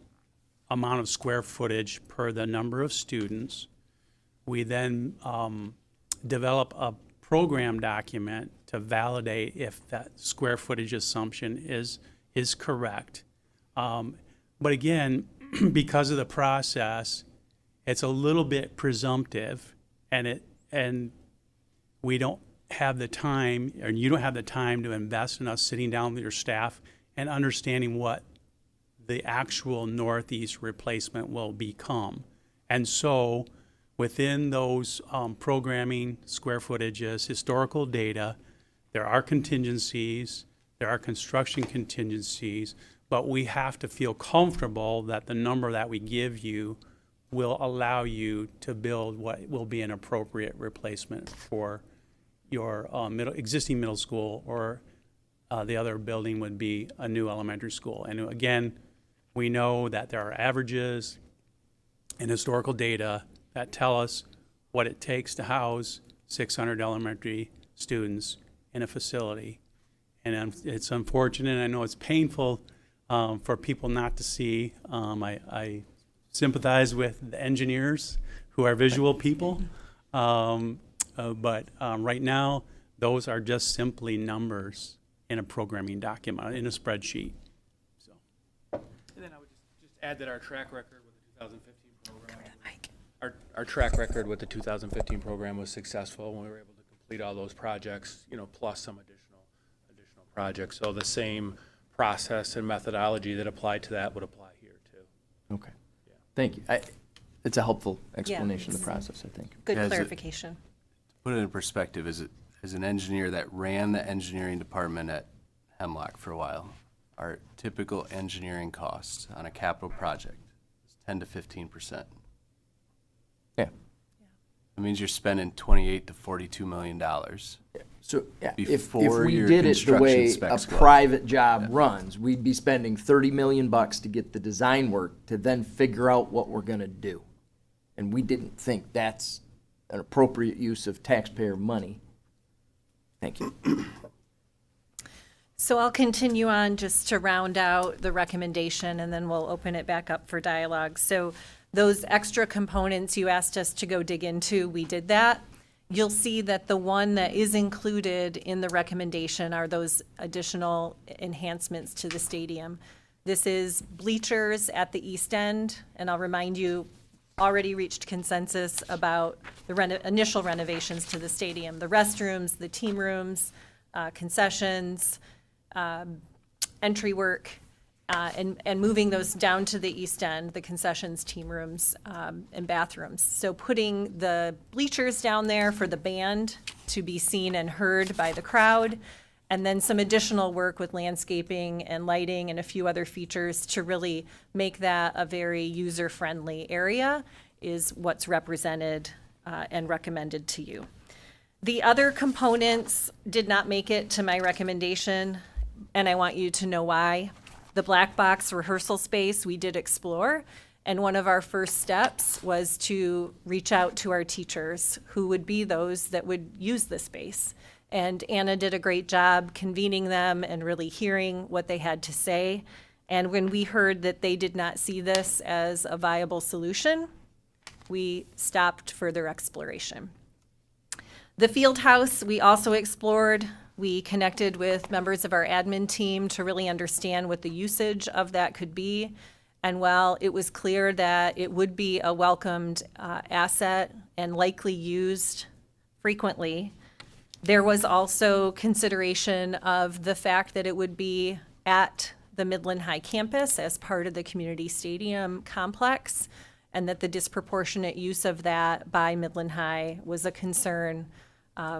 Speaker 11: amount of square footage per the number of students. We then develop a program document to validate if that square footage assumption is correct. But again, because of the process, it's a little bit presumptive, and we don't have the time, or you don't have the time to invest in us sitting down with your staff and understanding what the actual Northeast replacement will become. And so within those programming square footages, historical data, there are contingencies, there are construction contingencies, but we have to feel comfortable that the number that we give you will allow you to build what will be an appropriate replacement for your existing middle school, or the other building would be a new elementary school. And again, we know that there are averages and historical data that tell us what it takes to house 600 elementary students in a facility. And it's unfortunate, I know it's painful for people not to see. I sympathize with the engineers who are visual people, but right now, those are just simply numbers in a programming document, in a spreadsheet. And then I would just add that our track record with the 2015 program, our track record with the 2015 program was successful when we were able to complete all those projects, you know, plus some additional projects. So the same process and methodology that applied to that would apply here too.
Speaker 10: Okay. Yeah. Thank you. It's a helpful explanation of the process, I think.
Speaker 7: Good clarification.
Speaker 1: To put it in perspective, as an engineer that ran the engineering department at Hemlock for a while. Our typical engineering cost on a capital project is 10 to 15%.
Speaker 10: Yeah.
Speaker 1: It means you're spending 28 to 42 million dollars.
Speaker 10: So yeah, if
Speaker 1: Before
Speaker 10: we
Speaker 1: your
Speaker 10: did it the
Speaker 1: construction
Speaker 10: way a
Speaker 1: specs go up.
Speaker 10: private job runs, we'd be spending $30 million to get the design work to then figure out what we're gonna do. And we didn't think that's an appropriate use of taxpayer money. Thank you.
Speaker 7: So I'll continue on just to round out the recommendation, and then we'll open it back up for dialogue. So those extra components you asked us to go dig into, we did that. You'll see that the one that is included in the recommendation are those additional enhancements to the stadium. This is bleachers at the east end, and I'll remind you, already reached consensus about the initial renovations to the stadium, the restrooms, the team rooms, concessions, entry work, and moving those down to the east end, the concessions, team rooms, and bathrooms. So putting the bleachers down there for the band to be seen and heard by the crowd, and then some additional work with landscaping and lighting and a few other features to really make that a very user-friendly area is what's represented and recommended to you. The other components did not make it to my recommendation, and I want you to know why. The black box rehearsal space we did explore, and one of our first steps was to reach out to our teachers, who would be those that would use the space. And Anna did a great job convening them and really hearing what they had to say. And when we heard that they did not see this as a viable solution, we stopped further exploration. The field house we also explored. We connected with members of our admin team to really understand what the usage of that could be. And while it was clear that it would be a welcomed asset and likely used frequently, there was also consideration of the fact that it would be at the Midland High campus as part of the community stadium complex, and that the disproportionate use of that by Midland High was a concern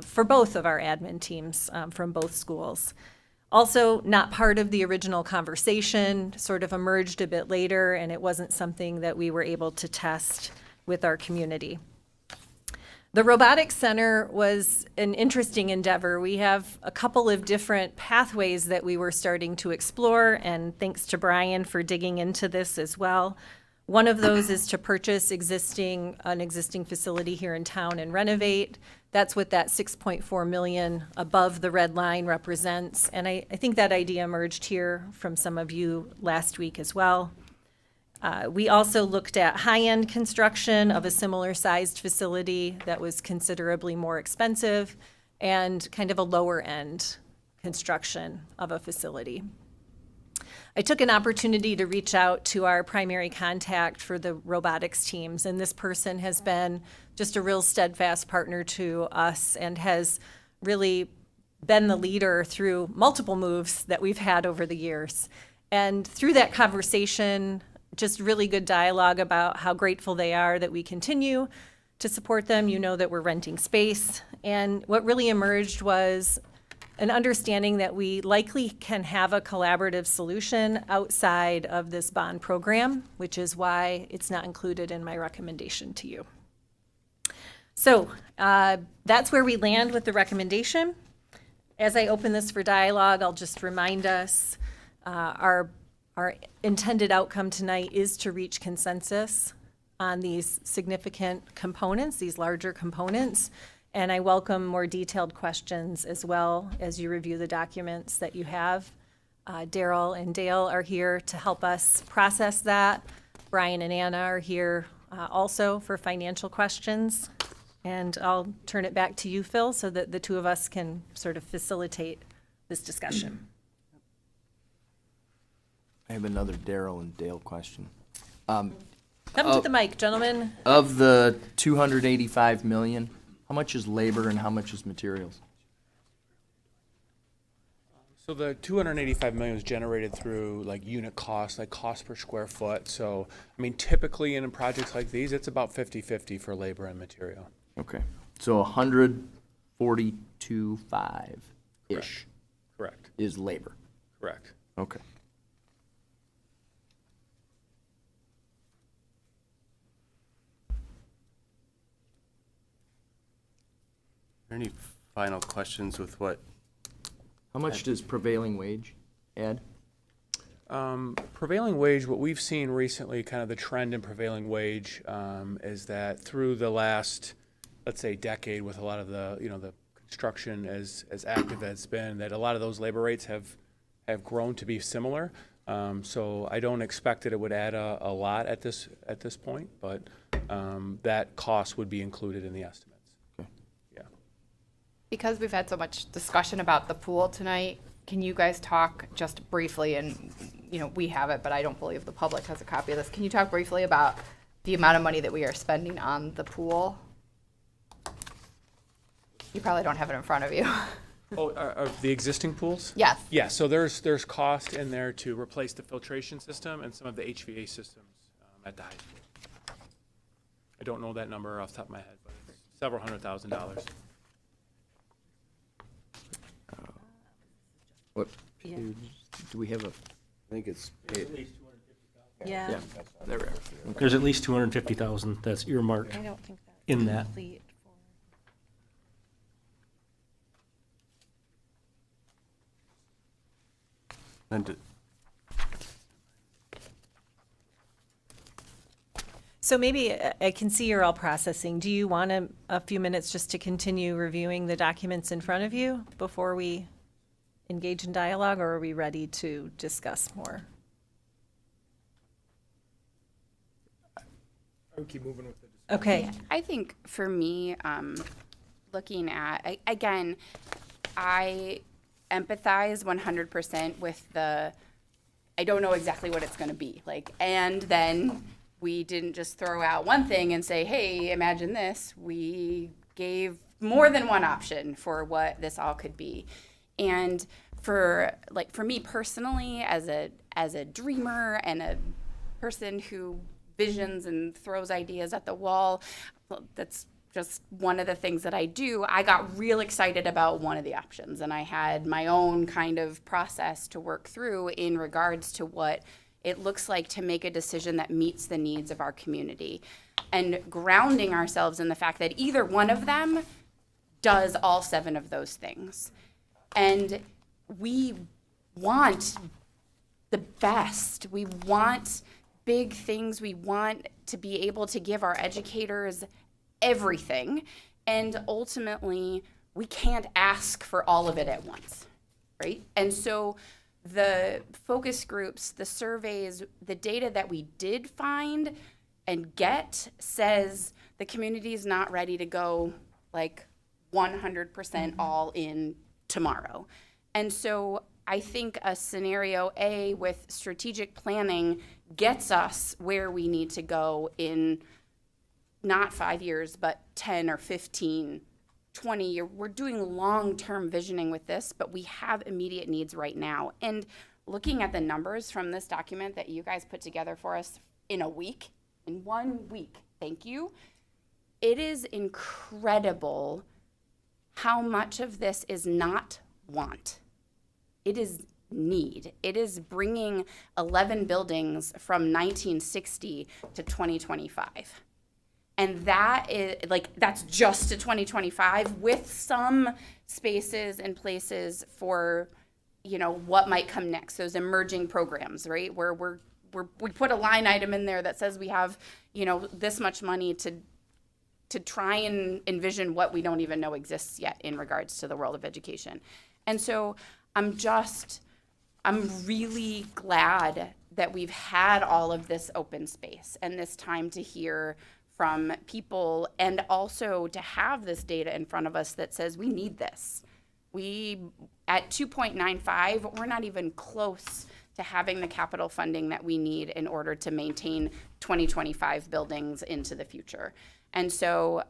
Speaker 7: for both of our admin teams from both schools. Also, not part of the original conversation, sort of emerged a bit later, and it wasn't something that we were able to test with our community. The Robotics Center was an interesting endeavor. We have a couple of different pathways that we were starting to explore, and thanks to Brian for digging into this as well. One of those is to purchase an existing facility here in town and renovate. That's what that 6.4 million above the red line represents. And I think that idea emerged here from some of you last week as well. We also looked at high-end construction of a similar sized facility that was considerably more expensive, and kind of a lower-end construction of a facility. I took an opportunity to reach out to our primary contact for the robotics teams, and this person has been just a real steadfast partner to us and has really been the leader through multiple moves that we've had over the years. And through that conversation, just really good dialogue about how grateful they are that we continue to support them. You know that we're renting space. And what really emerged was an understanding that we likely can have a collaborative solution outside of this bond program, which is why it's not included in my recommendation to you. So that's where we land with the recommendation. As I open this for dialogue, I'll just remind us our intended outcome tonight is to reach consensus on these significant components, these larger components. And I welcome more detailed questions as well as you review the documents that you have. Daryl and Dale are here to help us process that. Brian and Anna are here also for financial questions. And I'll turn it back to you, Phil, so that the two of us can sort of facilitate this discussion.
Speaker 10: I have another Daryl and Dale question.
Speaker 7: Come to the mic, gentlemen.
Speaker 10: Of the 285 million, how much is labor and how much is materials?
Speaker 12: So the 285 million is generated through like unit cost, like cost per square foot. So, I mean, typically in projects like these, it's about 50-50 for labor and material.
Speaker 10: Okay, so 142.5-ish.
Speaker 12: Correct.
Speaker 10: Is labor.
Speaker 12: Correct.
Speaker 10: Okay.
Speaker 1: Any final questions with what?
Speaker 10: How much does prevailing wage add?
Speaker 12: Prevailing wage, what we've seen recently, kind of the trend in prevailing wage, is that through the last, let's say, decade, with a lot of the, the construction as active as it's been, that a lot of those labor rates have grown to be similar. So I don't expect that it would add a lot at this point, but that cost would be included in the estimates. Yeah.
Speaker 8: Because we've had so much discussion about the pool tonight, can you guys talk just briefly, and we have it, but I don't believe the public has a copy of this. Can you talk briefly about the amount of money that we are spending on the pool? You probably don't have it in front of you.
Speaker 12: Oh, are the existing pools?
Speaker 8: Yes.
Speaker 12: Yeah, so there's cost in there to replace the filtration system and some of the HVA systems at the high school. I don't know that number off the top of my head, but it's several $100,000.
Speaker 10: What page do we have a?
Speaker 1: I think it's.
Speaker 18: Yeah.
Speaker 10: There we are. Okay.
Speaker 13: There's at least 250,000 that's earmarked
Speaker 18: I don't think that's
Speaker 13: in that.
Speaker 18: complete for.
Speaker 1: And
Speaker 7: So maybe I can see you're all processing. Do you want a few minutes just to continue reviewing the documents in front of you before we engage in dialogue, or are we ready to discuss more?
Speaker 12: I would keep moving with it.
Speaker 7: Okay.
Speaker 8: Yeah, I think for me, looking at, again, I empathize 100% with I don't know exactly what it's going to be. And then we didn't just throw out one thing and say, hey, imagine this. We gave more than one option for what this all could be. And for me personally, as a dreamer and a person who visions and throws ideas at the wall, that's just one of the things that I do. I got real excited about one of the options, and I had my own kind of process to work through in regards to what it looks like to make a decision that meets the needs of our community, and grounding ourselves in the fact that either one of them does all 7 of those things. And we want the best. We want big things. We want to be able to give our educators everything. And ultimately, we can't ask for all of it at once, right? And so the focus groups, the surveys, the data that we did find and get says the community is not ready to go 100% all in tomorrow. And so I think a scenario A with strategic planning gets us where we need to go in not 5 years, but 10 or 15, 20 years. We're doing long-term visioning with this, but we have immediate needs right now. And looking at the numbers from this document that you guys put together for us in 1 week, thank you. It is incredible how much of this is not want. It is need. It is bringing 11 buildings from 1960 to 2025. And that is that's just to 2025 with some spaces and places for, what might come next. Those emerging programs, right? Where we put a line item in there that says we have, this much money to try and envision what we don't even know exists yet in regards to the world of education. And so I'm really glad that we've had all of this open space and this time to hear from people, and also to have this data in front of us that says we need this. At 2.95, we're not even close to having the capital funding that we need in order to maintain 2025 buildings into the future. And so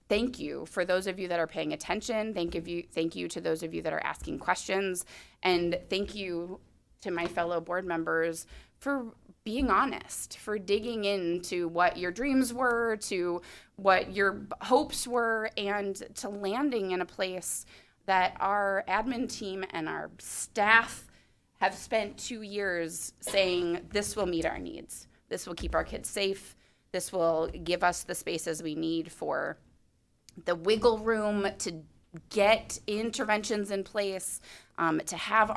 Speaker 8: thank you for those of you that are paying attention. Thank you to those of you that are asking questions. And thank you to my fellow board members for being honest, for digging into what your dreams were, to what your hopes were, and to landing in a place that our admin team and our staff have spent 2 years saying this will meet our needs. This will keep our kids safe. This will give us the spaces we need for the wiggle room to get interventions in place, to have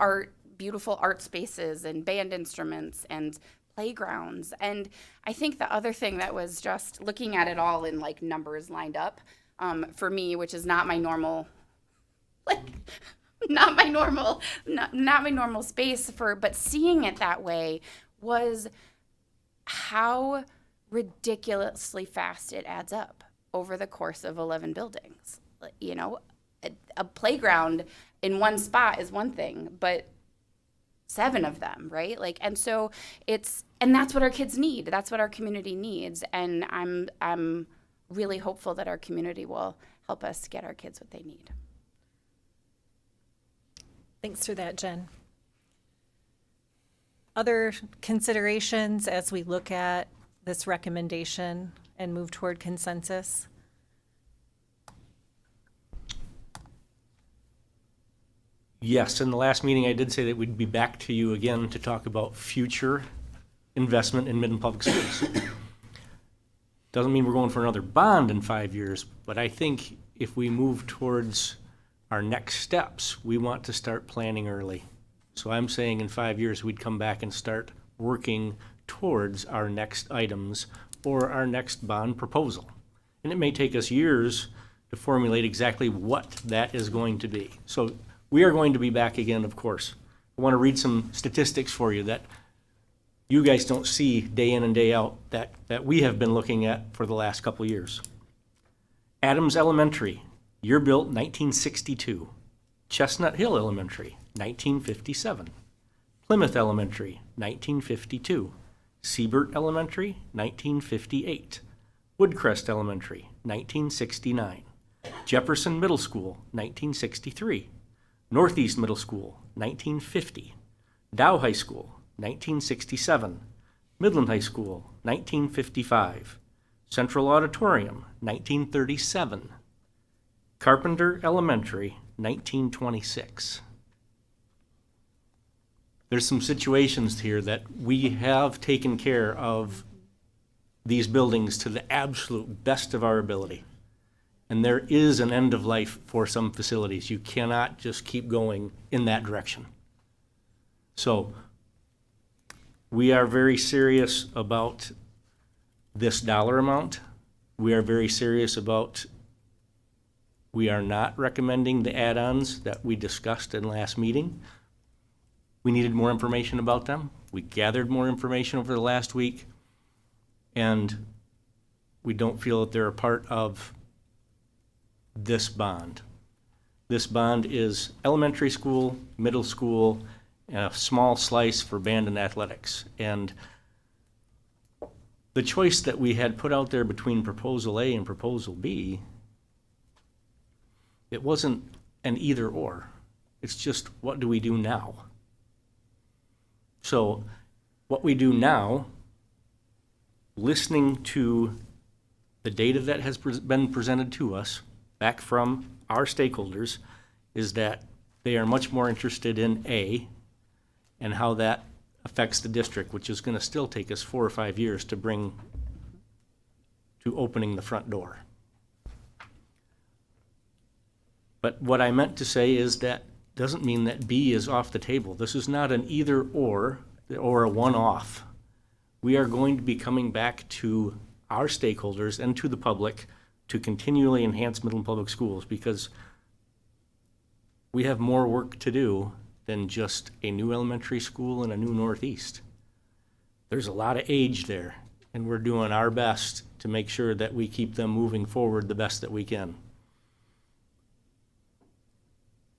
Speaker 8: beautiful art spaces and band instruments and playgrounds. And I think the other thing that was just looking at it all in like numbers lined up for me, which is not my normal, not my normal space but seeing it that way was how ridiculously fast it adds up over the course of 11 buildings. You know, a playground in one spot is one thing, but 7 of them, right? And so that's what our kids need. That's what our community needs. And I'm really hopeful that our community will help us get our kids what they need.
Speaker 7: Thanks for that, Jen. Other considerations as we look at this recommendation and move toward consensus?
Speaker 13: Yes, in the last meeting, I did say that we'd be back to you again to talk about future investment in Midland Public Schools. Doesn't mean we're going for another bond in 5 years, but I think if we move towards our next steps, we want to start planning early. So I'm saying in 5 years, we'd come back and start working towards our next items or our next bond proposal. And it may take us years to formulate exactly what that is going to be. So we are going to be back again, of course. I want to read some statistics for you that you guys don't see day in and day out that we have been looking at for the last couple of years. Adams Elementary, year built 1962. Chestnut Hill Elementary, 1957. Plymouth Elementary, 1952. Siebert Elementary, 1958. Woodcrest Elementary, 1969. Jefferson Middle School, 1963. Northeast Middle School, 1950. Dow High School, 1967. Midland High School, 1955. Central Auditorium, 1937. Carpenter Elementary, 1926. There's some situations here that we have taken care of these buildings to the absolute best of our ability. And there is an end of life for some facilities. You cannot just keep going in that direction. So we are very serious about this dollar amount. We are very serious about, we are not recommending the add-ons that we discussed in last meeting. We needed more information about them. We gathered more information over the last week, and we don't feel that they're a part of this bond. This bond is elementary school, middle school, and a small slice for band and athletics. And the choice that we had put out there between Proposal A and Proposal B, it wasn't an either or. It's just, what do we do now? So what we do now, listening to the data that has been presented to us back from our stakeholders, is that they are much more interested in A and how that affects the district, which is going to still take us 4 or 5 years to bring to opening the front door. But what I meant to say is that doesn't mean that B is off the table. This is not an either or a one-off. We are going to be coming back to our stakeholders and to the public to continually enhance Midland Public Schools, because we have more work to do than just a new elementary school and a new Northeast. There's a lot of age there, and we're doing our best to make sure that we keep them moving forward the best that we can.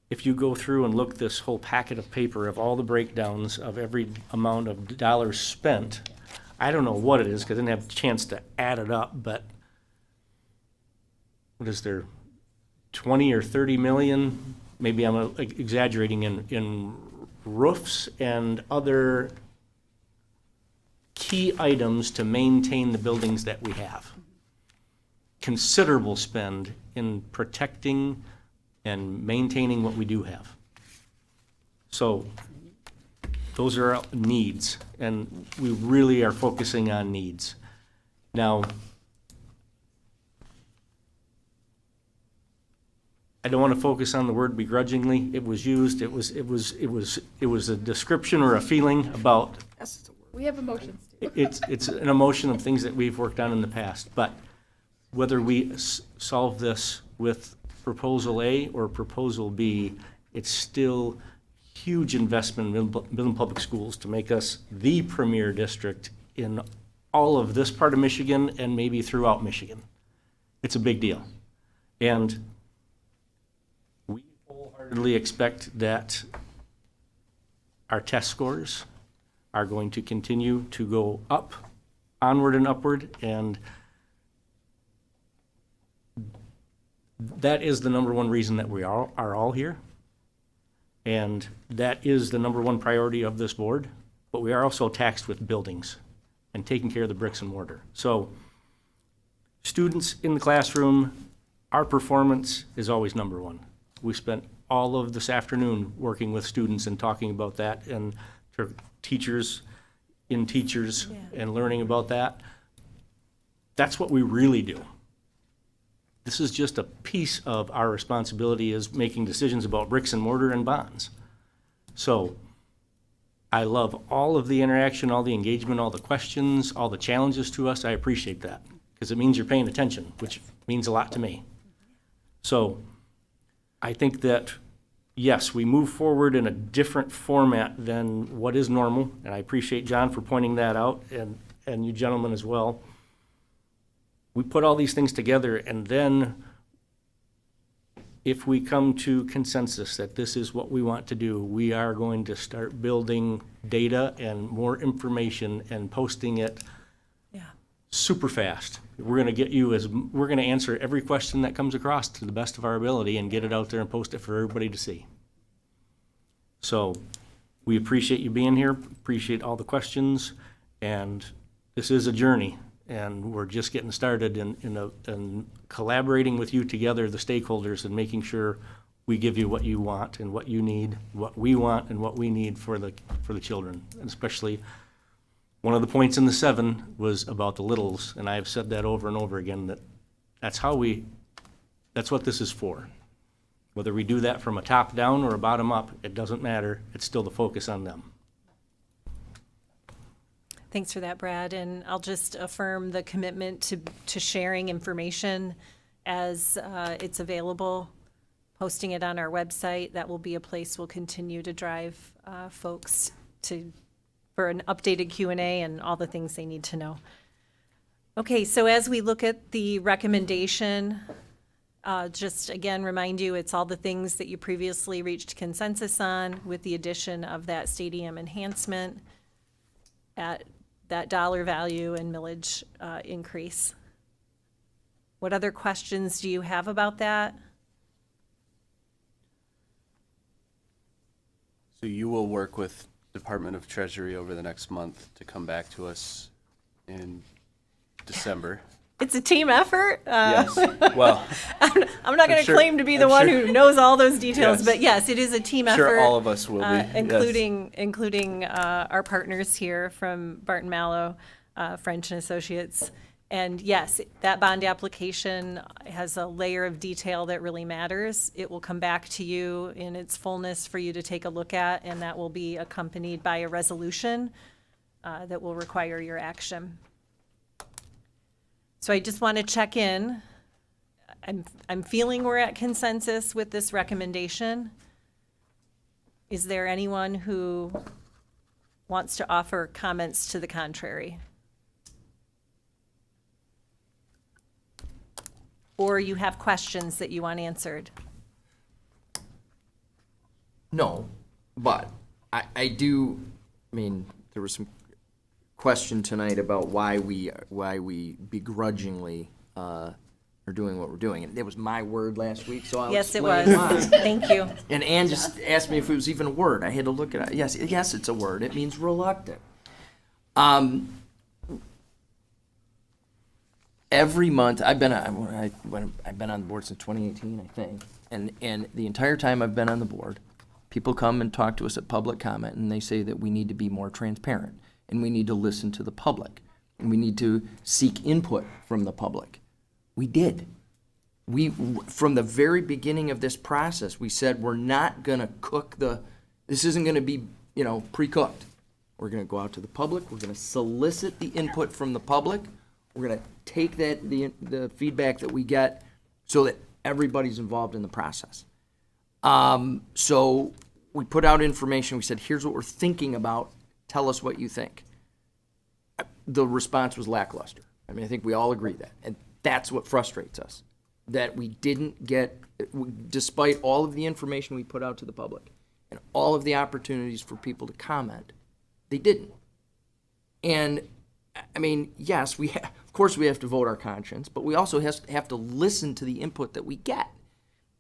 Speaker 13: If you go through and look this whole packet of paper of all the breakdowns of every amount of dollars spent, I don't know what it is because I didn't have a chance to add it up, but what is there, 20 or 30 million, maybe I'm exaggerating, in roofs and other key items to maintain the buildings that we have. Considerable spend in protecting and maintaining what we do have. So Those are needs, and we really are focusing on needs. Now, I don't want to focus on the word begrudgingly. It was used. It was a description or a feeling about.
Speaker 5: We have emotions too.
Speaker 13: It's an emotion of things that we've worked on in the past. But whether we solve this with proposal A or proposal B, it's still huge investment in Midland Public Schools to make us the premier district in all of this part of Michigan and maybe throughout Michigan. It's a big deal. And we wholeheartedly expect that our test scores are going to continue to go up, onward and upward, and that is the number one reason that we are all here. And that is the number one priority of this board, but we are also taxed with buildings and taking care of the bricks and mortar. So students in the classroom, our performance is always number one. We spent all of this afternoon working with students and talking about that, and teachers and learning about that. That's what we really do. This is just a piece of our responsibility is making decisions about bricks and mortar and bonds. So I love all of the interaction, all the engagement, all the questions, all the challenges to us. I appreciate that because it means you're paying attention, which means a lot to me. So I think that, yes, we move forward in a different format than what is normal, and I appreciate John for pointing that out, and you gentlemen as well. We put all these things together, and then if we come to consensus that this is what we want to do, we are going to start building data and more information and posting it super fast. We're going to answer every question that comes across to the best of our ability and get it out there and post it for everybody to see. So we appreciate you being here, appreciate all the questions, and this is a journey. And we're just getting started in collaborating with you together, the stakeholders, and making sure we give you what you want and what you need, what we want and what we need for the children. And especially, one of the points in the 7 was about the littles, and I have said that over and over again, that's what this is for. Whether we do that from a top down or a bottom up, it doesn't matter. It's still the focus on them.
Speaker 7: Thanks for that, Brad. And I'll just affirm the commitment to sharing information as it's available, posting it on our website. That will be a place we'll continue to drive folks for an updated Q&A and all the things they need to know. Okay, so as we look at the recommendation, just again remind you, it's all the things that you previously reached consensus on with the addition of that stadium enhancement at that dollar value and millage increase. What other questions do you have about that?
Speaker 1: So you will work with Department of Treasury over the next month to come back to us in December.
Speaker 7: It's a team effort.
Speaker 1: Yes. Well,
Speaker 7: I'm not going to claim to be the one who knows all those details, but yes, it is a team effort.
Speaker 1: Sure, all of us will be,
Speaker 7: including our partners here from Barton Mallow, French and Associates. And yes, that bond application has a layer of detail that really matters. It will come back to you in its fullness for you to take a look at, and that will be accompanied by a resolution that will require your action. So I just want to check in. I'm feeling we're at consensus with this recommendation. Is there anyone who wants to offer comments to the contrary? Or you have questions that you want answered?
Speaker 10: No, but I do, there was some question tonight about why we begrudgingly are doing what we're doing. And it was my word last week, so I'll
Speaker 7: Yes, it
Speaker 10: explain
Speaker 7: was.
Speaker 10: why.
Speaker 7: Thank you.
Speaker 10: And Ann just asked me if it was even a word. I had to look at it. Yes, it's a word. It means reluctant. Every month, I've been on the board since 2018, I think, and the entire time I've been on the board, people come and talk to us at public comment, and they say that we need to be more transparent, and we need to listen to the public, and we need to seek input from the public. We did. From the very beginning of this process, we said we're not going to this isn't going to be, pre-cooked. We're going to go out to the public. We're going to solicit the input from the public. We're going to take the feedback that we get so that everybody's involved in the process. So we put out information. We said, here's what we're thinking about. Tell us what you think. The response was lackluster. I mean, I think we all agree that. And that's what frustrates us, that we didn't get, despite all of the information we put out to the public and all of the opportunities for people to comment, they didn't. And I mean, yes, of course we have to vote our conscience, but we also have to listen to the input that we get.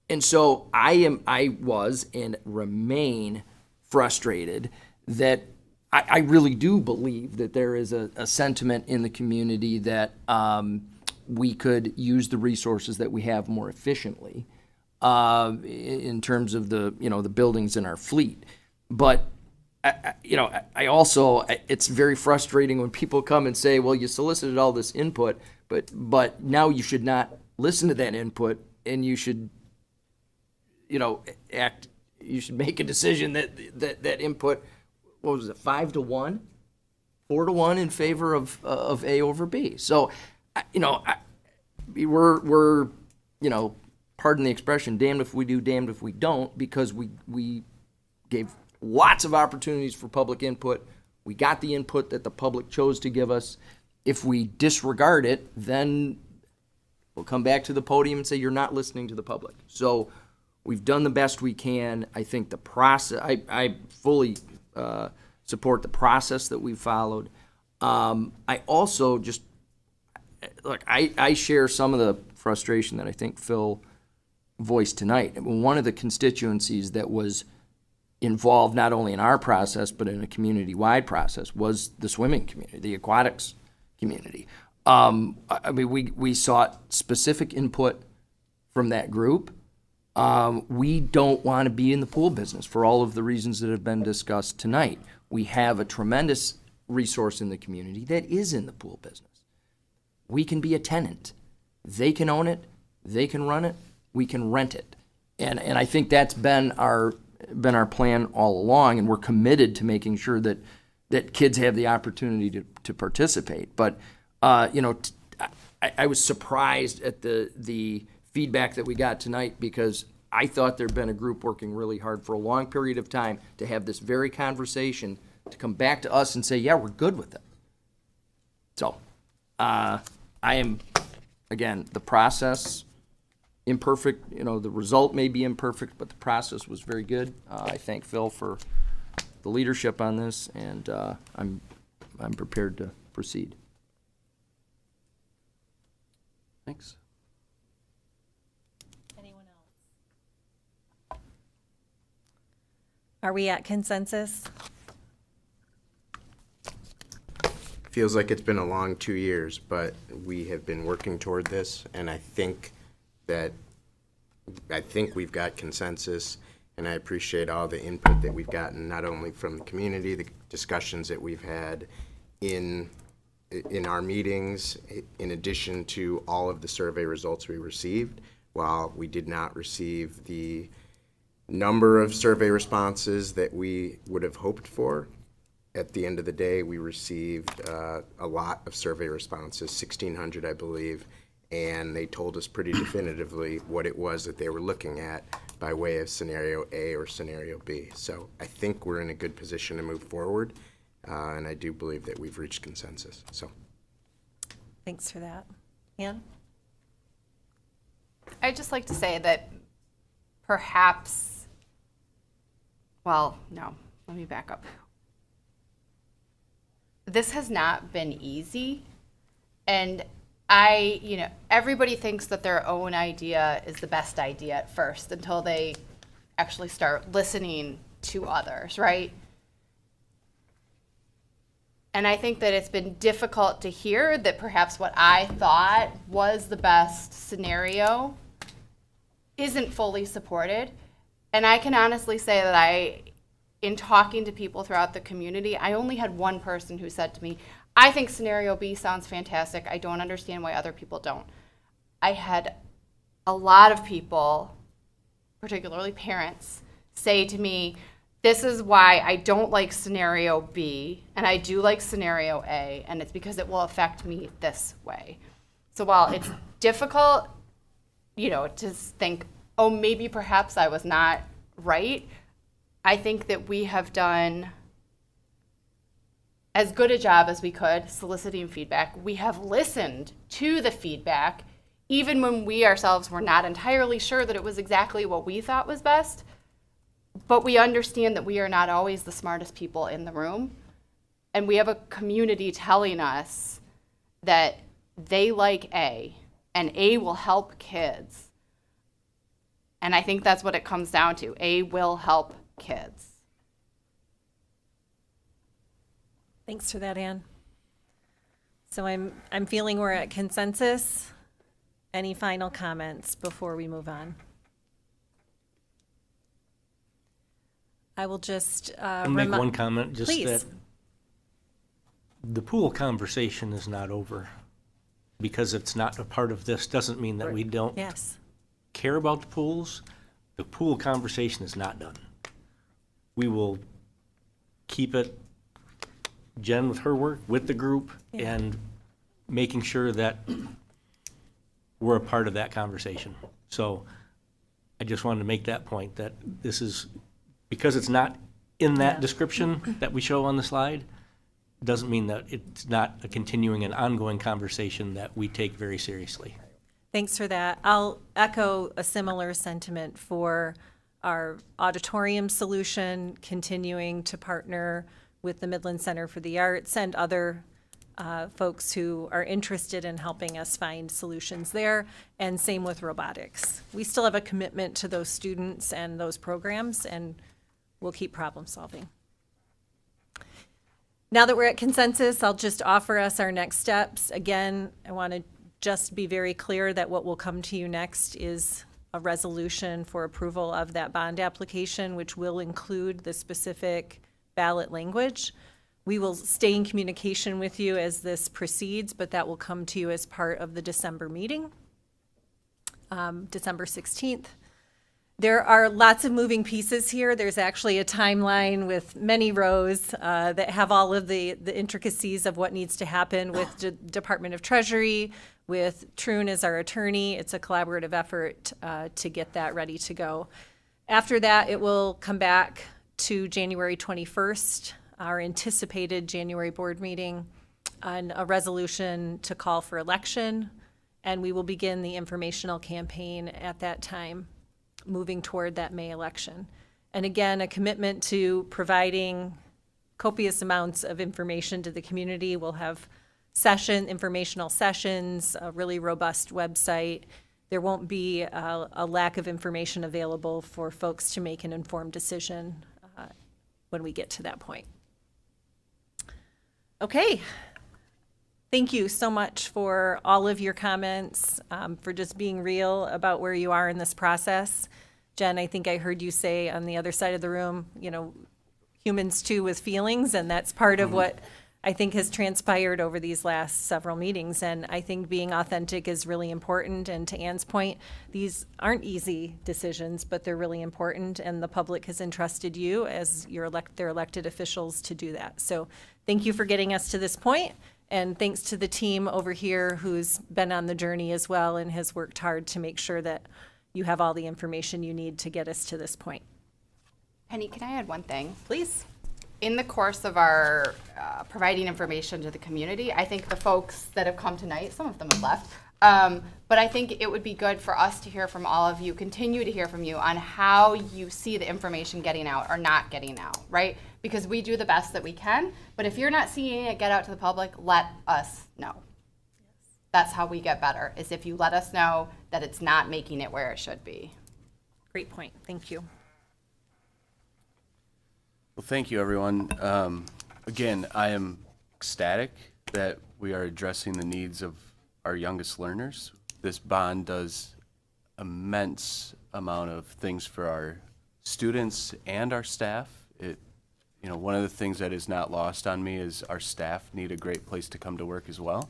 Speaker 10: And so I was and remain frustrated that I really do believe that there is a sentiment in the community that we could use the resources that we have more efficiently in terms of the buildings in our fleet. But I also, it's very frustrating when people come and say, well, you solicited all this input, but now you should not listen to that input, and you should, you should make a decision that input, what was it, 5-1, 4-1 in favor of A over B. So, we're pardon the expression, damned if we do, damned if we don't, because we gave lots of opportunities for public input. We got the input that the public chose to give us. If we disregard it, then we'll come back to the podium and say, you're not listening to the public. So we've done the best we can. I think the process, I fully support the process that we followed. I also just, look, I share some of the frustration that I think Phil voiced tonight. One of the constituencies that was involved not only in our process but in a community-wide process was the swimming community, the aquatics community. I mean, we sought specific input from that group. We don't want to be in the pool business for all of the reasons that have been discussed tonight. We have a tremendous resource in the community that is in the pool business. We can be a tenant. They can own it. They can run it. We can rent it. And I think that's been our plan all along, and we're committed to making sure that kids have the opportunity to participate. But I was surprised at the feedback that we got tonight, because I thought there'd been a group working really hard for a long period of time to have this very conversation, to come back to us and say, yeah, we're good with it. So I am, again, the process imperfect, the result may be imperfect, but the process was very good. I thank Phil for the leadership on this, and I'm prepared to proceed.
Speaker 1: Thanks.
Speaker 7: Anyone else? Are we at consensus?
Speaker 4: Feels like it's been a long 2 years, but we have been working toward this, and I think we've got consensus, and I appreciate all the input that we've gotten, not only from the community, the discussions that we've had in our meetings, in addition to all of the survey results we received. While we did not receive the number of survey responses that we would have hoped for, at the end of the day, we received a lot of survey responses, 1,600, I believe, and they told us pretty definitively what it was that they were looking at by way of scenario A or scenario B. So I think we're in a good position to move forward, and I do believe that we've reached consensus. So,
Speaker 7: Thanks for that. Ann?
Speaker 8: I'd just like to say that perhaps, well, no, let me back up. This has not been easy, and everybody thinks that their own idea is the best idea at first until they actually start listening to others, right? And I think that it's been difficult to hear that perhaps what I thought was the best scenario isn't fully supported. And I can honestly say that in talking to people throughout the community, I only had one person who said to me, I think scenario B sounds fantastic. I don't understand why other people don't. I had a lot of people, particularly parents, say to me, this is why I don't like scenario B and I do like scenario A, and it's because it will affect me this way. So while it's difficult, to think, oh, maybe perhaps I was not right, I think that we have done as good a job as we could soliciting feedback. We have listened to the feedback, even when we ourselves were not entirely sure that it was exactly what we thought was best. But we understand that we are not always the smartest people in the room. And we have a community telling us that they like A, and A will help kids. And I think that's what it comes down to. A will help kids.
Speaker 7: Thanks for that, Ann. So I'm feeling we're at consensus. Any final comments before we move on? I will just
Speaker 13: I'll make one comment, just
Speaker 7: Please.
Speaker 13: that the pool conversation is not over. Because it's not a part of this doesn't mean that we don't
Speaker 7: Yes.
Speaker 13: care about the pools. The pool conversation is not done. We will keep it, Jen with her work, with the group, and making sure that we're a part of that conversation. So I just wanted to make that point, that this is, because it's not in that description that we show on the slide, doesn't mean that it's not a continuing and ongoing conversation that we take very seriously.
Speaker 7: Thanks for that. I'll echo a similar sentiment for our auditorium solution, continuing to partner with the Midland Center for the Arts and other folks who are interested in helping us find solutions there, and same with robotics. We still have a commitment to those students and those programs, and we'll keep problem solving. Now that we're at consensus, I'll just offer us our next steps. Again, I want to just be very clear that what will come to you next is a resolution for approval of that bond application, which will include the specific ballot language. We will stay in communication with you as this proceeds, but that will come to you as part of the December meeting, December 16th. There are lots of moving pieces here. There's actually a timeline with many rows that have all of the intricacies of what needs to happen with the Department of Treasury, with Troon as our attorney. It's a collaborative effort to get that ready to go. After that, it will come back to January 21st, our anticipated January board meeting, on a resolution to call for election, and we will begin the informational campaign at that time, moving toward that May election. And again, a commitment to providing copious amounts of information to the community. We'll have informational sessions, a really robust website. There won't be a lack of information available for folks to make an informed decision when we get to that point. Okay. Thank you so much for all of your comments, for just being real about where you are in this process. Jen, I think I heard you say on the other side of the room, humans too with feelings, and that's part of what I think has transpired over these last several meetings. And I think being authentic is really important. And to Ann's point, these aren't easy decisions, but they're really important. And the public has entrusted you as their elected officials to do that. So thank you for getting us to this point. And thanks to the team over here who's been on the journey as well and has worked hard to make sure that you have all the information you need to get us to this point.
Speaker 8: Penny, can I add one thing?
Speaker 7: Please.
Speaker 8: In the course of our providing information to the community, I think the folks that have come tonight, some of them have left, but I think it would be good for us to hear from all of you, continue to hear from you on how you see the information getting out or not getting out, right? Because we do the best that we can, but if you're not seeing it get out to the public, let us know. That's how we get better, is if you let us know that it's not making it where it should be.
Speaker 7: Great point. Thank you.
Speaker 1: Well, thank you, everyone. Again, I am ecstatic that we are addressing the needs of our youngest learners. This bond does immense amount of things for our students and our staff. One of the things that is not lost on me is our staff need a great place to come to work as well,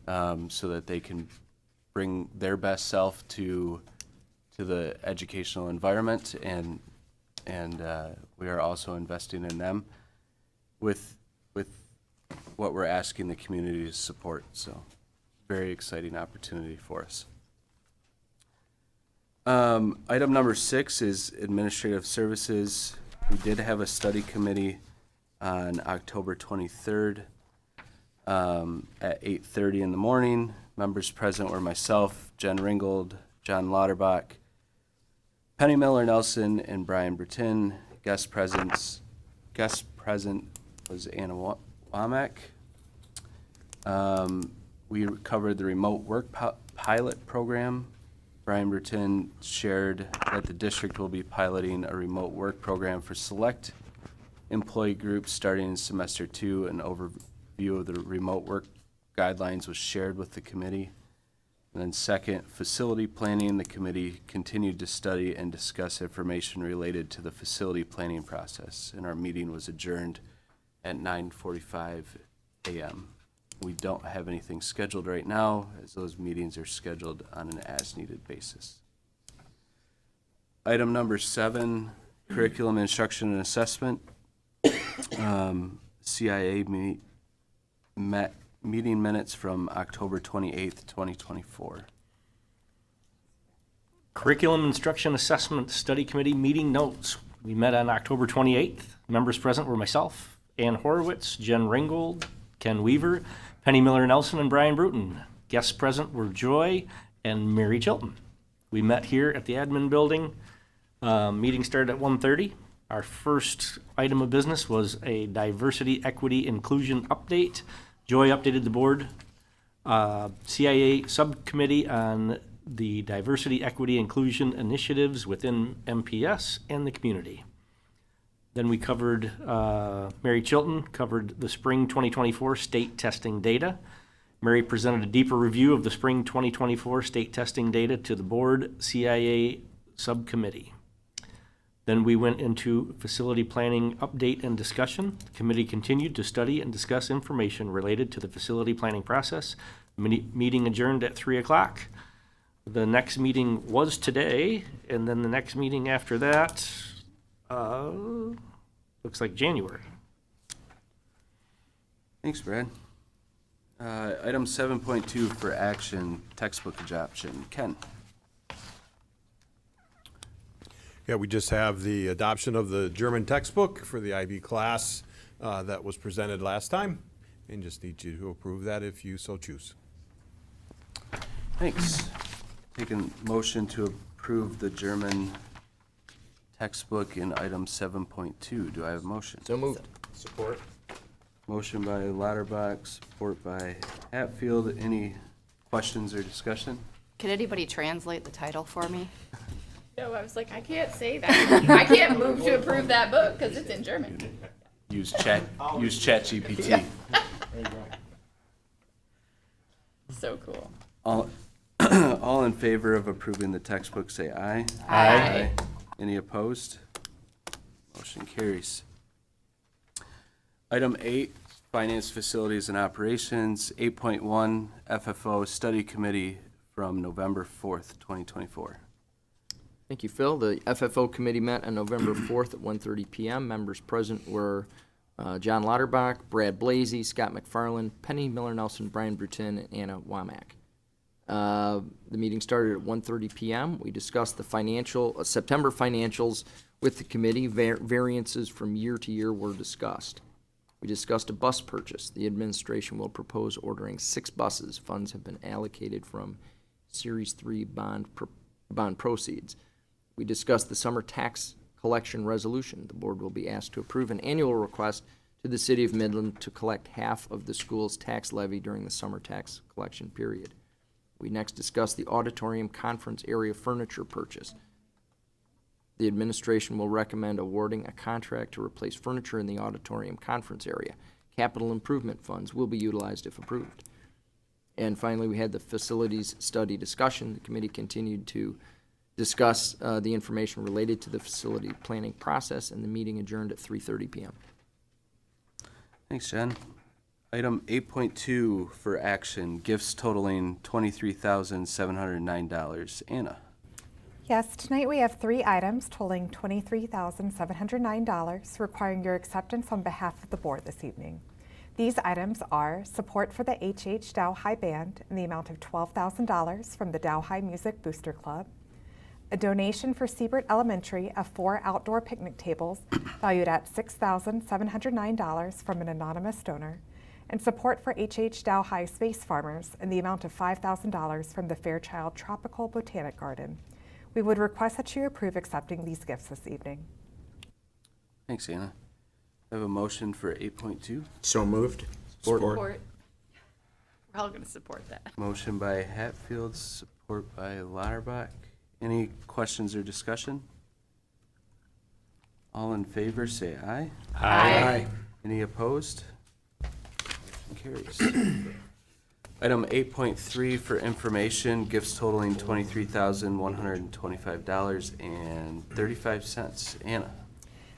Speaker 1: so that they can bring their best self to the educational environment, and we are also investing in them with what we're asking the community to support. So, very exciting opportunity for us. Item number 6 is administrative services. We did have a study committee on October 23rd at 8:30 in the morning. Members present were myself, Jen Ringgold, John Lauterbach, Penny Miller-Nelson, and Brian Bertin. Guest present was Anna Womack. We covered the remote work pilot program. Brian Bertin shared that the district will be piloting a remote work program for select employee groups starting in semester 2. An overview of the remote work guidelines was shared with the committee. And then second, facility planning. The committee continued to study and discuss information related to the facility planning process, and our meeting was adjourned at 9:45 a.m. We don't have anything scheduled right now, as those meetings are scheduled on an as-needed basis. Item number 7, curriculum instruction and assessment. CIA meeting minutes from October 28th, 2024.
Speaker 13: Curriculum Instruction Assessment Study Committee meeting notes. We met on October 28th. Members present were myself, Ann Horowitz, Jen Ringgold, Ken Weaver, Penny Miller-Nelson, and Brian Bruton. Guests present were Joy and Mary Chilton. We met here at the admin building. Meeting started at 1:30. Our first item of business was a diversity, equity, inclusion update. Joy updated the board. CIA subcommittee on the diversity, equity, inclusion initiatives within MPS and the community. Then we covered, Mary Chilton covered the spring 2024 state testing data. Mary presented a deeper review of the spring 2024 state testing data to the board CIA subcommittee. Then we went into facility planning update and discussion. The committee continued to study and discuss information related to the facility planning process. Meeting adjourned at 3 o'clock. The next meeting was today, and then the next meeting after that, looks like January.
Speaker 1: Thanks, Brad. Item 7.2 for action, textbook adoption. Ken.
Speaker 14: Yeah, we just have the adoption of the German textbook for the IB class that was presented last time, and just need you to approve that if you so choose.
Speaker 1: Thanks. Taking motion to approve the German textbook in item 7.2. Do I have a motion?
Speaker 10: So moved.
Speaker 14: Support.
Speaker 1: Motion by Lauterbach, support by Hatfield. Any questions or discussion?
Speaker 8: Could anybody translate the title for me?
Speaker 5: No, I was like, I can't say that. I can't move to approve that book because it's in German.
Speaker 1: Use ChatGPT.
Speaker 5: So cool.
Speaker 1: All in favor of approving the textbook, say aye.
Speaker 5: Aye.
Speaker 1: Any opposed? Motion carries. Item 8, Finance, Facilities, and Operations. 8.1, FFO Study Committee from November 4th, 2024.
Speaker 10: Thank you, Phil. The FFO committee met on November 4th at 1:30 p.m. Members present were John Lauterbach, Brad Blasey, Scott McFarland, Penny Miller-Nelson, Brian Brutin, and Anna Womack. The meeting started at 1:30 p.m. We discussed the September financials with the committee. Variances from year to year were discussed. We discussed a bus purchase. The administration will propose ordering 6 buses. Funds have been allocated from Series 3 bond proceeds. We discussed the summer tax collection resolution. The board will be asked to approve an annual request to the city of Midland to collect half of the school's tax levy during the summer tax collection period. We next discussed the auditorium conference area furniture purchase. The administration will recommend awarding a contract to replace furniture in the auditorium conference area. Capital improvement funds will be utilized if approved. And finally, we had the facilities study discussion. The committee continued to discuss the information related to the facility planning process, and the meeting adjourned at 3:30 p.m.
Speaker 1: Thanks, Jen. Item 8.2 for action, gifts totaling $23,709. Anna.
Speaker 15: Yes, tonight we have 3 items totaling $23,709 requiring your acceptance on behalf of the board this evening. These items are support for the H.H. Dow High Band in the amount of $12,000 from the Dow High Music Booster Club, a donation for Siebert Elementary of 4 outdoor picnic tables valued at $6,709 from an anonymous donor, and support for H.H. Dow High Space Farmers in the amount of $5,000 from the Fairchild Tropical Botanic Garden. We would request that you approve accepting these gifts this evening.
Speaker 1: Thanks, Anna. I have a motion for 8.2.
Speaker 4: So moved.
Speaker 8: Support. We're all going to support that.
Speaker 1: Motion by Hatfield, support by Lauterbach. Any questions or discussion? All in favor, say aye.
Speaker 8: Aye.
Speaker 1: Any opposed? Motion carries. Item 8.3 for information, gifts totaling $23,125.35. Anna.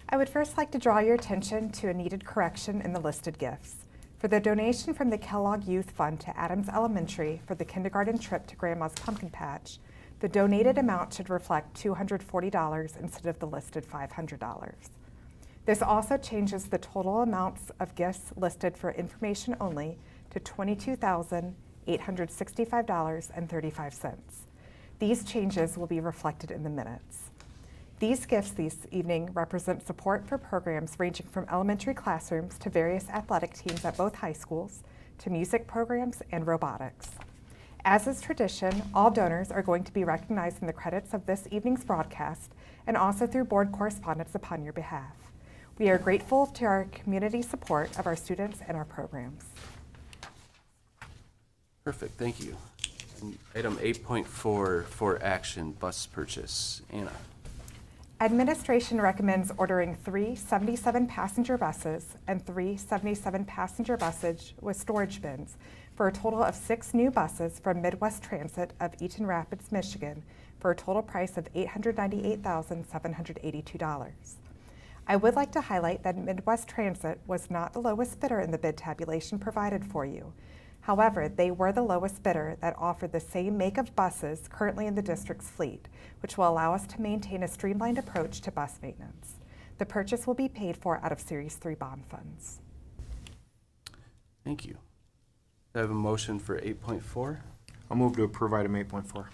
Speaker 15: I would first like to draw your attention to a needed correction in the listed gifts. For the donation from the Kellogg Youth Fund to Adams Elementary for the kindergarten trip to Grandma's Pumpkin Patch, the donated amount should reflect $240 instead of the listed $500. This also changes the total amounts of gifts listed for information only to $22,865.35. These changes will be reflected in the minutes. These gifts this evening represent support for programs ranging from elementary classrooms to various athletic teams at both high schools, to music programs and robotics. As is tradition, all donors are going to be recognized in the credits of this evening's broadcast and also through board correspondence upon your behalf. We are grateful to our community support of our students and our programs.
Speaker 1: Perfect, thank you. And item 8.4 for action, bus purchase. Anna.
Speaker 15: Administration recommends ordering 3 77-passenger buses and 3 77-passenger buses with storage bins for a total of 6 new buses from Midwest Transit of Eaton Rapids, Michigan, for a total price of $898,782. I would like to highlight that Midwest Transit was not the lowest bidder in the bid tabulation provided for you. However, they were the lowest bidder that offered the same make of buses currently in the district's fleet, which will allow us to maintain a streamlined approach to bus maintenance. The purchase will be paid for out of Series 3 bond funds.
Speaker 1: Thank you. Do I have a motion for 8.4?
Speaker 4: I'll move to approve item 8.4.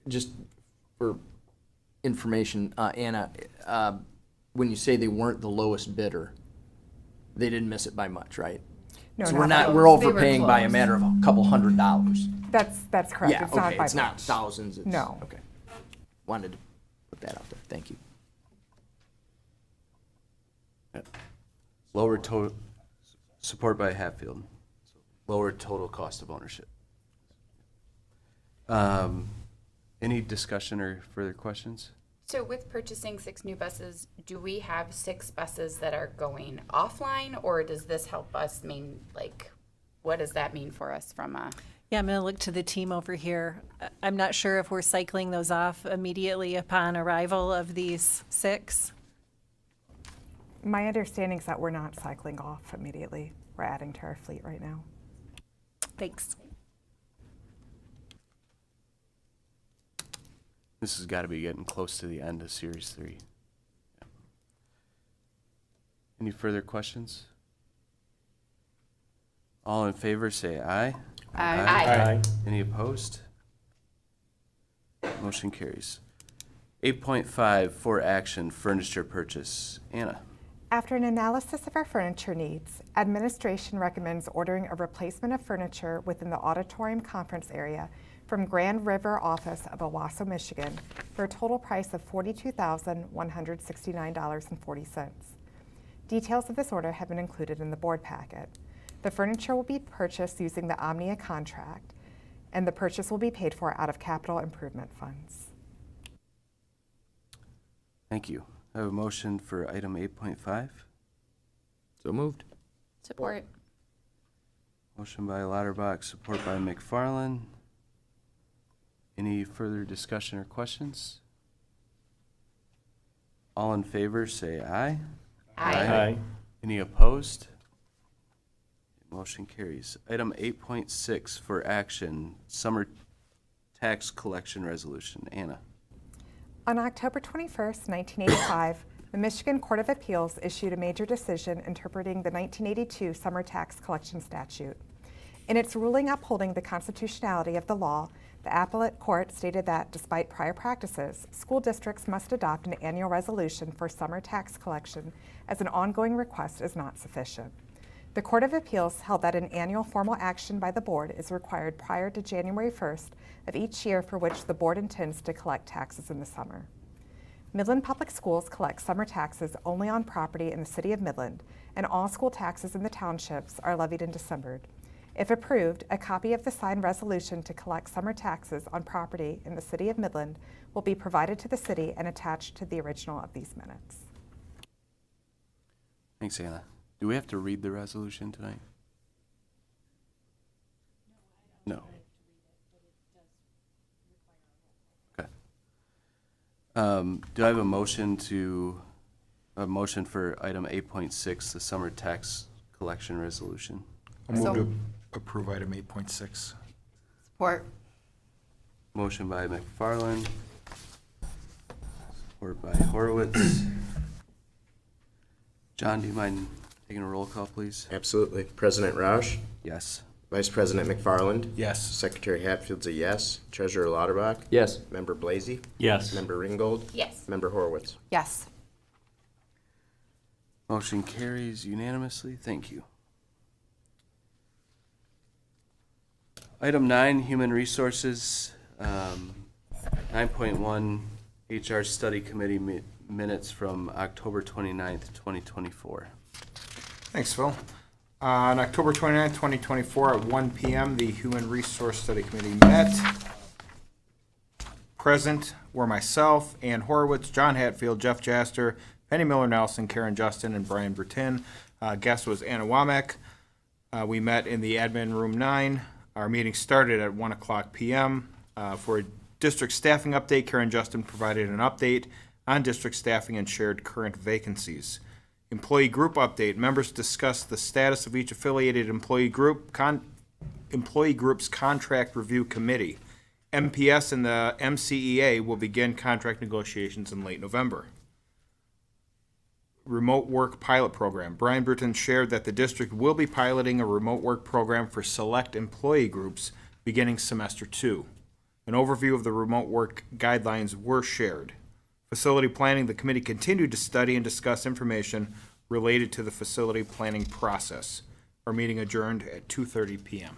Speaker 10: Just for information, Anna, when you say they weren't the lowest bidder, they didn't miss it by much, right?
Speaker 15: No,
Speaker 10: so
Speaker 15: not
Speaker 10: we're
Speaker 15: close. They were
Speaker 10: overpaying by a
Speaker 15: close.
Speaker 10: matter of a couple $100.
Speaker 15: That's correct.
Speaker 10: Yeah,
Speaker 15: It's
Speaker 10: okay,
Speaker 15: not by
Speaker 10: it's not
Speaker 15: much.
Speaker 10: thousands. It's,
Speaker 15: No.
Speaker 10: Okay. Wanted to put that out there. Thank you.
Speaker 1: Lower total, support by Hatfield. Lower total cost of ownership. Any discussion or further questions?
Speaker 8: So with purchasing 6 new buses, do we have 6 buses that are going offline, or does this help us what does that mean for us from a?
Speaker 7: Yeah, I'm going to look to the team over here. I'm not sure if we're cycling those off immediately upon arrival of these 6.
Speaker 15: My understanding is that we're not cycling off immediately. We're adding to our fleet right now.
Speaker 7: Thanks.
Speaker 1: This has got to be getting close to the end of Series 3. Yeah. Any further questions? All in favor, say aye.
Speaker 8: Aye. Aye.
Speaker 1: Any opposed? Motion carries. 8.5 for action, furniture purchase. Anna.
Speaker 15: After an analysis of our furniture needs, administration recommends ordering a replacement of furniture within the auditorium conference area from Grand River office of Owasso, Michigan, for a total price of $42,169.40. Details of this order have been included in the board packet. The furniture will be purchased using the Omnia contract, and the purchase will be paid for out of capital improvement funds.
Speaker 1: Thank you. I have a motion for item 8.5.
Speaker 10: So moved.
Speaker 8: Support.
Speaker 1: Motion by Lauterbach, support by McFarland. Any further discussion or questions? All in favor, say aye.
Speaker 8: Aye.
Speaker 1: Any opposed? Motion carries. Item 8.6 for action, summer tax collection resolution. Anna.
Speaker 15: On October 21st, 1985, the Michigan Court of Appeals issued a major decision interpreting the 1982 summer tax collection statute. In its ruling upholding the constitutionality of the law, the appellate court stated that, despite prior practices, school districts must adopt an annual resolution for summer tax collection, as an ongoing request is not sufficient. The Court of Appeals held that an annual formal action by the board is required prior to January 1st of each year for which the board intends to collect taxes in the summer. Midland Public Schools collect summer taxes only on property in the city of Midland, and all school taxes in the townships are levied in December. If approved, a copy of the signed resolution to collect summer taxes on property in the city of Midland will be provided to the city and attached to the original of these minutes.
Speaker 1: Thanks, Anna. Do we have to read the resolution tonight? No. Okay. Do I have a motion for item 8.6, the summer tax collection resolution?
Speaker 16: I'll move to approve item 8.6.
Speaker 8: Support.
Speaker 1: Motion by McFarland, support by Horowitz. John, do you mind taking a roll call, please?
Speaker 4: Absolutely. President Roush?
Speaker 1: Yes.
Speaker 4: Vice President McFarland?
Speaker 16: Yes.
Speaker 4: Secretary Hatfield's a yes. Treasurer Lauterbach?
Speaker 10: Yes.
Speaker 4: Member Blasey?
Speaker 13: Yes.
Speaker 4: Member Ringgold?
Speaker 8: Yes.
Speaker 4: Member Horowitz?
Speaker 8: Yes.
Speaker 1: Motion carries unanimously. Thank you. Item 9, Human Resources, 9.1 HR Study Committee minutes from October 29th, 2024.
Speaker 16: Thanks, Phil. On October 29th, 2024 at 1 p.m., the Human Resource Study Committee met. Present were myself, Ann Horowitz, John Hatfield, Jeff Jaster, Penny Miller-Nelson, Karen Justin, and Brian Bertin. Guest was Anna Womack. We met in the admin room 9. Our meeting started at 1 o'clock p.m. For a district staffing update, Karen Justin provided an update on district staffing and shared current vacancies. Employee group update. Members discussed the status of each affiliated employee group's contract review committee. MPS and the MCEA will begin contract negotiations in late November. Remote work pilot program. Brian Bruton shared that the district will be piloting a remote work program for select employee groups beginning semester 2. An overview of the remote work guidelines were shared. Facility planning, the committee continued to study and discuss information related to the facility planning process. Our meeting adjourned at 2:30 p.m.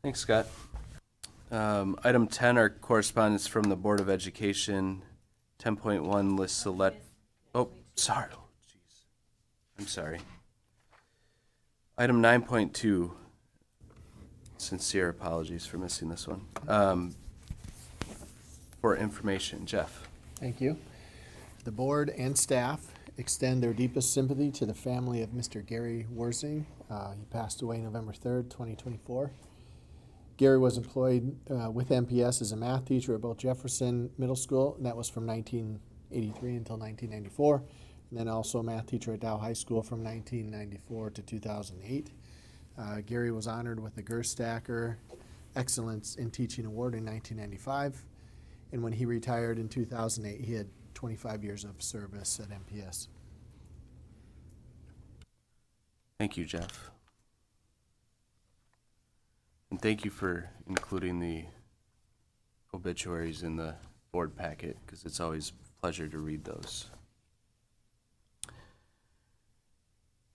Speaker 1: Thanks, Scott. Item 10 are correspondence from the Board of Education. 10.1 lists select. Oh, sorry. Oh, jeez. I'm sorry. Item 9.2. Sincere apologies for missing this one. For information, Jeff.
Speaker 17: Thank you. The board and staff extend their deepest sympathy to the family of Mr. Gary Worsing. He passed away November 3rd, 2024. Gary was employed with MPS as a math teacher at both Jefferson Middle School, and that was from 1983 until 1994, and then also a math teacher at Dow High School from 1994 to 2008. Gary was honored with the Gerstacker Excellence in Teaching Award in 1995, and when he retired in 2008, he had 25 years of service at MPS.
Speaker 1: Thank you, Jeff. And thank you for including the obituaries in the board packet, because it's always a pleasure to read those.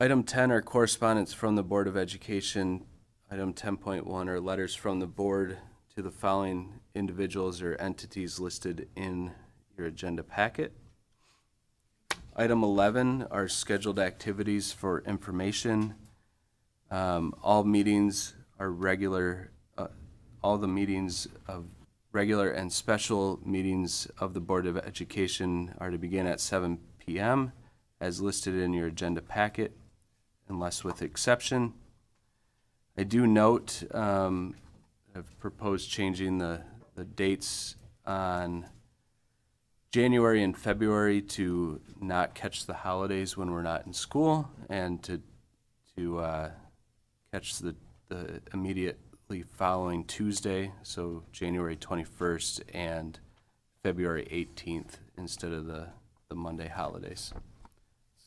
Speaker 1: Item 10 are correspondence from the Board of Education. Item 10.1 are letters from the board to the following individuals or entities listed in your agenda packet. Item 11 are scheduled activities for information. All meetings are regular, all the meetings of regular and special meetings of the Board of Education are to begin at 7 p.m. as listed in your agenda packet, unless with exception. I do note have proposed changing the dates on January and February to not catch the holidays when we're not in school, and to catch the immediately following Tuesday, so January 21st and February 18th instead of the Monday holidays.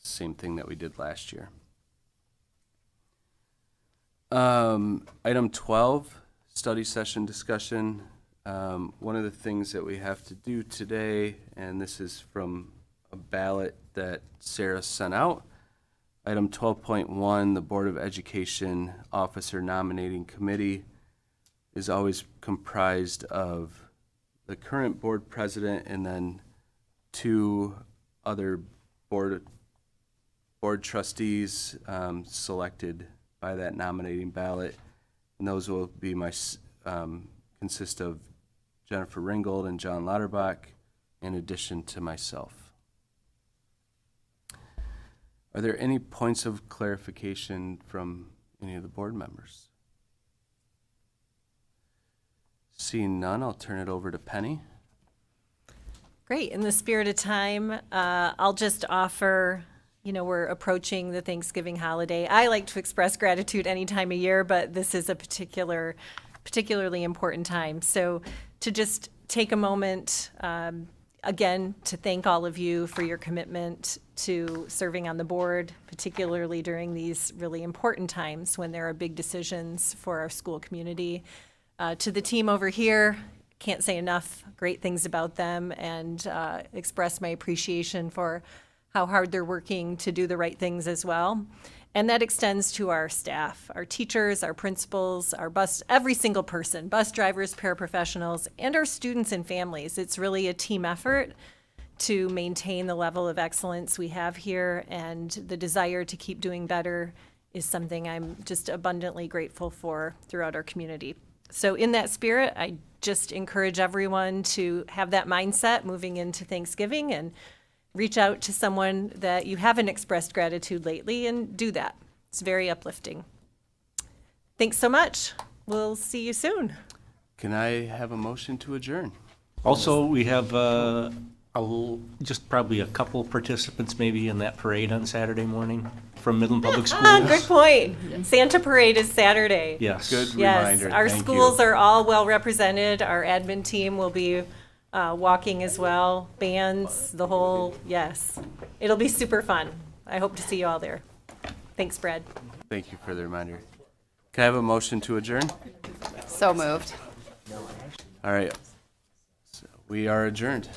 Speaker 1: Same thing that we did last year. Item 12, study session discussion. One of the things that we have to do today, and this is from a ballot that Sarah sent out, item 12.1, the Board of Education Officer Nominating Committee is always comprised of the current board president and then 2 other board trustees selected by that nominating ballot. And those will be consist of Jennifer Ringgold and John Lauterbach, in addition to myself. Are there any points of clarification from any of the board members? Seeing none, I'll turn it over to Penny.
Speaker 7: Great. In the spirit of time, I'll just offer, we're approaching the Thanksgiving holiday. I like to express gratitude any time of year, but this is a particularly important time. So to just take a moment, again, to thank all of you for your commitment to serving on the board, particularly during these really important times when there are big decisions for our school community. To the team over here, can't say enough great things about them, and express my appreciation for how hard they're working to do the right things as well. And that extends to our staff, our teachers, our principals, every single person, bus drivers, paraprofessionals, and our students and families. It's really a team effort to maintain the level of excellence we have here, and the desire to keep doing better is something I'm just abundantly grateful for throughout our community. So in that spirit, I just encourage everyone to have that mindset moving into Thanksgiving, and reach out to someone that you haven't expressed gratitude lately and do that. It's very uplifting. Thanks so much. We'll see you soon.
Speaker 1: Can I have a motion to adjourn?
Speaker 13: Also, we have just probably a couple participants maybe in that parade on Saturday morning from Midland Public Schools.
Speaker 7: Good point. Santa Parade is Saturday.
Speaker 13: Yes.
Speaker 1: Good
Speaker 7: Yes,
Speaker 1: reminder.
Speaker 7: our
Speaker 1: Thank
Speaker 7: schools
Speaker 1: you.
Speaker 7: are all well represented. Our admin team will be walking as well. Bands, the whole, yes. It'll be super fun. I hope to see you all there. Thanks, Brad.
Speaker 1: Thank you for the reminder. Can I have a motion to adjourn?
Speaker 8: So moved.
Speaker 1: All right. So we are adjourned.